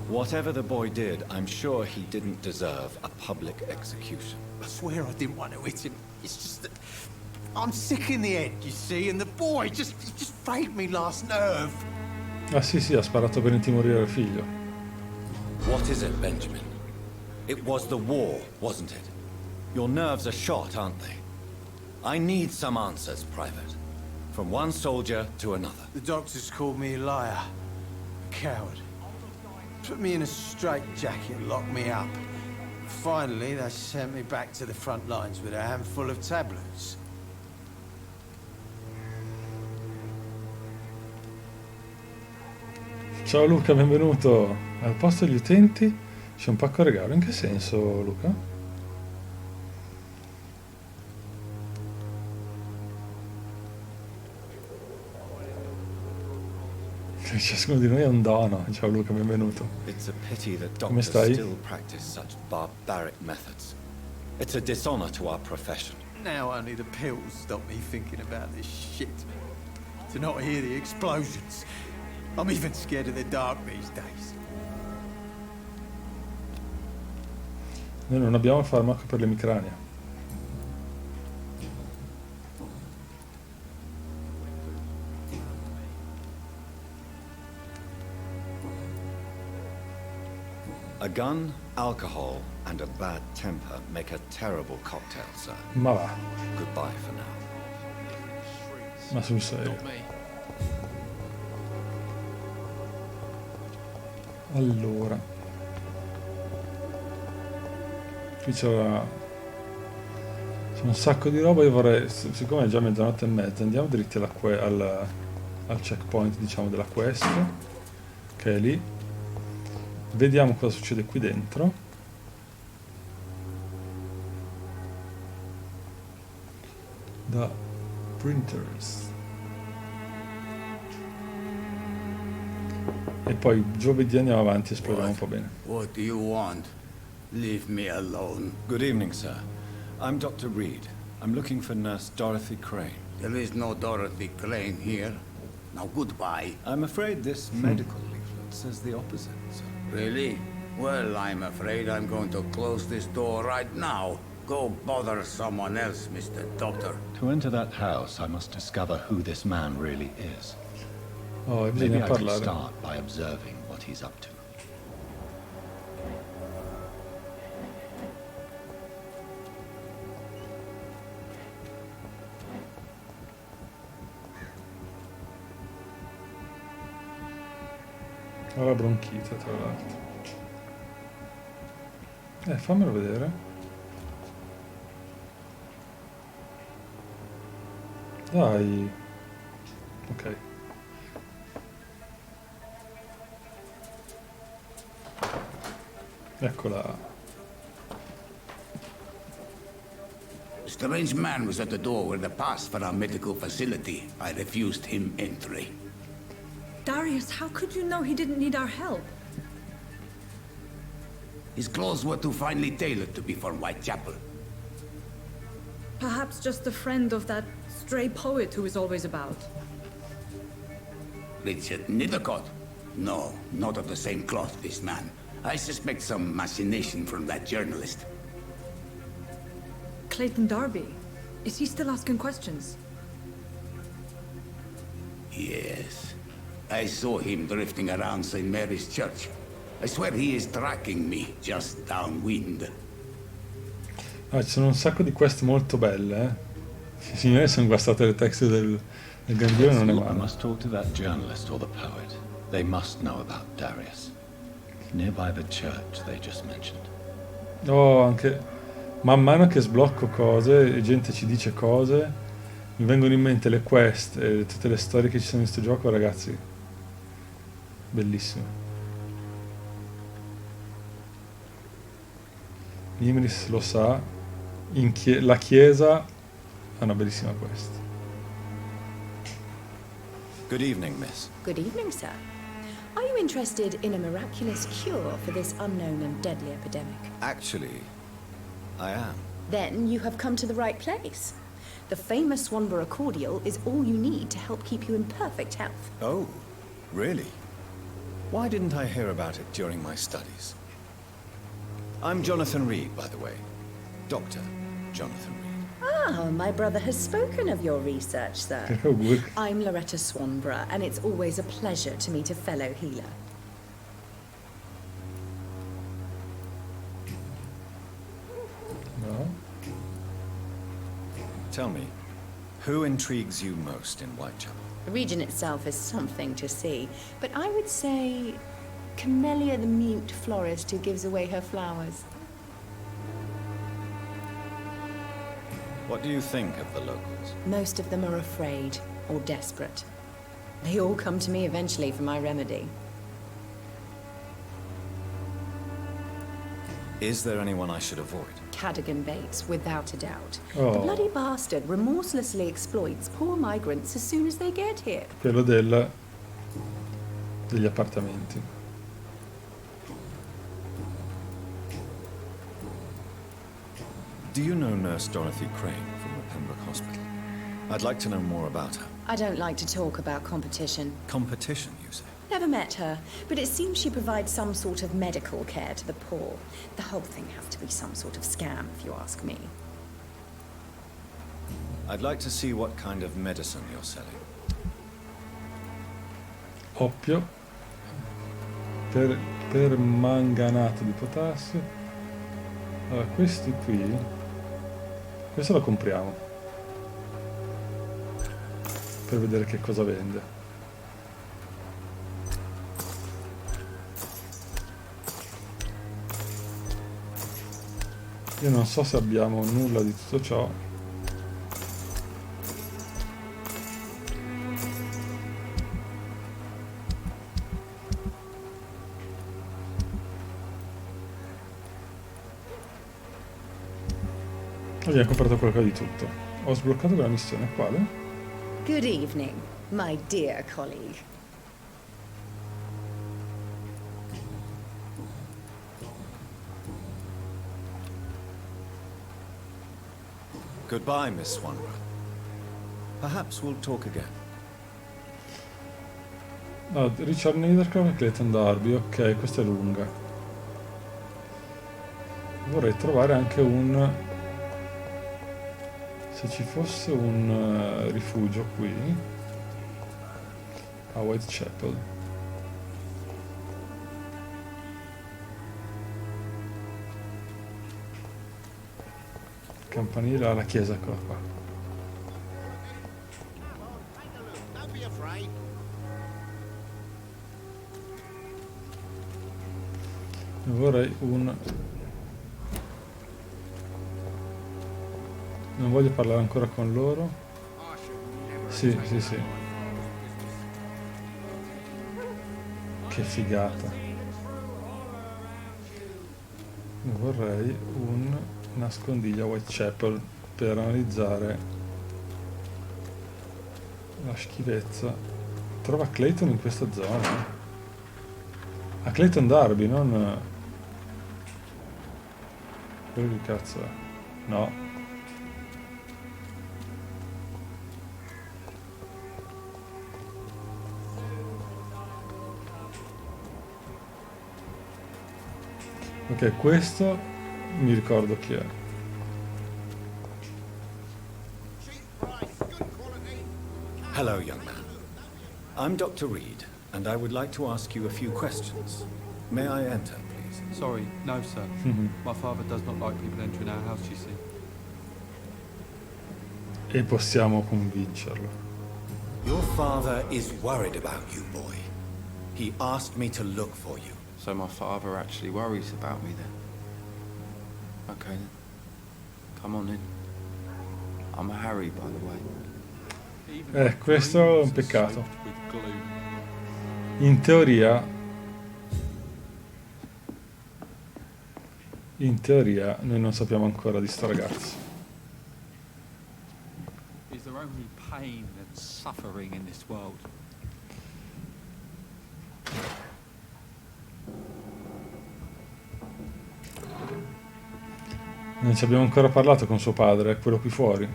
Whatever the boy did, I'm sure he didn't deserve a public execution. I swear I didn't want to hit him. It's just that I'm sick in the head, you see, and the boy just frayed me last nerve. Ah sì, ha sparato per intimorire il figlio. What is it, Benjamin? It was the war, wasn't it? Your nerves are shot, aren't they? I need some answers, Private. From one soldier to another. The doctors called me a liar, a coward. Put me in a straitjacket and locked me up. Finally, they sent me back to the front lines with a handful of tablets. Ciao Luca, benvenuto. Al posto degli utenti c'è un pacco regalo. In che senso, Luca? Ciascuno di noi è un dono. Ciao Luca, benvenuto. It's a pity that Come doctors stai? still practice such barbaric methods. It's a dishonor to our profession. Now only the pills stop me thinking about this shit. To not hear the explosions. I'm even scared of the dark these days. Noi non abbiamo farmaco per l'emicrania. A gun, alcohol, and a bad temper make a terrible cocktail, sir. Ma va. Goodbye for now. Ma sul serio. Allora, qui c'è un sacco di roba. Io vorrei, siccome è già mezzanotte e mezza, andiamo dritti al checkpoint, diciamo, della quest, che è lì. Vediamo cosa succede qui dentro. Da printers. E poi giovedì andiamo avanti e esploriamo un po' bene. What do you want? Leave me alone. Good evening, sir. I'm Dr. Reed. I'm looking for Nurse Dorothy Crane. There is no Dorothy Crane here. Now goodbye. I'm afraid this medical leaflet says the opposite, sir. Really? Well, I'm afraid I'm going to close this door right now. Go bother someone else, Mr. Doctor. To enter that house, I must discover who this man really is. Oh, Maybe bisogna I could parlare. start by observing what he's up to. Ho la bronchite, tra l'altro. Fammelo vedere. Dai. Ok. Eccola. A strange man was at the door with a pass for our medical facility. I refused him entry. Darius, how could you know he didn't need our help? His clothes were too finely tailored to be for Whitechapel. Perhaps just a friend of that stray poet who is always about. Richard Nethercott? No, not of the same cloth, this man. I suspect some machination from that journalist. Clayton Darby. Is he still asking questions? Yes. I saw him drifting around St. Mary's Church. I swear he is tracking me just downwind. Ci sono un sacco di quest molto belle, eh. Signore, sono guastate le texture del Gambione, non è I male. must talk to that journalist or the poet. They must know about Darius. Nearby the church they just mentioned. Oh, anche man mano che sblocco cose e gente ci dice cose, mi vengono in mente le quest e tutte le storie che ci sono in questo gioco, ragazzi. Bellissimo. Nimris lo sa, la chiesa ha una bellissima quest. Good evening, miss. Good evening, sir. Are you interested in a miraculous cure for this unknown and deadly epidemic? Actually, I am. Then you have come to the right place. The famous Swanborough cordial is all you need to help keep you in perfect health. Oh, really? Why didn't I hear about it during my studies? I'm Jonathan Reed, by the way. Dr. Jonathan Reed. Ah, my brother has spoken of your research, sir. Oh, good. I'm Loretta Swanborough, and it's always a pleasure to meet a fellow healer. No? Tell me, who intrigues you most in Whitechapel? The region itself is something to see, but I would say Camellia the mute florist who gives away her flowers. What do you think of the locals? Most of them are afraid or desperate. They all come to me eventually for my remedy. Is there anyone I should avoid? Cadogan Bates, without a doubt. Oh. The bloody bastard remorselessly exploits poor migrants as soon as they get here. Quello degli appartamenti. Do you know Nurse Dorothy Crane from the Pembroke Hospital? I'd like to know more about her. I don't like to talk about competition. Competition, you say? Never met her, but it seems she provides some sort of medical care to the poor. The whole thing has to be some sort of scam, if you ask me. I'd like to see what kind of medicine you're selling. Oppio. Permanganato di potassio. Allora, questi qui. Questo lo compriamo. Per vedere che cosa vende. Io non so se abbiamo nulla di tutto ciò. Abbiamo comprato qualcosa di tutto. Ho sbloccato quella missione, quale? Good evening, my dear colleague. Goodbye, Miss Wanderer. Perhaps we'll talk again. No, Richard Nethercroft e Clayton Darby, ok, questa è lunga. Vorrei trovare anche un... se ci fosse un rifugio qui a Whitechapel. Campanile alla chiesa, eccola qua. Vorrei un... non voglio parlare ancora con loro. Sì, sì, sì. Che figata. Vorrei un nascondiglio a Whitechapel per analizzare la schifezza. Trova Clayton in questa zona. A Clayton Darby, non... quello che cazzo è? No. Ok, questo mi ricordo chi è. Hello, young man. I'm Dr. Reed, and I would like to ask you a few questions. May I enter, please? Sorry, no, sir. My father does not like people entering our house, you see. E possiamo convincerlo. Your father is worried about you, boy. He asked me to look for you. So my father actually worries about me then? Okay then. Come on in. I'm Harry, by the way. Questo è un peccato. In teoria noi non sappiamo ancora di sto ragazzo. Is there only pain and suffering in this world? Non ci abbiamo ancora parlato con suo padre, è quello qui fuori.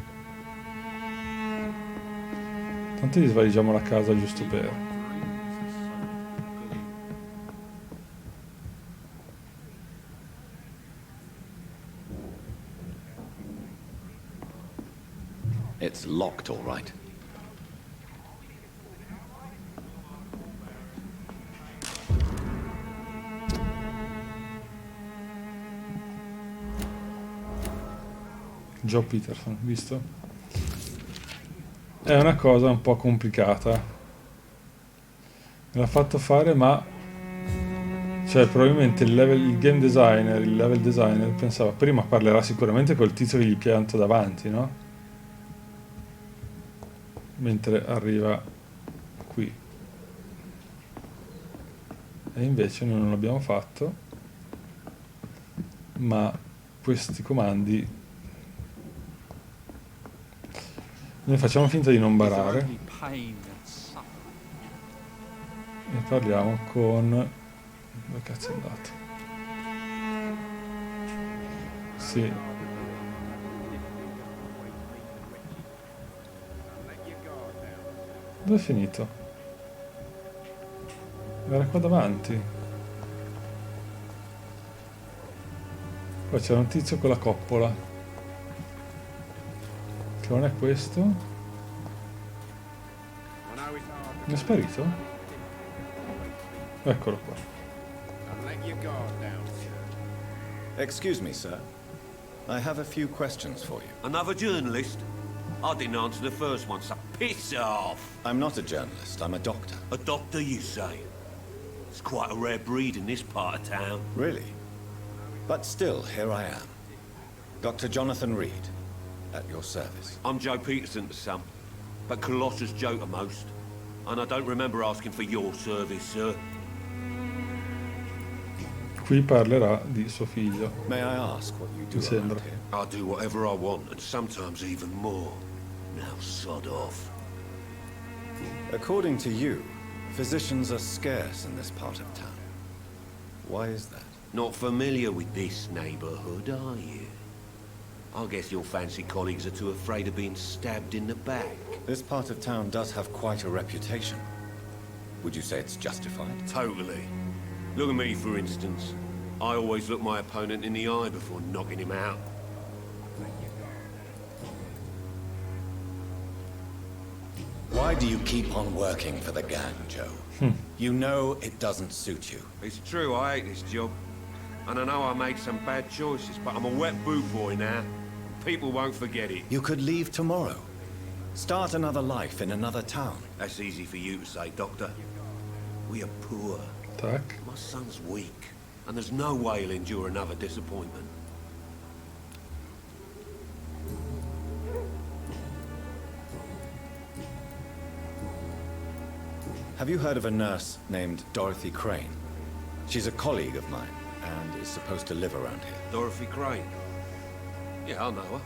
Tanto gli svaligiamo la casa giusto per... It's locked, all right. Joe Peterson, visto? È una cosa un po' complicata. Me l'ha fatto fare, ma... cioè, probabilmente il game designer, il level designer, pensava, prima parlerà sicuramente col tizio che gli pianto davanti, no? Mentre arriva qui. E invece noi non l'abbiamo fatto, ma questi comandi... Noi facciamo finta di non barare e parliamo con... dove cazzo è andato? Sì. Dove è finito? Era qua davanti. Qua c'era un tizio con la coppola. Che non è questo? È sparito? Eccolo qua. Excuse me, sir. I have a few questions for you. Another journalist? I didn't answer the first one, so piss off! I'm not a journalist, I'm a doctor. A doctor, you say? It's quite a rare breed in this part of town. Really? But still, here I am. Dr. Jonathan Reed, at your service. I'm Joe Peterson to some, but Colossus Joe to most. And I don't remember asking for your service, sir. Qui parlerà di suo figlio. May I ask what you do Mi sembra. around here? I do whatever I want, and sometimes even more. Now sod off. According to you, physicians are scarce in this part of town. Why is that? Not familiar with this neighborhood, are you? I guess your fancy colleagues are too afraid of being stabbed in the back. This part of town does have quite a reputation. Would you say it's justified? Totally. Look at me, for instance. I always look my opponent in the eye before knocking him out. Why do you keep on working for the gang, Joe? You know it doesn't suit you. It's true, I hate this job. And I know I made some bad choices, but I'm a wet boot boy now. People won't forget it. You could leave tomorrow. Start another life in another town. That's easy for you to say, Doctor. We are poor. Tac. My son's weak, and there's no way he'll endure another disappointment. Have you heard of a nurse named Dorothy Crane? She's a colleague of mine, and is supposed to live around here. Dorothy Crane? Yeah, I know her.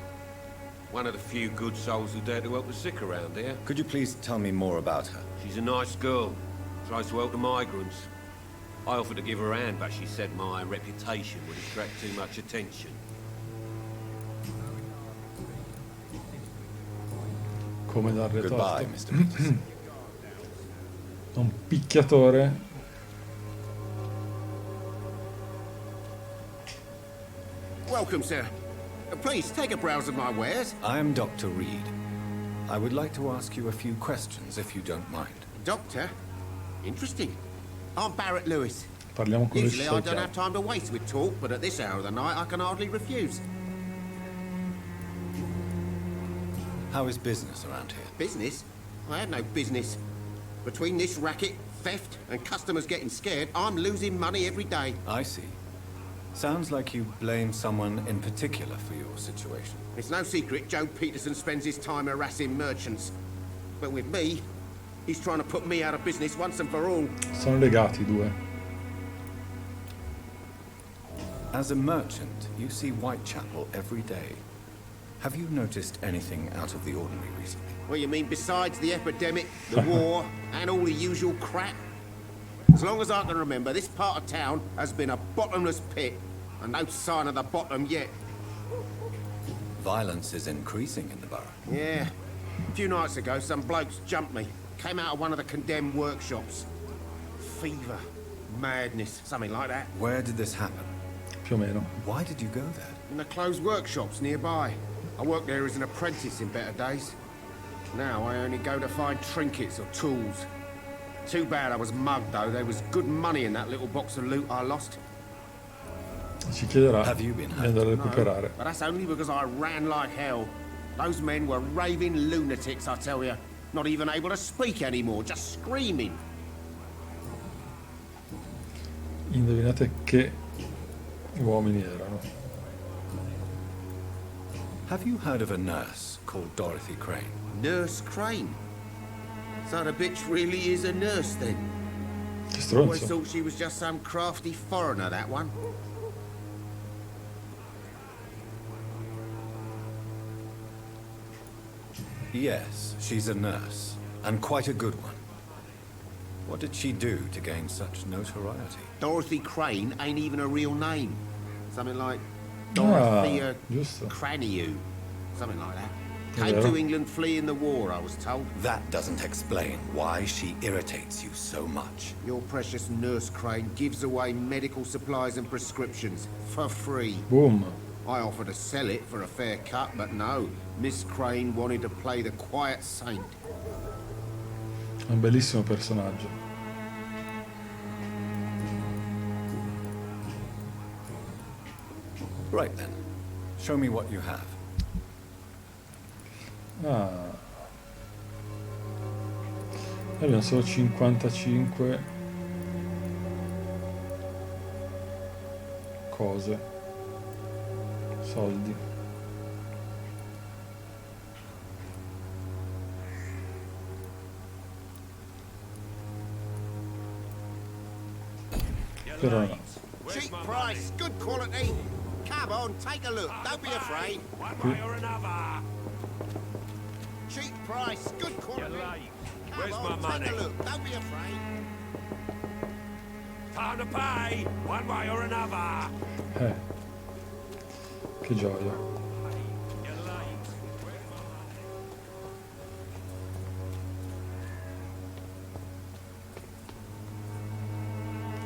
One of the few good souls who dare to help the sick around here. Could you please tell me more about her? She's a nice girl. Tries to help the migrants. I offered to give her a hand, but she said my reputation would attract too much attention. Come darle Goodbye, torto. Mr. Peterson. Un picchiatore. Welcome, sir. Please, take a browse of my wares. I'm Dr. Reed. I would like to ask you a few questions, if you don't mind. Doctor? Interesting. I'm Barrett Lewis. Parliamo con Usually I il don't have time to waste with talk, but at this hour of the night I can hardly refuse. How is business around here? Business? I have no business. Between this racket, theft, and customers getting scared, I'm losing money every day. I see. Sounds like you blame someone in particular for your situation. It's no secret Joe Peterson spends his time harassing merchants. But with me, he's trying to put me out of business once and for all. Sono legati i due. As a merchant, you see Whitechapel every day. Have you noticed anything out of the ordinary recently? What you mean besides the epidemic, the war, and all the usual crap? As long as I can remember, this part of town has been a bottomless pit, and no sign of the bottom yet. Violence is increasing in the borough. Yeah. A few nights ago, some blokes jumped me. Came out of one of the condemned workshops. Fever, madness, something like that. Where did this happen? Più o meno. Why did you go there? In the closed workshops nearby. I worked there as an apprentice in better days. Now I only go to find trinkets or tools. Too bad I was mugged, though. There was good money in that little box of loot I lost. Ci chiederà Have you been di andare a recuperare. No, but that's only because I ran like hell. Those men were raving lunatics, I tell you. Not even able to speak anymore, just screaming. Indovinate che uomini erano. Have you heard of a nurse called Dorothy Crane? Nurse Crane? So the bitch really is a nurse, then? Che Always stronzo. thought she was just some crafty foreigner, that one. Yes, she's a nurse, and quite a good one. What did she do to gain such notoriety? Dorothy Crane ain't even a real name. Something like Dorothea giusto. Craniu. Something like that. Yeah. Came to England fleeing the war, I was told. That doesn't explain why she irritates you so much. Your precious Nurse Crane gives away medical supplies and prescriptions for free. Boom. I offered to sell it for a fair cut, but no. Miss Crane wanted to play the quiet saint. È un bellissimo personaggio. Right then. Show me what you have. Ah. Abbiamo solo 55 cose. Soldi. Però no. Cheap price, good quality. Come on, take a look. Don't be afraid. One way or another. Cheap price, good quality. Where's Come my on, money? take a look. Don't be afraid. Time to pay, one way or another. Che gioia.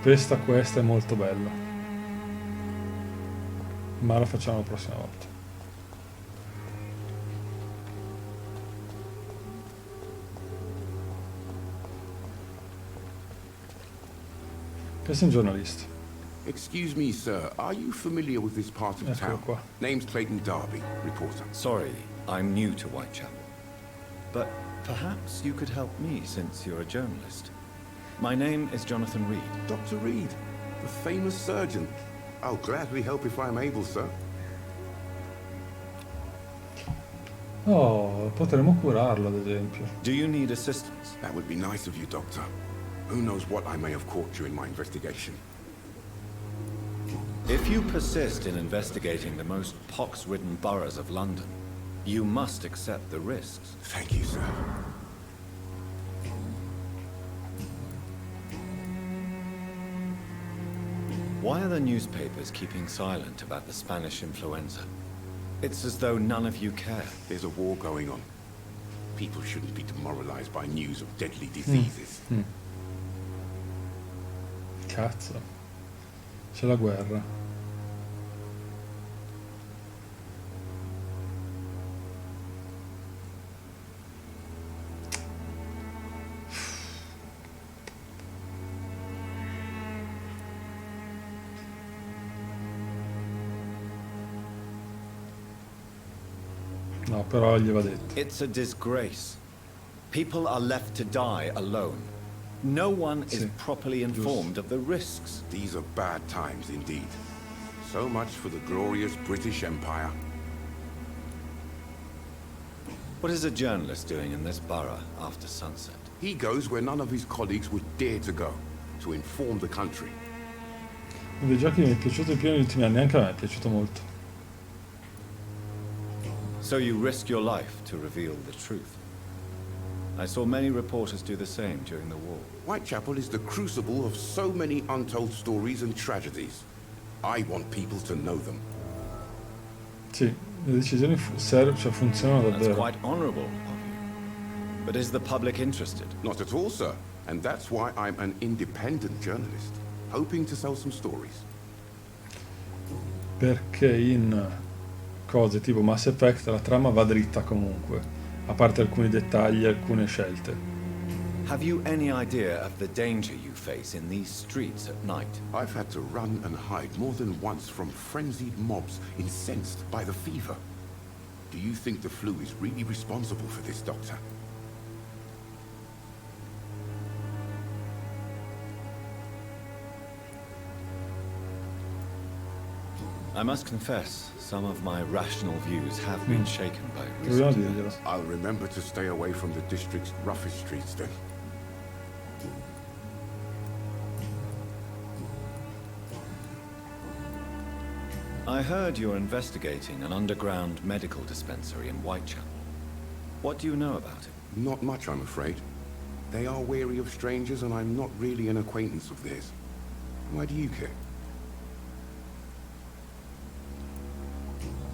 Questa quest è molto bella, ma la facciamo la prossima volta. Questo è un giornalista. Excuse me, sir. Are you familiar with this part of Eccolo town? qua. Name's Clayton Darby, reporter. Sorry, I'm new to Whitechapel. But perhaps you could help me since you're a journalist. My name is Jonathan Reed. Dr. Reed, the famous surgeon. I'll gladly help if I'm able, sir. Oh, potremmo curarlo, ad esempio. Do you need assistance? That would be nice of you, Doctor. Who knows what I may have caught during my investigation. If you persist in investigating the most pox-ridden boroughs of London, you must accept the risks. Thank you, sir. Why are the newspapers keeping silent about the Spanish influenza? It's as though none of you care. There's a war going on. People shouldn't be demoralized by news of deadly diseases. Cazzo. C'è la guerra. No, però gli va detto. It's a disgrace. People are left to die alone. No one is properly informed of the risks. These are bad times indeed. So much for the glorious British Empire. What is a journalist doing in this borough after sunset? He goes where none of his colleagues would dare to go, to inform the country. Uno dei giochi che mi è piaciuto di più negli ultimi anni, anche a me è piaciuto molto. So you risk your life to reveal the truth. I saw many reporters do the same during the war. Whitechapel is the crucible of so many untold stories and tragedies. I want people to know them. Sì, le decisioni funzionano That's davvero. quite honorable of you. But is the public interested? Not at all, sir. And that's why I'm an independent journalist, hoping to sell some stories. Perché in cose tipo Mass Effect la trama va dritta comunque, a parte alcuni dettagli e alcune scelte. Have you any idea of the danger you face in these streets at night? I've had to run and hide more than once from frenzied mobs incensed by the fever. Do you think the flu is really responsible for this, Doctor? I must confess, some of my rational views have been shaken by recent events. I'll remember to stay away from the district's roughest streets then. I heard you're investigating an underground medical dispensary in Whitechapel. What do you know about it? Not much, I'm afraid. They are wary of strangers, and I'm not really an acquaintance of theirs. Why do you care?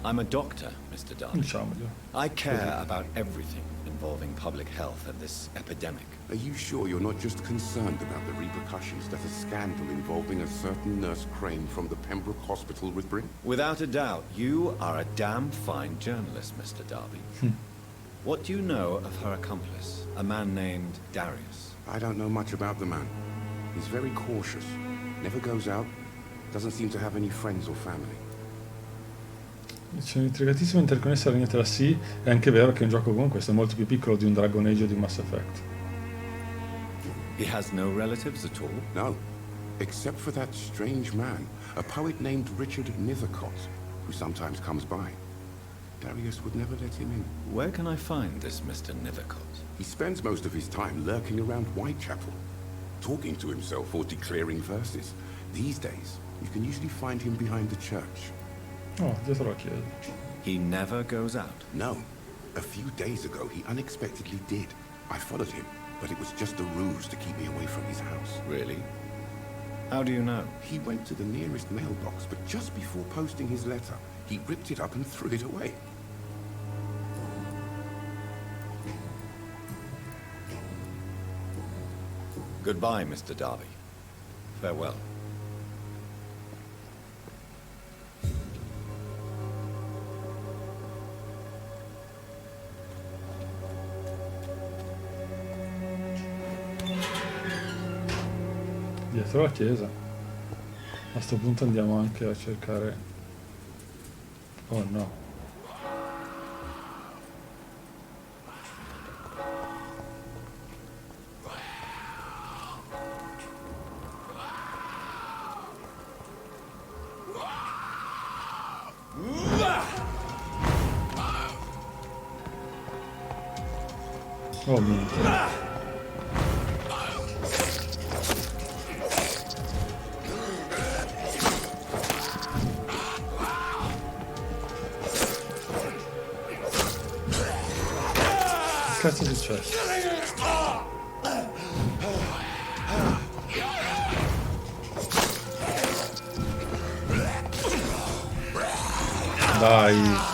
I'm a doctor, Mr. Darby. Diciamoglielo. I care about everything involving public health and this epidemic. Are you sure you're not just concerned about the repercussions that a scandal involving a certain Nurse Crane from the Pembroke Hospital would bring? Without a doubt, you are a damn fine journalist, Mr. Darby. What do you know of her accomplice, a man named Darius? I don't know much about the man. He's very cautious. Never goes out. Doesn't seem to have any friends or family. C'è un'intrigatissima interconnessa ragnatela sì, è anche vero che è un gioco come questo è molto più piccolo di un Dragon Age o di Mass Effect. He has no relatives at all? No, except for that strange man, a poet named Richard Nethercott, who sometimes comes by. Darius would never let him in. Where can I find this Mr. Nethercott? He spends most of his time lurking around Whitechapel, talking to himself or declaring verses. These days, you can usually find him behind the church. Oh, dietro la chiesa. He never goes out? No. A few days ago, he unexpectedly did. I followed him, but it was just a ruse to keep me away from his house. Really? How do you know? He went to the nearest mailbox, but just before posting his letter, he ripped it up and threw it away. Goodbye, Mr. Darby. Farewell. Dietro la chiesa. A sto punto andiamo anche a cercare... Oh no. Oh minchia. Che cazzo è successo? Dai.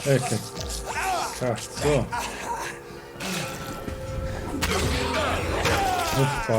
Che cazzo. Oppa.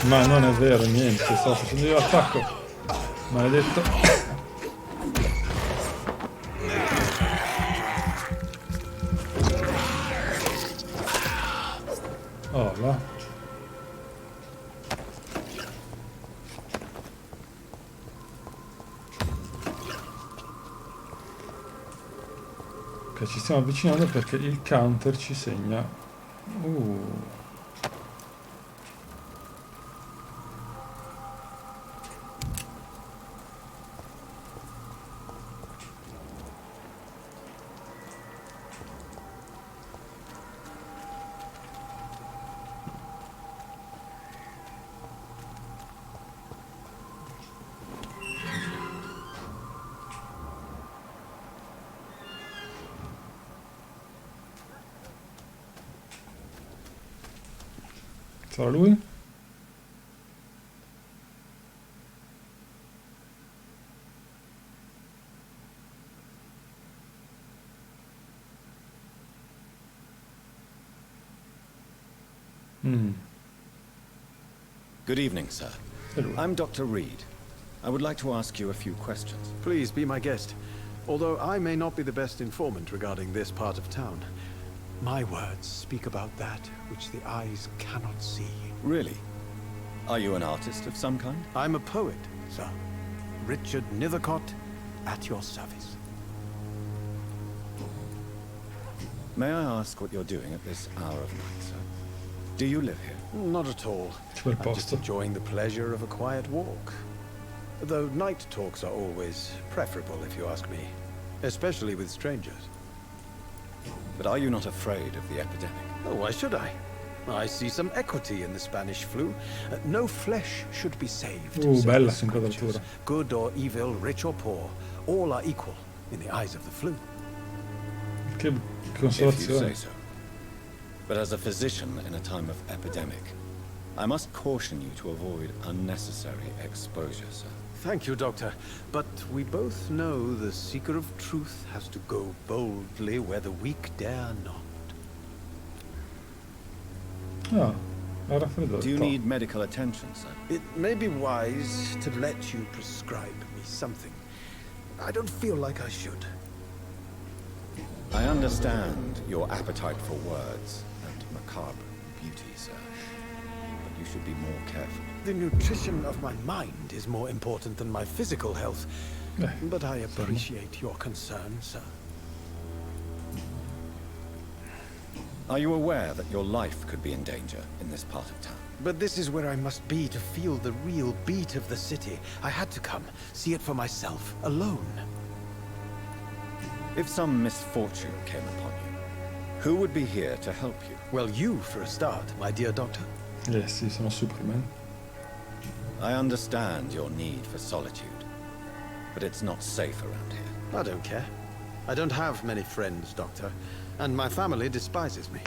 Ma non è vero, niente, sto facendo io l'attacco. Maledetto. Oh là. Ok, ci stiamo avvicinando perché il counter ci segna. Sarà lui? Good evening, sir. Hello. I'm Dr. Reed. I would like to ask you a few questions. Please be my guest. Although I may not be the best informant regarding this part of town, my words speak about that which the eyes cannot see. Really? Are you an artist of some kind? I'm a poet, sir. Richard Nethercott, at your service. May I ask what you're doing at this hour of night, sir? Do you live here? Not at all. I'm just enjoying the pleasure of a quiet walk. Though night talks are always preferable, if you ask me. Especially with strangers. But are you not afraid of the epidemic? Oh, why should I? I see some equity in the Spanish flu. No flesh should be saved. Bella inquadratura. Good or evil, rich or poor, all are equal in the eyes of the flu. Che If you consolazione. say so. But as a physician in a time of epidemic, I must caution you to avoid unnecessary exposure, sir. Thank you, Doctor. But we both know the seeker of truth has to go boldly where the weak dare not. Ah, ha raffreddore. Do you need medical attention, sir? It may be wise to let you prescribe me something. I don't feel like I should. I understand your appetite for words and macabre beauty, sir. But you should be more careful. The nutrition of my mind is more important than my physical health. But I appreciate your concern, sir. Are you aware that your life could be in danger in this part of town? But this is where I must be to feel the real beat of the city. I had to come, see it for myself, alone. If some misfortune came upon you, who would be here to help you? Well, you for a start, my dear doctor. Yes, sì, sono Superman. I understand your need for solitude, but it's not safe around here. I don't care. I don't have many friends, Doctor, and my family despises me.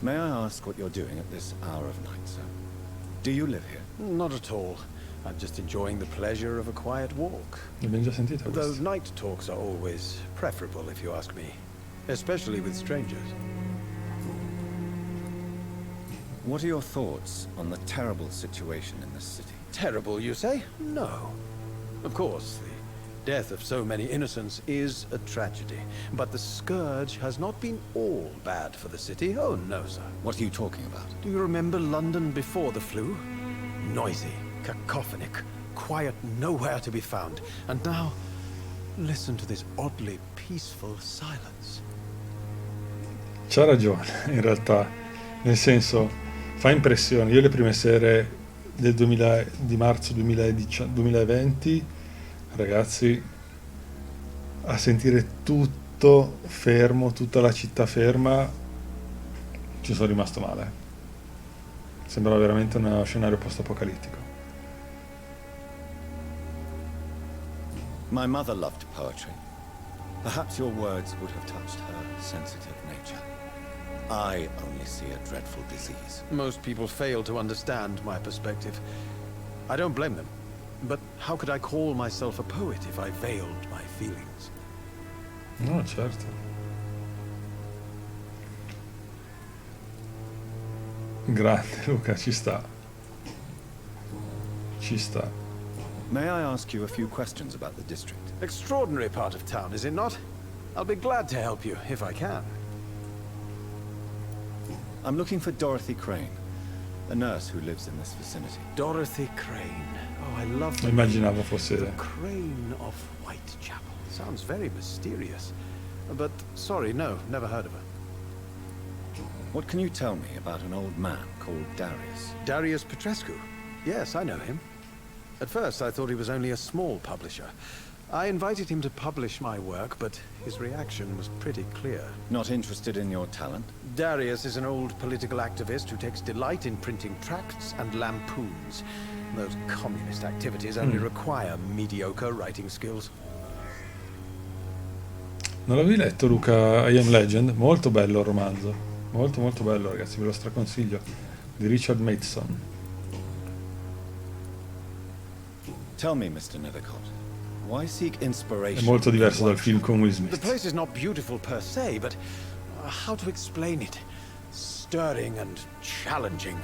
May I ask what you're doing at this hour of night, sir? Do you live here? Not at all. I'm just enjoying the pleasure of a quiet walk. L'abbiamo già sentita Though questa. night talks are always preferable, if you ask me. Especially with strangers. What are your thoughts on the terrible situation in this city? Terrible, you say? No. Of course, the death of so many innocents is a tragedy. But the scourge has not been all bad for the city. Oh, no, sir. What are you talking about? Do you remember London before the flu? Noisy, cacophonic, quiet nowhere to be found. And now, listen to this oddly peaceful silence. C'ha ragione, in realtà. Nel senso, fa impressione. Io le prime sere di marzo 2020, ragazzi, a sentire tutto fermo, tutta la città ferma, ci sono rimasto male. Sembrava veramente uno scenario post-apocalittico. My mother loved poetry. Perhaps your words would have touched her sensitive nature. I only see a dreadful disease. Most people fail to understand my perspective. I don't blame them. But how could I call myself a poet if I veiled my feelings? No, certo. Grande, Luca, ci sta. Ci sta. May I ask you a few questions about the district? Extraordinary part of town, is it not? I'll be glad to help you, if I can. I'm looking for Dorothy Crane, a nurse who lives in this vicinity. Dorothy Crane. Oh, I love the Immaginavo name. fosse... The Crane of Whitechapel. Sounds very mysterious. But, sorry, no, never heard of her. What can you tell me about an old man called Darius? Darius Petrescu? Yes, I know him. At first, I thought he was only a small publisher. I invited him to publish my work, but his reaction was pretty clear. Not interested in your talent? Darius is an old political activist who takes delight in printing tracts and lampoons. Those communist activities only require mediocre writing skills. Non l'avevi letto, Luca, I Am Legend? Molto bello il romanzo. Molto molto bello, ragazzi, ve lo straconsiglio. Di Richard Matheson. Tell me, Mr. Nethercott, why seek inspiration? È molto diverso dal film con Will Smith. The place is not beautiful per se, but how to explain it? Stirring and challenging.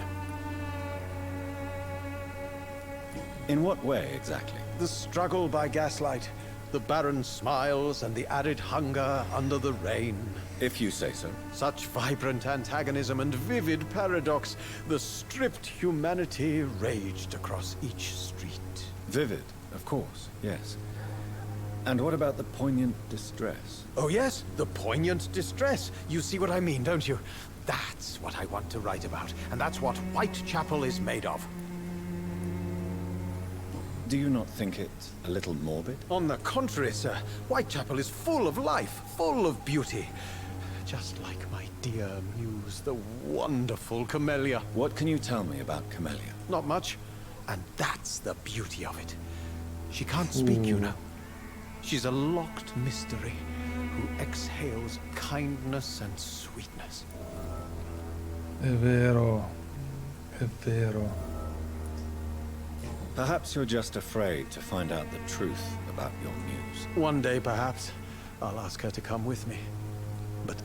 In what way, exactly? The struggle by gaslight, the barren smiles and the arid hunger under the rain. If you say so. Such vibrant antagonism and vivid paradox. The stripped humanity raged across each street. Vivid, of course, yes. And what about the poignant distress? Oh yes, the poignant distress. You see what I mean, don't you? That's what I want to write about, and that's what Whitechapel is made of. Do you not think it a little morbid? On the contrary, sir. Whitechapel is full of life, full of beauty. Just like my dear muse, the wonderful Camellia. What can you tell me about Camellia? Not much. And that's the beauty of it. She can't speak, you know. She's a locked mystery who exhales kindness and sweetness. È vero. È vero. Perhaps you're just afraid to find out the truth about your muse. One day, perhaps, I'll ask her to come with me. But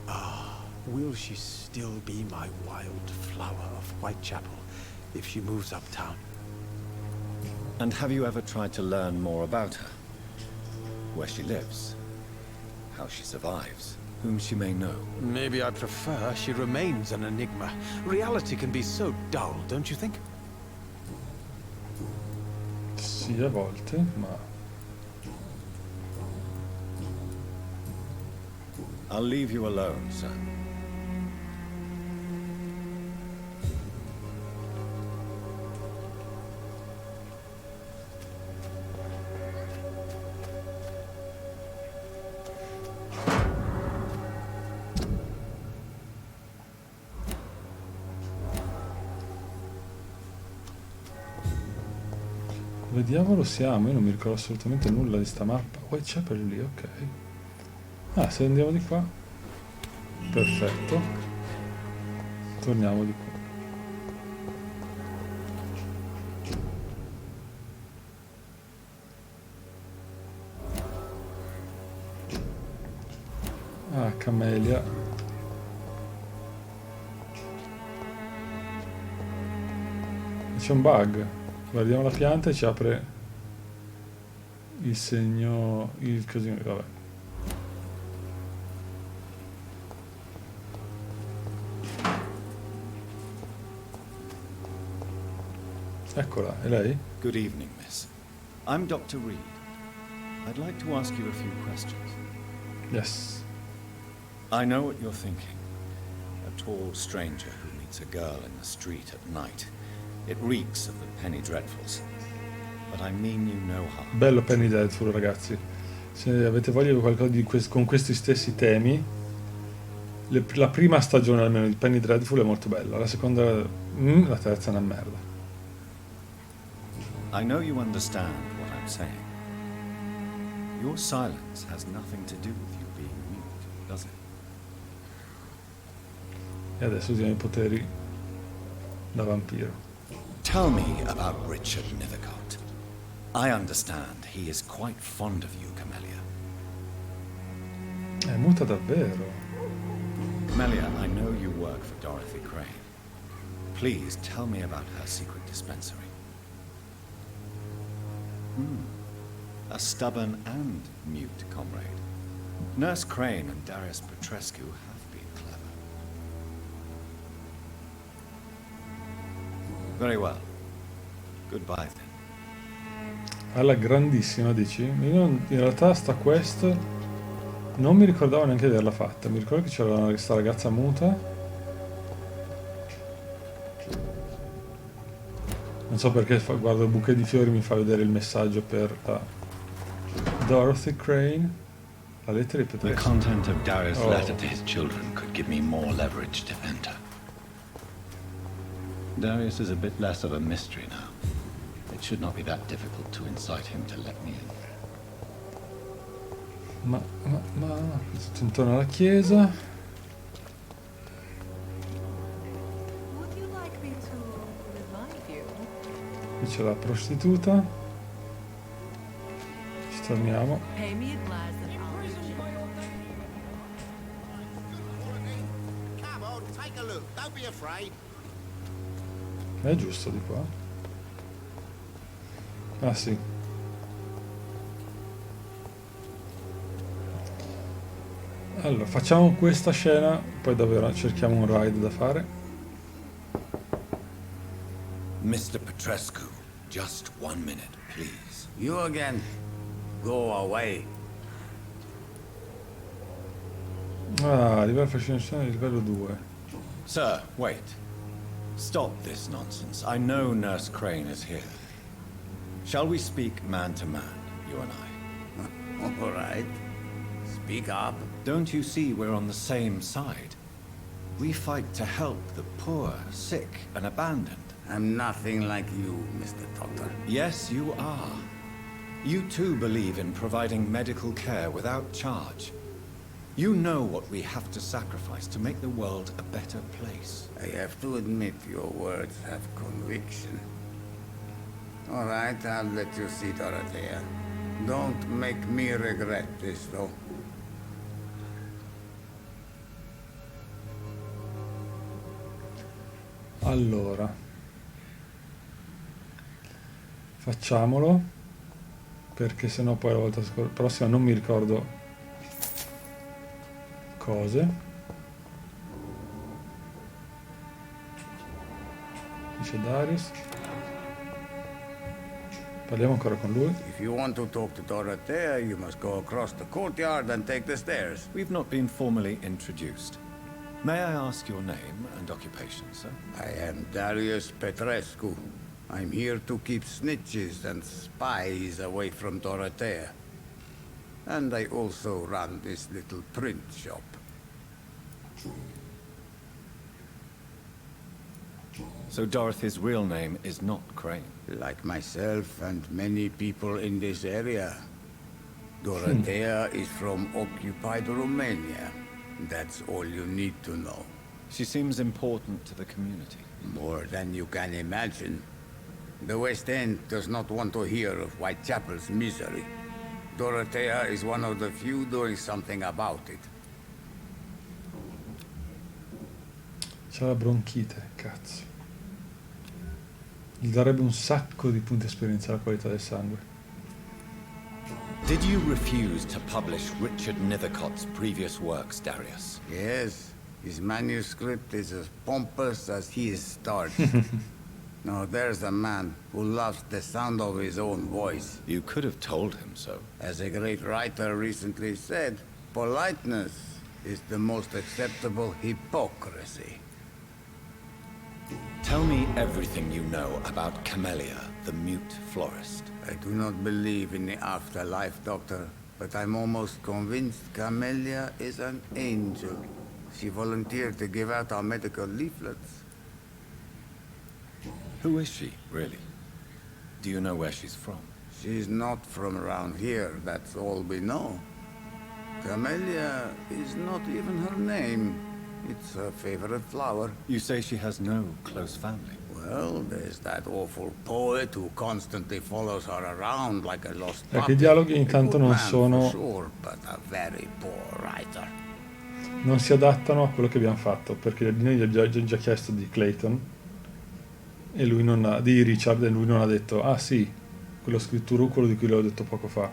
will she still be my wild flower of Whitechapel if she moves uptown? And have you ever tried to learn more about her? Where she lives? How she survives? Whom she may know? Maybe I prefer she remains an enigma. Reality can be so dull, don't you think? Sì, a volte, ma... I'll leave you alone, sir. Dove diavolo siamo? Io non mi ricordo assolutamente nulla di sta mappa. Whitechapel lì, ok. Ah, se andiamo di qua. Perfetto. Torniamo di qua. Ah, Camelia. C'è un bug. Guardiamo la pianta e ci apre il segno, il così, vabbè. Eccola, è lei? Good evening, miss. I'm Dr. Reed. I'd like to ask you a few questions. Yes. I know what you're thinking. A tall stranger who meets a girl in the street at night. It reeks of the Penny Dreadfuls. But I mean you no harm. Bello Penny Dreadful, ragazzi. Se avete voglia di qualcosa di con questi stessi temi, la prima stagione almeno di Penny Dreadful è molto bella. La seconda, la terza è una merda. I know you understand what I'm saying. Your silence has nothing to do with you being mute, does it? E adesso usiamo i poteri da vampiro. Tell me about Richard Nethercott. I understand he is quite fond of you, Camellia. È muta davvero. Camellia, I know you work for Dorothy Crane. Please tell me about her secret dispensary. A stubborn and mute comrade. Nurse Crane and Darius Petrescu have been clever. Very well. Goodbye then. Alla grandissima, dici? Io in realtà sta quest non mi ricordavo neanche di averla fatta. Mi ricordo che c'era questa ragazza muta. Non so perché guardo il bouquet di fiori, mi fa vedere il messaggio per Dorothy Crane. La lettera di Petrescu. The content of Darius' letter to his children could give me more leverage to enter. Darius is a bit less of a mystery now. It should not be that difficult to incite him to let me in. Ma tutto intorno alla chiesa. Qui c'è la prostituta. Ci torniamo. È giusto di qua? Ah sì. Allora, facciamo questa scena, poi davvero cerchiamo un ride da fare. Mr. Petrescu, just 1 minute, please. You again. Go away. Ah, livello fascinazione, livello 2. Sir, wait. Stop this nonsense. I know Nurse Crane is here. Shall we speak man to man, you and I? All right. Speak up. Don't you see we're on the same side? We fight to help the poor, sick, and abandoned. I'm nothing like you, Mr. Doctor. Yes, you are. You too believe in providing medical care without charge. You know what we have to sacrifice to make the world a better place. I have to admit your words have conviction. All right, I'll let you see Dorothea. Don't make me regret this, though. Allora, facciamolo, perché sennò poi la volta prossima non mi ricordo cose. Dice Darius. Parliamo ancora con lui. If you want to talk to Dorothea, you must go across the courtyard and take the stairs. We've not been formally introduced. May I ask your name and occupation, sir? I am Darius Petrescu. I'm here to keep snitches and spies away from Dorothea. And I also run this little print shop. So Dorothy's real name is not Crane? Like myself and many people in this area. Dorothea is from occupied Romania. That's all you need to know. She seems important to the community. More than you can imagine. The West End does not want to hear of Whitechapel's misery. Dorothea is one of the few doing something about it. C'ha la bronchite, cazzo. Gli darebbe un sacco di punti esperienza alla qualità del sangue. Did you refuse to publish Richard Nethercott's previous works, Darius? Yes, his manuscript is as pompous as he is starched. Now there's a man who loves the sound of his own voice. You could have told him so. As a great writer recently said, politeness is the most acceptable hypocrisy. Tell me everything you know about Camellia, the mute florist. I do not believe in the afterlife, Doctor, but I'm almost convinced Camellia is an angel. She volunteered to give out our medical leaflets. Who is she, really? Do you know where she's from? She's not from around here, that's all we know. Camellia is not even her name. It's her favorite flower. You say she has no close family? Well, there's that awful poet who constantly follows her around like a lost Che puppy. i dialoghi intanto non sono... Sure, but a very poor writer. Non si adattano a quello che abbiamo fatto, perché noi gli abbiamo già chiesto di Clayton e lui non ha, di Richard, e lui non ha detto ah sì, quello scritturucolo di cui le ho detto poco fa.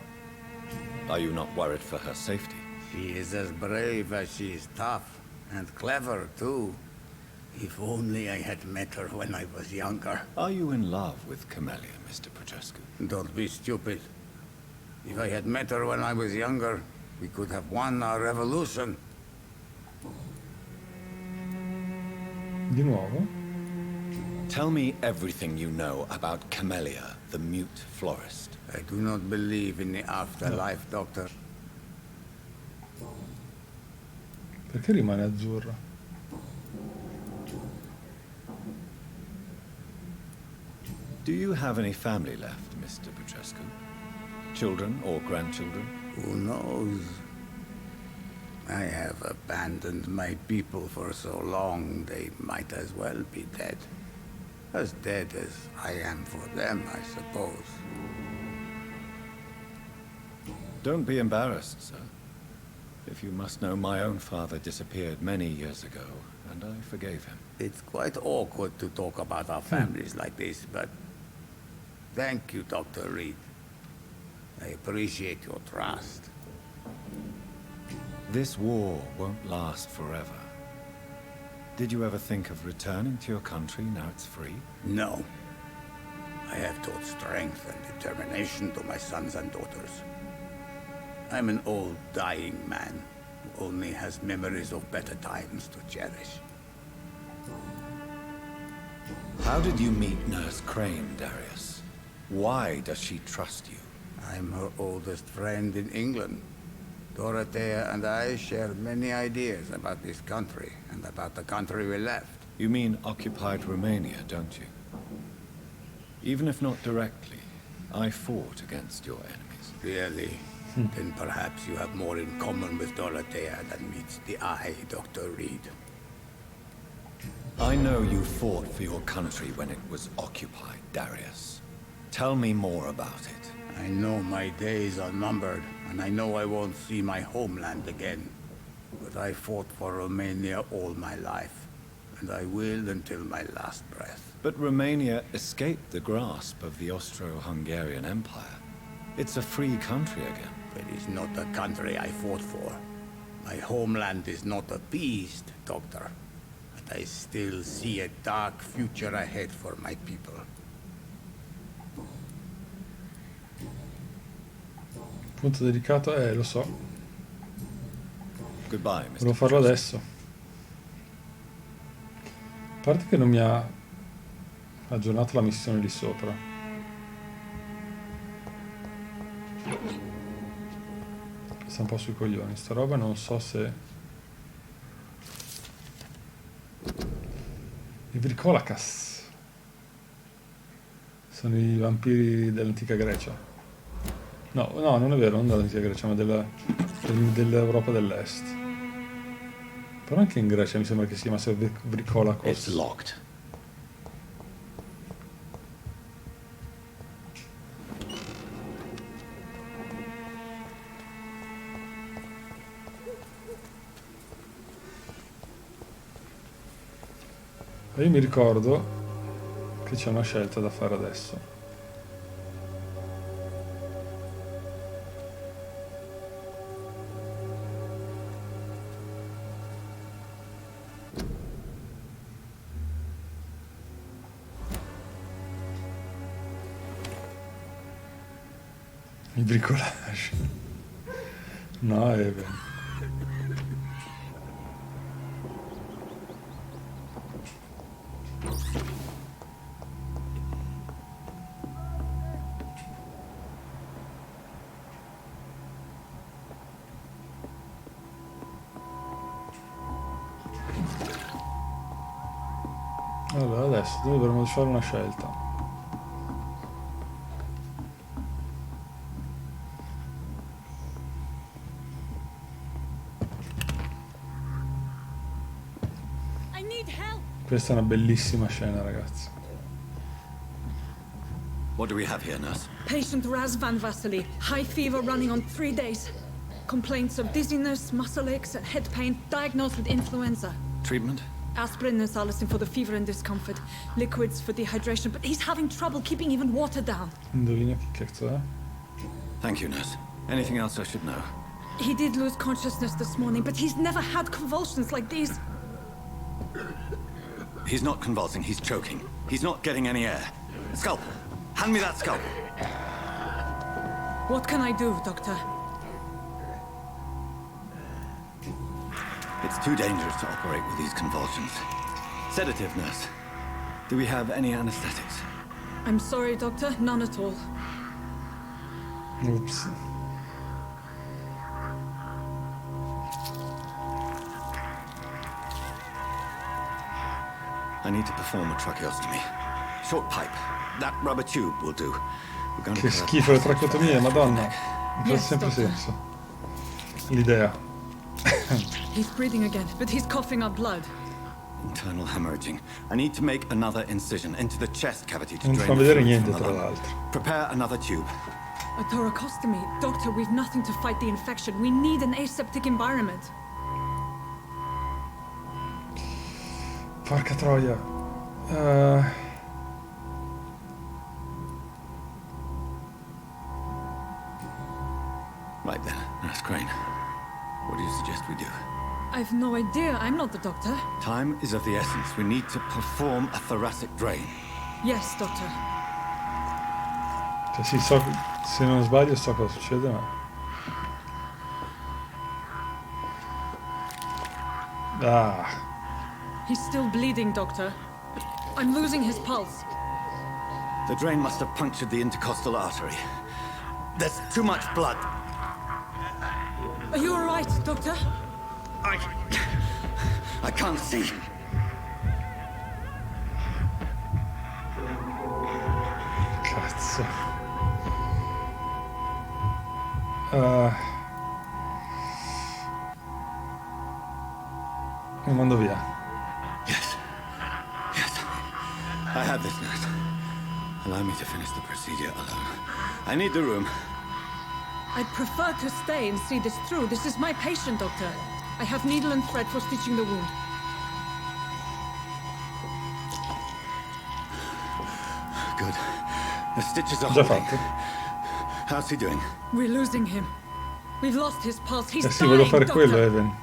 Are you not worried for her safety? She is as brave as she is tough. And clever, too. If only I had met her when I was younger. Are you in love with Camellia, Mr. Petrescu? Don't be stupid. If I had met her when I was younger, we could have won our revolution. Di nuovo? Tell me everything you know about Camellia, the mute florist. I do not believe in the afterlife, Doctor. Perché rimane azzurra? Do you have any family left, Mr. Petrescu? Children or grandchildren? Who knows? I have abandoned my people for so long, they might as well be dead. As dead as I am for them, I suppose. Don't be embarrassed, sir. If you must know, my own father disappeared many years ago, and I forgave him. It's quite awkward to talk about our families like this, but thank you, Dr. Reed. I appreciate your trust. This war won't last forever. Did you ever think of returning to your country now it's free? No. I have taught strength and determination to my sons and daughters. I'm an old, dying man who only has memories of better times to cherish. How did you meet Nurse Crane, Darius? Why does she trust you? I'm her oldest friend in England. Dorothea and I share many ideas about this country and about the country we left. You mean occupied Romania, don't you? Even if not directly, I fought against your enemies. Really? Then perhaps you have more in common with Dorothea than meets the eye, Dr. Reed. I know you fought for your country when it was occupied, Darius. Tell me more about it. I know my days are numbered, and I know I won't see my homeland again. But I fought for Romania all my life, and I will until my last breath. But Romania escaped the grasp of the Austro-Hungarian Empire. It's a free country again. It is not the country I fought for. My homeland is not appeased, Doctor. But I still see a dark future ahead for my people. Punto dedicato, lo so. Goodbye, Mr. Volevo farlo adesso. A parte che non mi ha aggiornato la missione lì sopra. Sta un po' sui coglioni sta roba, non so se... I Vrikolacas sono i vampiri dell'antica Grecia. No, non è vero, non dell'antica Grecia, ma dell'Europa dell'Est. Però anche in Grecia mi sembra che si chiamasse Vrikolacos. It's locked. E io mi ricordo che c'è una scelta da fare adesso. Il bricolage. No, è bene. Allora, adesso dovremmo fare una scelta. Questa è una bellissima scena, ragazzi. What do we have here, nurse? Patient Razvan Vasily. High fever running on 3 days. Complaints of dizziness, muscle aches, and head pain. Diagnosed with influenza. Treatment? Aspirin and salicin for the fever and discomfort. Liquids for dehydration, but he's having trouble keeping even water down. Indovina che cazzo è? Thank you, nurse. Anything else I should know? He did lose consciousness this morning, but he's never had convulsions like these. He's not convulsing, he's choking. He's not getting any air. Scalpel! Hand me that scalpel! What can I do, Doctor? It's too dangerous to operate with these convulsions. Sedative, nurse. Do we have any anesthetics? I'm sorry, Doctor. None at all. Oops. I need to perform a tracheostomy. Short pipe. That rubber tube will do. We're going to Che schifo le tracheotomie, madonna. Non fa sempre senso. L'idea. He's breathing again, but he's coughing up blood. Internal hemorrhaging. I need to make another incision into the chest cavity to Non drain fa the vedere fluid niente, from the tra lung. l'altro. Prepare another tube. A thoracostomy. Doctor, we've nothing to fight the infection. We need an aseptic environment. Porca troia. Right then, Nurse Crane. What do you suggest we do? I've no idea. I'm not the doctor. Time is of the essence. We need to perform a thoracic drain. Yes, Doctor. Cioè sì, so, se non sbaglio so cosa succede, ma... Ah. He's still bleeding, Doctor. I'm losing his pulse. The drain must have punctured the intercostal artery. There's too much blood. Are you all right, Doctor? I can't see. Cazzo. Mi mando via. Yes. I have this nurse. Allow me to finish the procedure alone. I need the room. I'd prefer to stay and see this through. This is my patient, Doctor. I have needle and thread for stitching the wound. Good. The stitches are Già holding. fatto. How's he doing? We're losing him. We've lost his pulse. He's Sì, volevo dying, fare Doctor. quello, Evan.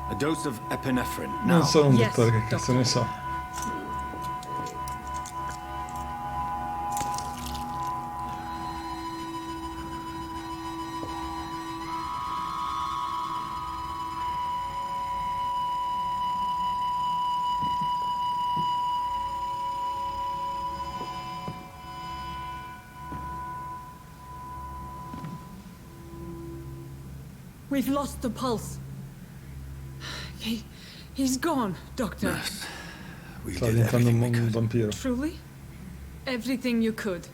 A dose of epinephrine. Non Now. sono un dottore, che cazzo ne so. We've lost the pulse. He's gone, Doctor. Nurse, we Sta did diventando everything we un could. vampiro. Truly? Everything you could.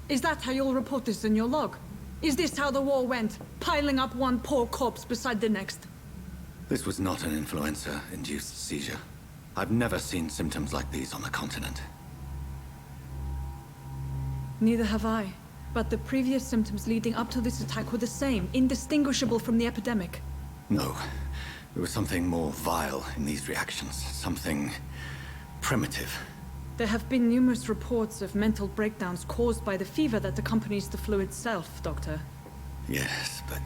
Is that how you'll report this in your log? Is this how the war went? Piling up one poor corpse beside the next? This was not an influenza-induced seizure. I've never seen symptoms like these on the continent. Neither have I. But the previous symptoms leading up to this attack were the same, indistinguishable from the epidemic. No. There was something more vile in these reactions. Something primitive. There have been numerous reports of mental breakdowns caused by the fever that accompanies the flu itself, Doctor. Yes, but...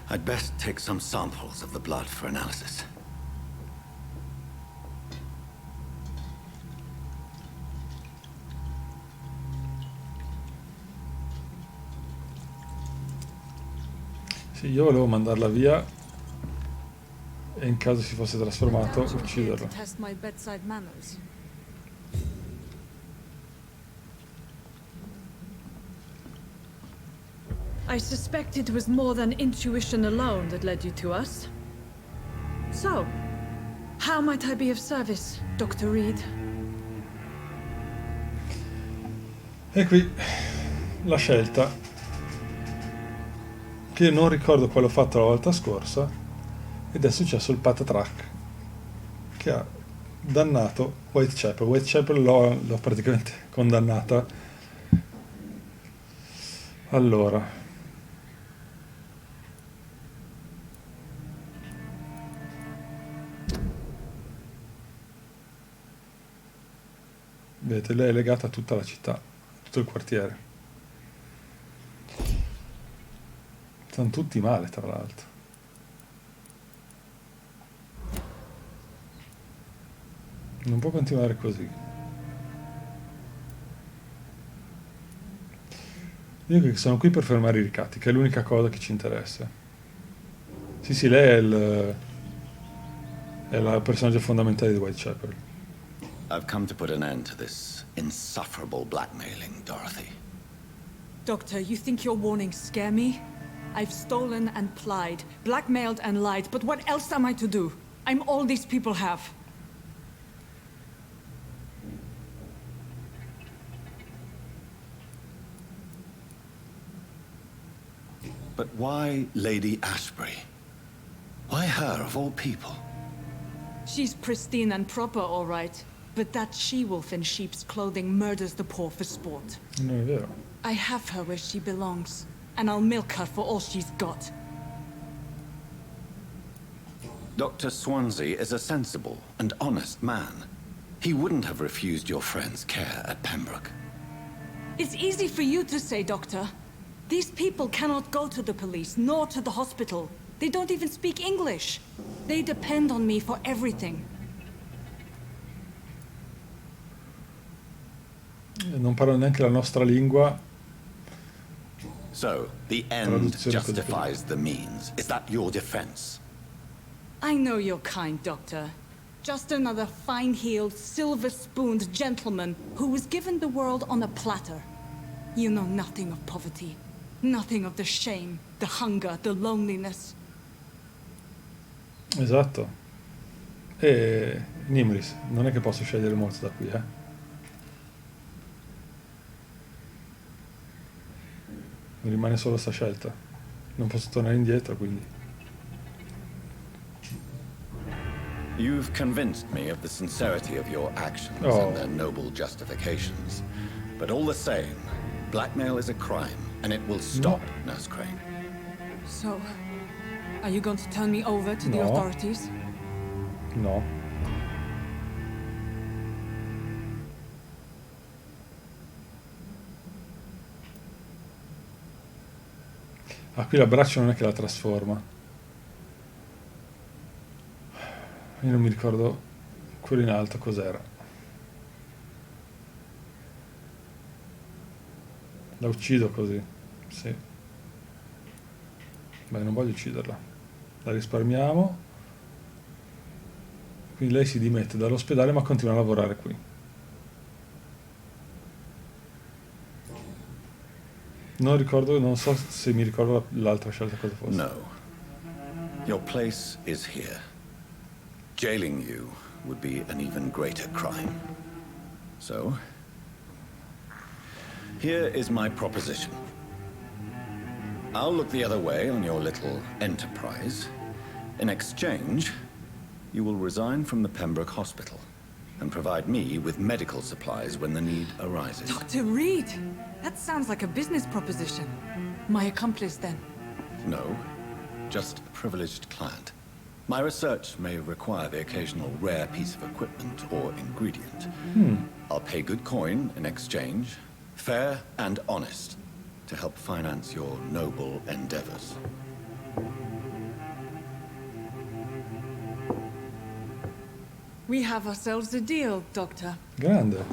I'd best take some samples of the blood for analysis. Sì, io volevo mandarla via e in caso si fosse trasformato ucciderlo. Test my bedside manners. I suspect it was more than intuition alone that led you to us. So, how might I be of service, Dr. Reed? E qui la scelta, che io non ricordo quale ho fatto la volta scorsa, ed è successo il patatrack che ha dannato Whitechapel. Whitechapel l'ho praticamente condannata. Allora, vedete, lei è legata a tutta la città, a tutto il quartiere. Stanno tutti male, tra l'altro. Non può continuare così. Io che sono qui per fermare i ricatti, che è l'unica cosa che ci interessa. Sì, lei è il personaggio fondamentale di Whitechapel. I've come to put an end to this insufferable blackmailing, Dorothy. Doctor, you think your warnings scare me? I've stolen and plied, blackmailed and lied, but what else am I to do? I'm all these people have. But why Lady Ashbury? Why her, of all people? She's pristine and proper, all right. But that she-wolf in sheep's clothing murders the poor for sport. Non è vero. I have her where she belongs, and I'll milk her for all she's got. Dr. Swansea is a sensible and honest man. He wouldn't have refused your friend's care at Pembroke. It's easy for you to say, Doctor. These people cannot go to the police, nor to the hospital. They don't even speak English. They depend on me for everything. Non parlano neanche la nostra lingua. So, the end justifies the means. Is that your defense? I know you're kind, Doctor. Just another fine-heeled, silver-spooned gentleman who was given the world on a platter. You know nothing of poverty. Nothing of the shame, the hunger, the loneliness. Esatto. E Nimris, non è che posso scegliere molto da qui, eh. Mi rimane solo sta scelta. Non posso tornare indietro, quindi. You've convinced me of the sincerity of your actions and their noble justifications. But all the same, blackmail is a crime, and it will stop, Nurse Crane. So, are you going to turn me over to the authorities? No. Ah, qui l'abbraccio non è che la trasforma. Io non mi ricordo quello in alto cos'era. La uccido così, sì. Beh, non voglio ucciderla. La risparmiamo. Quindi lei si dimette dall'ospedale ma continua a lavorare qui. Non ricordo, non so se mi ricordo l'altra scelta cosa fosse. No. Your place is here. Jailing you would be an even greater crime. So, here is my proposition. I'll look the other way on your little enterprise. In exchange, you will resign from the Pembroke Hospital and provide me with medical supplies when the need arises. Dr. Reed! That sounds like a business proposition. My accomplice, then? No, just a privileged client. My research may require the occasional rare piece of equipment or ingredient. I'll pay good coin in exchange, fair and honest, to help finance your noble endeavors. We have ourselves a deal, Doctor. Grande.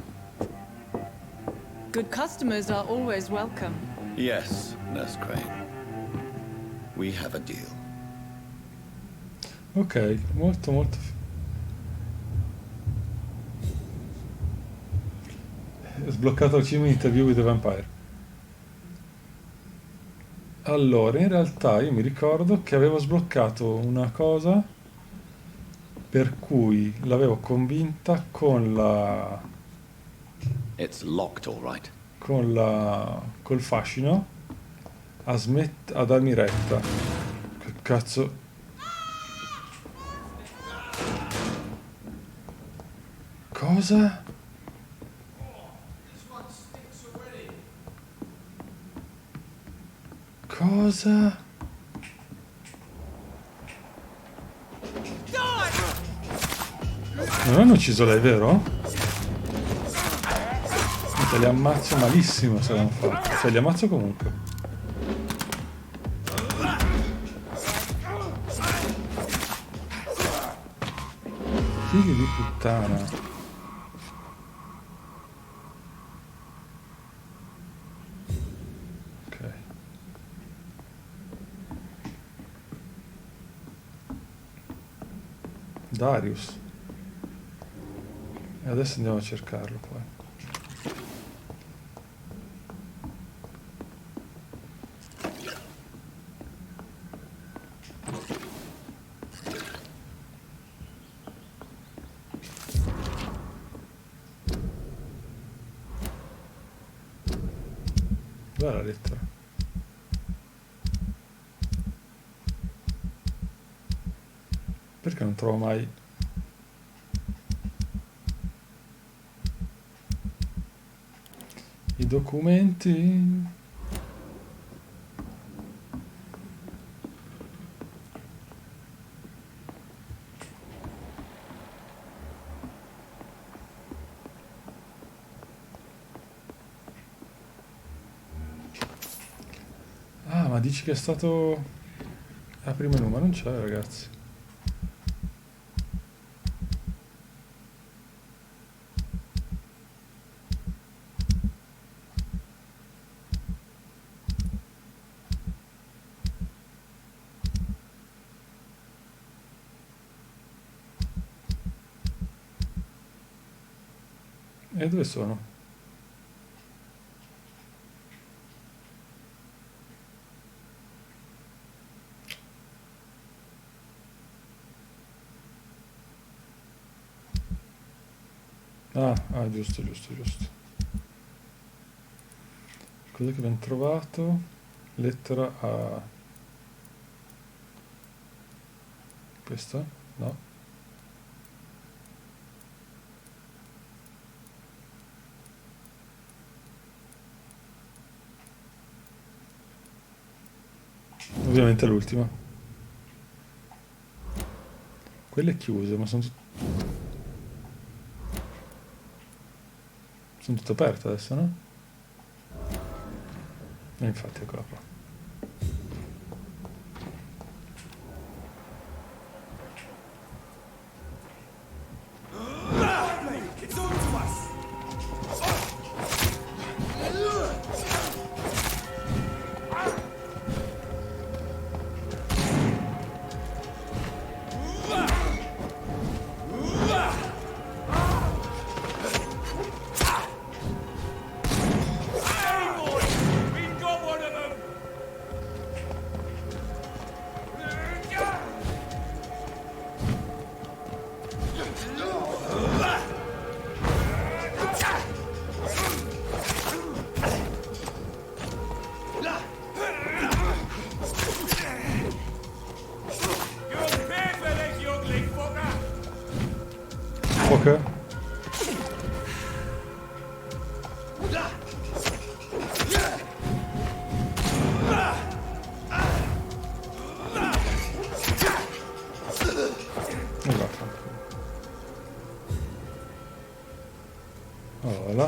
Good customers are always welcome. Yes, Nurse Crane. We have a deal. Ok, molto molto. Sbloccato al cinema Interview with the Vampire. Allora, in realtà io mi ricordo che avevo sbloccato una cosa per cui l'avevo convinta con la... It's locked, all right. Con la... col fascino a darmi retta. Che cazzo... Cosa? Cosa? Non hanno ucciso lei, vero? Li ammazzo malissimo se l'hanno fatto. Cioè, li ammazzo comunque. Figli di puttana. Darius. E adesso andiamo a cercarlo poi. Dov'è la lettera? Perché non trovo mai i documenti? Ah, ma dici che è stato la prima numero, non c'è, ragazzi. E dove sono? Giusto. Cos'è che abbiamo trovato? Lettera a... Questa? No. Ovviamente l'ultima. Quelle chiuse, ma sono tutte aperte adesso, no? E infatti eccola qua. Ok. Voilà.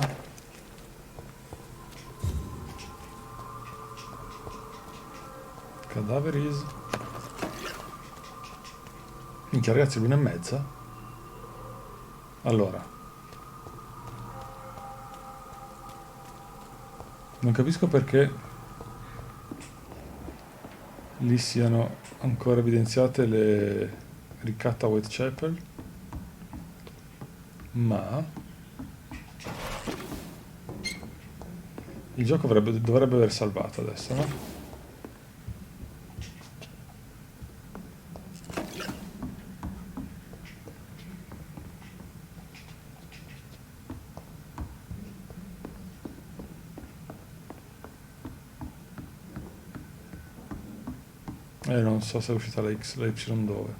Cadaveris. Minchia ragazzi, l'1:30? Allora. Non capisco perché lì siano ancora evidenziate le ricatte a Whitechapel, ma il gioco dovrebbe aver salvato adesso, no? Non so se è uscita la X, la Y dove.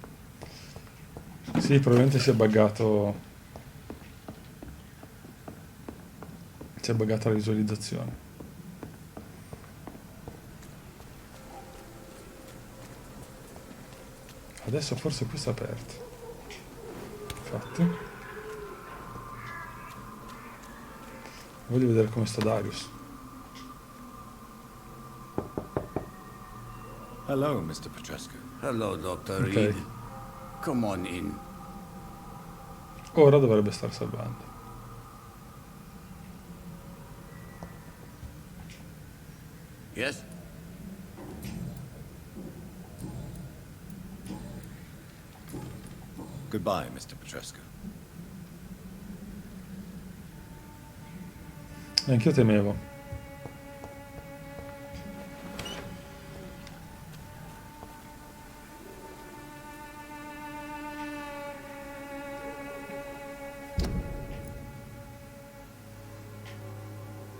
Sì, probabilmente si è buggato. Si è buggata la visualizzazione. Adesso forse questo è aperto. Infatti. Voglio vedere come sta Darius. Hello, Mr. Petrescu. Hello, Dr. Ok. Reed. Come on in. Ora dovrebbe star salvando. Yes? Goodbye, Mr. Petrescu. Anch'io temevo.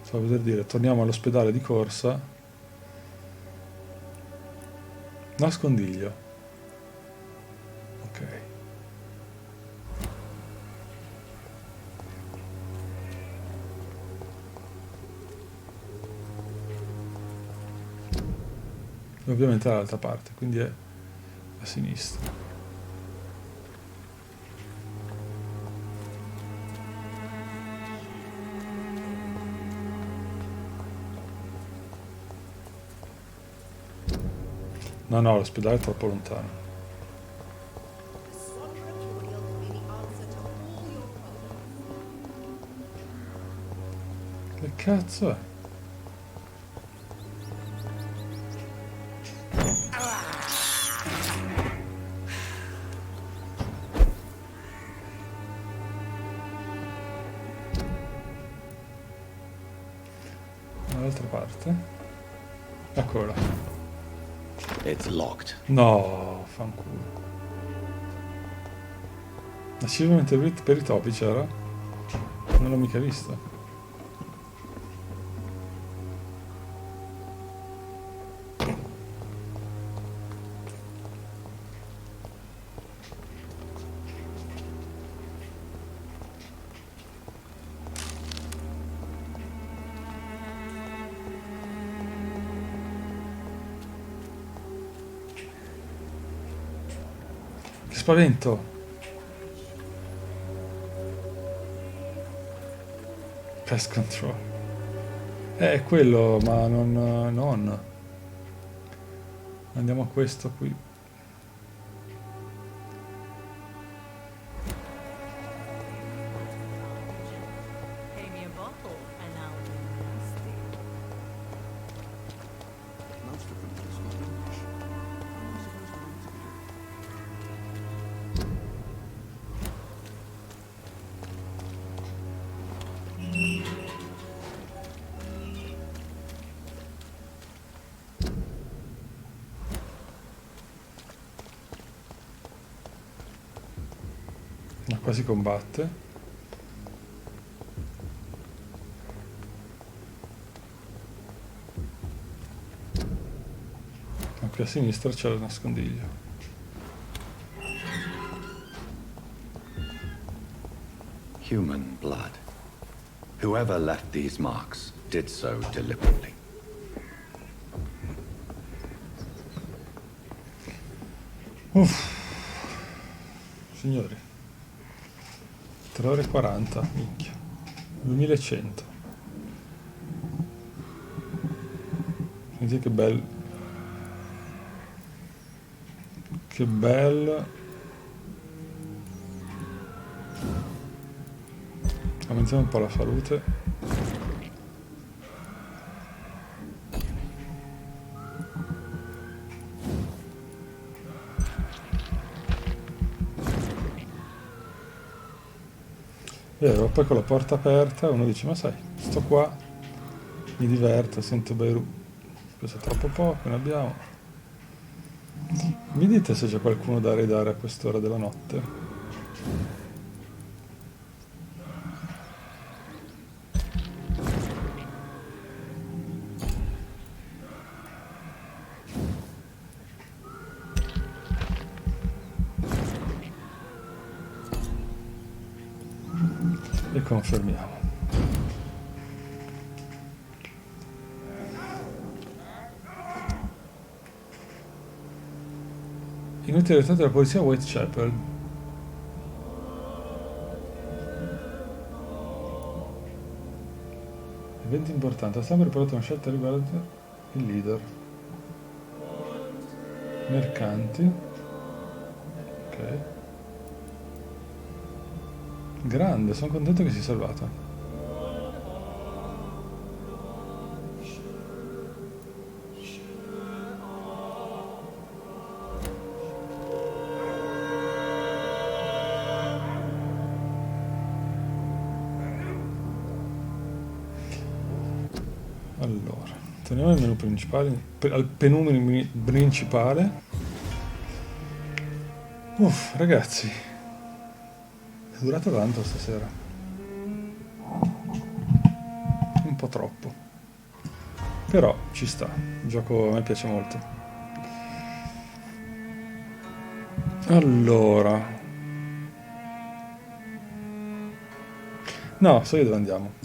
Stavo per dire, torniamo all'ospedale di corsa. Nascondiglio. Ok. E ovviamente dall'altra parte, quindi è a sinistra. No, l'ospedale è troppo lontano. Che cazzo è? Dall'altra parte. Eccola. It's locked. No, fanculo. Achievement per i topi c'era? Non l'ho mica visto. Che spavento! Pest control. È quello, ma non. Andiamo a questo qui. Ma qua si combatte. Ma qui a sinistra c'è il nascondiglio. Human blood. Whoever left these marks did so deliberately. Uff. Signori. 3 ore e 40, minchia. 2100. Sentite che bel... Che bel... Aumentiamo un po' la salute. Vero, poi con la porta aperta uno dice, ma sai, sto qua, mi diverto, sento Beirut, questo è troppo poco, ne abbiamo. Mi dite se c'è qualcuno da raidare a quest'ora della notte? E confermiamo. Inutile aiutare della polizia a Whitechapel. Evento importante. La stampa ha riportato una scelta riguardante il leader. Mercanti. Ok. Grande, sono contento che sia salvata. Allora, torniamo al menu principale, al penumero principale. Uff, ragazzi, è durata tanto stasera. Un po' troppo. Però ci sta, il gioco a me piace molto. Allora. No, so io dove andiamo.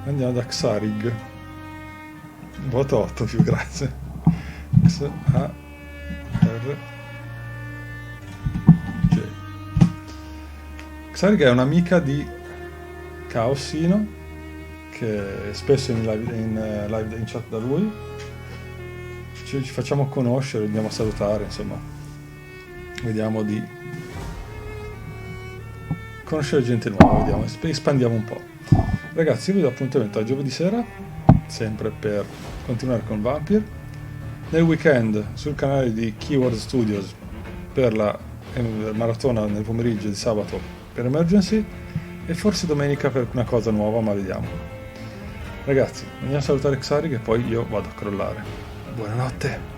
Andiamo da Xarig. Voto 8 più, grazie. X-A-R-G. Xarig è un'amica di Caosino, che spesso in live in chat da lui. Ci facciamo conoscere, andiamo a salutare, insomma. Vediamo di conoscere gente nuova, vediamo, espandiamo un po'. Ragazzi, io vi do appuntamento a giovedì sera, sempre per continuare con Vampyr. Nel weekend sul canale di Keyword Studios per la maratona nel pomeriggio di sabato per Emergency, e forse domenica per una cosa nuova, ma vediamo. Ragazzi, andiamo a salutare Xarig e poi io vado a crollare. Buonanotte!